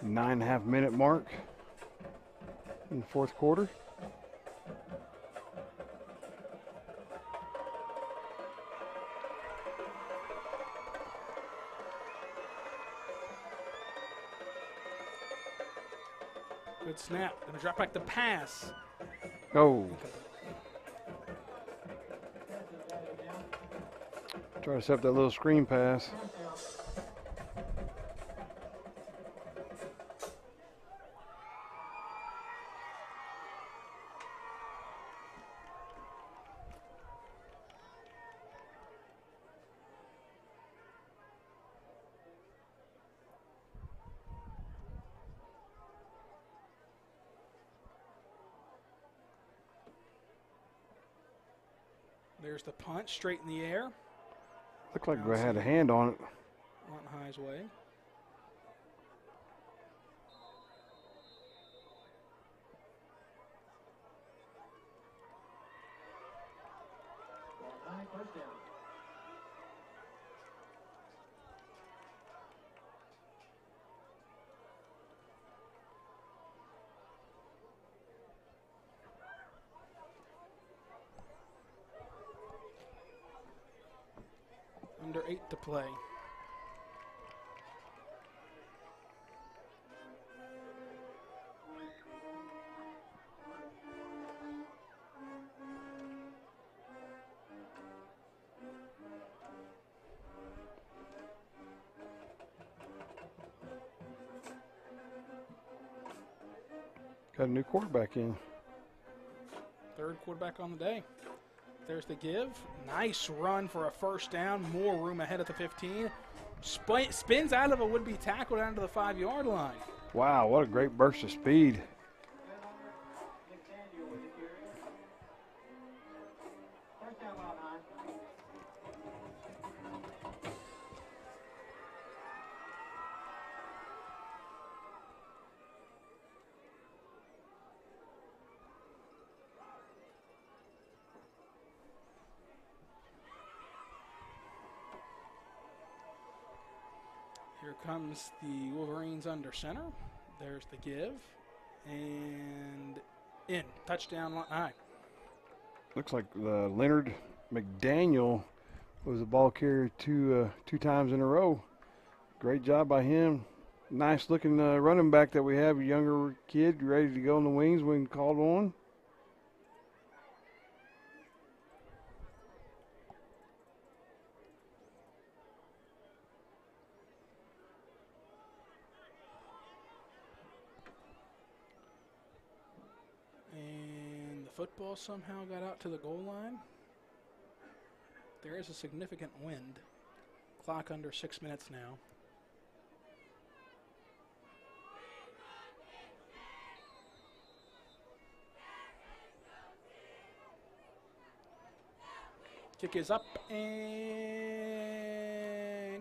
9.5 minute mark in the fourth quarter. Good snap. Gonna drop back the pass. Oh. Try to set up that little screen pass. There's the punt, straight in the air. Looked like I had a hand on it. Lawton High's way. Under 8 to play. Got a new quarterback in. Third quarterback on the day. There's the give. Nice run for a first down. More room ahead at the 15. Spins out of a would-be tackle down to the 5-yard line. Wow, what a great burst of speed. Here comes the Wolverines under center. There's the give. And in. Touchdown, Lawton High. Looks like Leonard McDaniel was the ball carrier two times in a row. Great job by him. Nice looking running back that we have, a younger kid ready to go in the wings when called on. Football somehow got out to the goal line. There is a significant wind. Clock under 6 minutes now. Kick is up and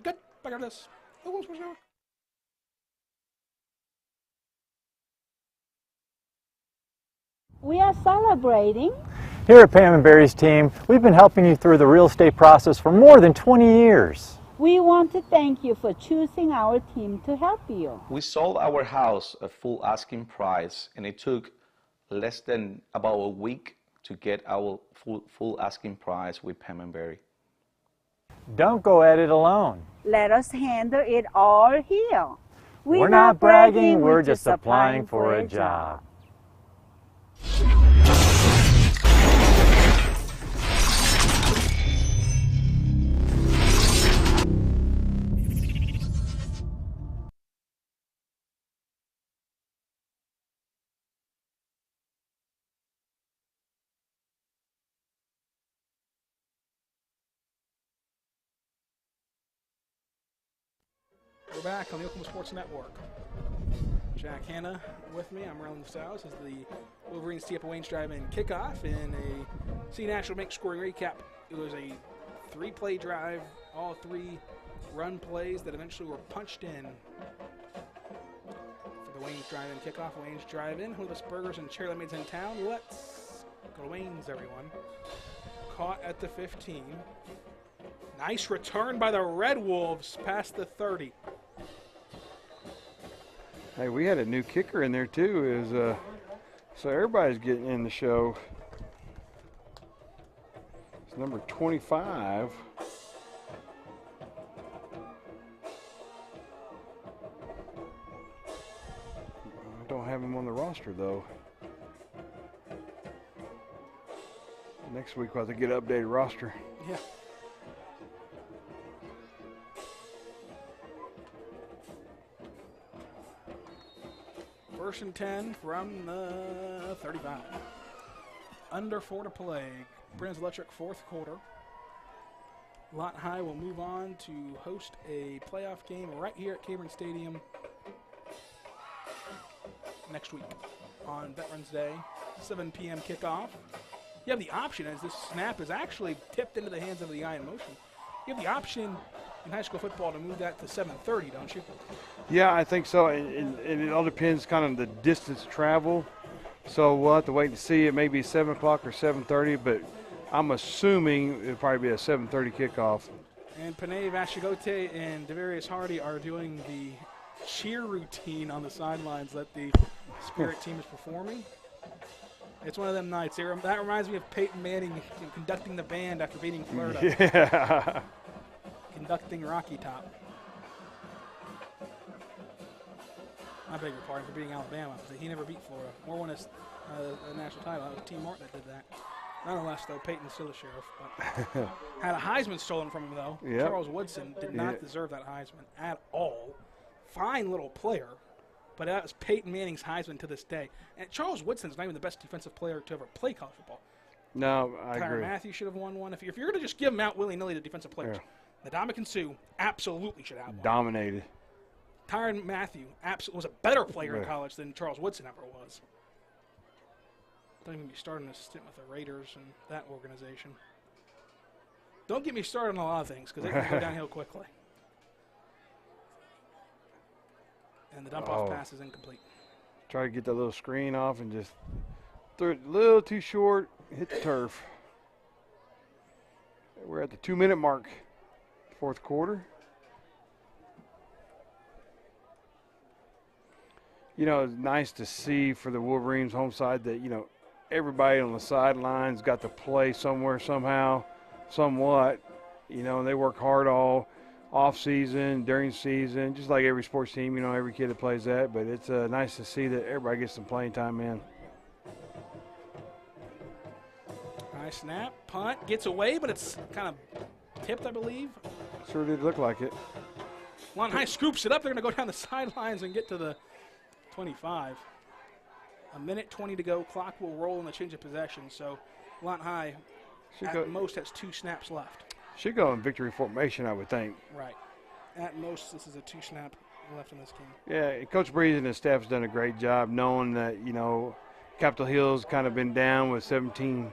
good. Back out of this. We are celebrating. Here at Pam and Barry's team, we've been helping you through the real estate process for more than 20 years. We want to thank you for choosing our team to help you. We sold our house at full asking price, and it took less than about a week to get our full asking price with Pam and Barry. Don't go at it alone. Let us handle it all here. We're not bragging, we're just applying for a job. We're back on the Oklahoma Sports Network. Jack Hanna with me. I'm Roland Stiles as the Wolverines tee up a Wayne's Drive-In kickoff in a C National Make scoring recap. It was a 3-play drive, all 3 run plays that eventually were punched in for the Wayne's Drive-In kickoff. Wayne's Drive-In, Hooters Burgers and Chair Lemonades in town. Let's go to Wayne's, everyone. Caught at the 15. Nice return by the Red Wolves past the 30. Hey, we had a new kicker in there too. So everybody's getting in the show. It's number 25. I don't have him on the roster though. Next week we'll have to get an updated roster. Yeah. First and 10 from the 35. Under 4 to play. Brands Electric fourth quarter. Lawton High will move on to host a playoff game right here at Cameron Stadium next week on Veterans Day, 7 p.m. kickoff. You have the option, as this snap is actually tipped into the hands of the eye in motion. You have the option in high school football to move that to 7:30, don't you? Yeah, I think so, and it all depends kind of the distance travel. So we'll have to wait to see. It may be 7 o'clock or 7:30, but I'm assuming it'll probably be a 7:30 kickoff. And Panay Vashigote and Devarius Hardy are doing the cheer routine on the sidelines that the Spirit team is performing. It's one of them nights. That reminds me of Peyton Manning conducting the band after beating Florida. Yeah. Conducting Rocky Top. I beg your pardon for beating Alabama. He never beat Florida or won a national title. It was Team Martin that did that. Nonetheless, though, Peyton's still a sheriff. But had a Heisman stolen from him, though. Yep. Charles Woodson did not deserve that Heisman at all. Fine little player, but that was Peyton Manning's Heisman to this day. And Charles Woodson's not even the best defensive player to ever play college football. No, I Tyrann agree. Mathieu should have won one. If you're going to just give him out willy-nilly to defensive players, Ndamukong Suh absolutely should have one. Dominated. Tyrann Mathieu was a better player in college than Charles Woodson ever was. Don't even be starting a stint with the Raiders and that organization. Don't get me started on a lot of things because they can go downhill quickly. And the dump-off pass is incomplete. Try to get that little screen off and just threw it a little too short, hit the turf. We're at the 2-minute mark, fourth quarter. You know, it's nice to see for the Wolverines home side that, you know, everybody on the sidelines got to play somewhere, somehow, somewhat. You know, and they work hard all off season, during season, just like every sports team, you know, every kid that plays that. But it's nice to see that everybody gets some playing time in. Nice snap, punt, gets away, but it's kind of tipped, I believe. Sure did look like it. Lawton High scoops it up. They're going to go down the sidelines and get to the 25. A minute 20 to go. Clock will roll in the change of possession. So Lawton High most has 2 snaps left. Should go in victory formation, I would think. Right. At most, this is a 2-snap left in this game. Yeah, Coach Breeze and his staff has done a great job knowing that, you know, Capitol Hill's kind of been down with 17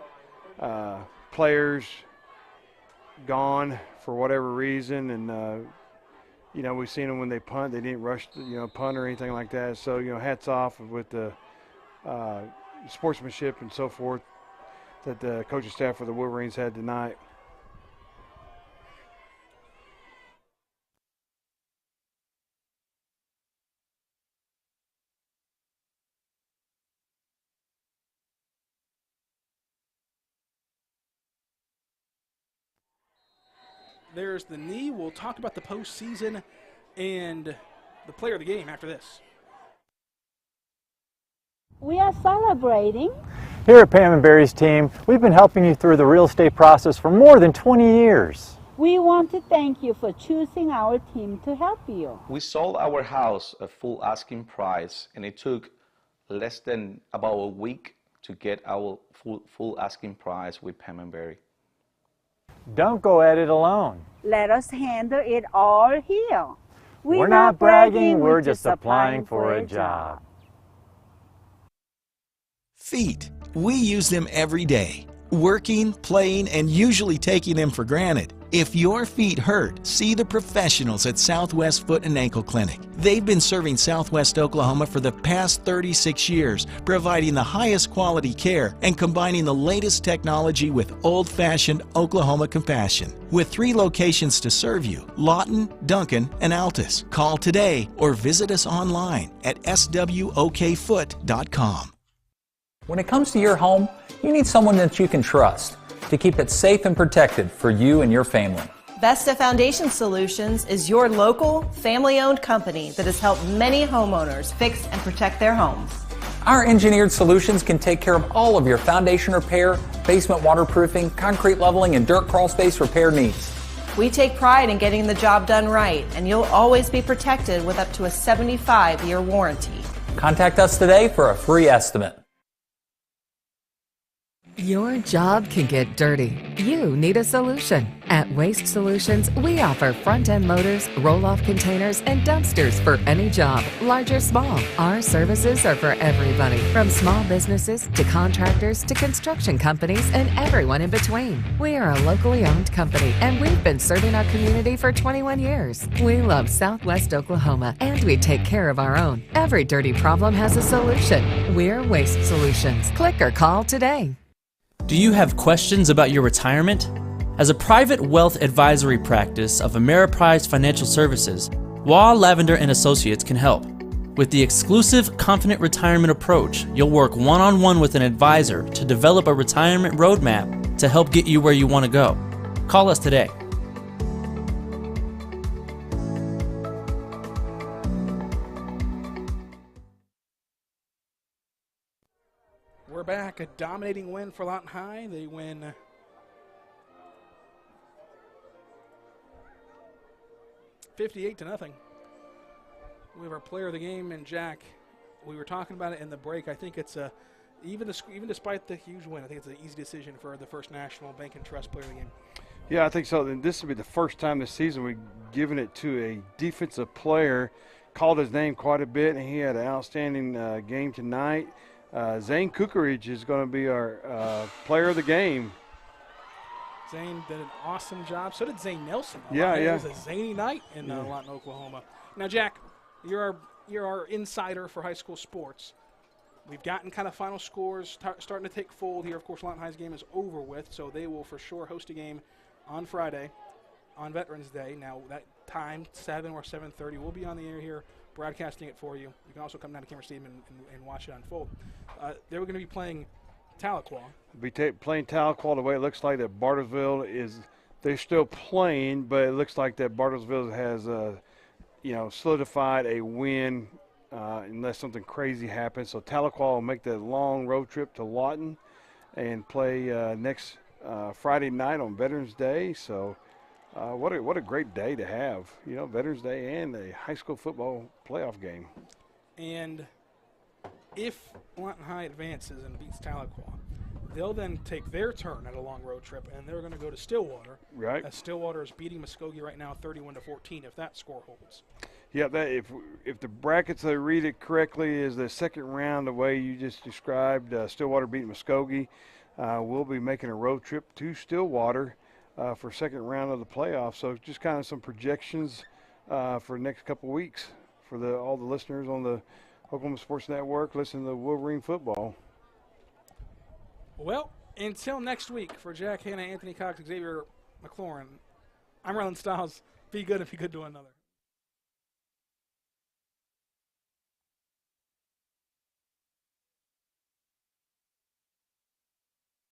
players gone for whatever reason. And, you know, we've seen them when they punt. They didn't rush, punt or anything like that. So, you know, hats off with the sportsmanship and so forth that the coaching staff for the Wolverines had tonight. There's the knee. We'll talk about the postseason and the player of the game after this. We are celebrating. Here at Pam and Barry's team, we've been helping you through the real estate process for more than 20 years. We want to thank you for choosing our team to help you. We sold our house at full asking price, and it took less than about a week to get our full asking price with Pam and Barry. Don't go at it alone. Let us handle it all here. We're not bragging, we're just applying for a job. Feet. We use them every day. Working, playing, and usually taking them for granted. If your feet hurt, see the professionals at Southwest Foot and Ankle Clinic. They've been serving Southwest Oklahoma for the past 36 years, providing the highest quality care and combining the latest technology with old-fashioned Oklahoma compassion. With 3 locations to serve you, Lawton, Duncan, and Altus. Call today or visit us online at swokfoot.com. When it comes to your home, you need someone that you can trust to keep it safe and protected for you and your family. Vesta Foundation Solutions is your local, family-owned company that has helped many homeowners fix and protect their homes. Our engineered solutions can take care of all of your foundation repair, basement waterproofing, concrete leveling, and dirt crawl space repair needs. We take pride in getting the job done right, and you'll always be protected with up to a 75-year warranty. Contact us today for a free estimate. Your job can get dirty. You need a solution. At Waste Solutions, we offer front-end loaders, roll-off containers, and dumpsters for any job, large or small. Our services are for everybody, from small businesses to contractors to construction companies and everyone in between. We are a locally owned company, and we've been serving our community for 21 years. We love Southwest Oklahoma, and we take care of our own. Every dirty problem has a solution. We're Waste Solutions. Click or call today. Do you have questions about your retirement? As a private wealth advisory practice of Ameriprise Financial Services, Wall Lavender & Associates can help. With the exclusive Confident Retirement approach, you'll work one-on-one with an advisor to develop a retirement roadmap to help get you where you want to go. Call us today. We're back. A dominating win for Lawton High. They win 58-0. We have our player of the game, and Jack, we were talking about it in the break. I think it's even despite the huge win, I think it's an easy decision for the First National Bank and Trust player of the game. Yeah, I think so. And this will be the first time this season we've given it to a defensive player. Called his name quite a bit, and he had an outstanding game tonight. Zane Kukarich is going to be our player of the game. Zane did an awesome job. So did Zane Nelson. Yeah. It was a zany night in Lawton, Oklahoma. Now, Jack, you're our insider for high school sports. We've gotten kind of final scores starting to take fold here. Of course, Lawton High's game is over with, so they will for sure host a game on Friday on Veterans Day. Now, that time, 7 or 7:30, we'll be on the air here broadcasting it for you. You can also come down to Cameron Stadium and watch it unfold. They were going to be playing Tahlequah. Playing Tahlequah the way it looks like that Bartlesville is – they're still playing, but it looks like that Bartlesville has solidified a win unless something crazy happens. So Tahlequah will make that long road trip to Lawton and play next Friday night on Veterans Day. So what a great day to have, Veterans Day and a high school football playoff game. And if Lawton High advances and beats Tahlequah, they'll then take their turn at a long road trip, and they're going to go to Stillwater. Right. As Stillwater is beating Muskogee right now 31-14 if that score holds. Yeah, if the brackets, I read it correctly, is the second round the way you just described, Stillwater beating Muskogee. We'll be making a road trip to Stillwater for second round of the playoffs. So just kind of some projections for the next couple of weeks for all the listeners on the Oklahoma Sports Network listening to Wolverine football. Well, until next week, for Jack Hanna, Anthony Cox, Xavier McLaurin, I'm Rylan Stiles. Be good and be good to another.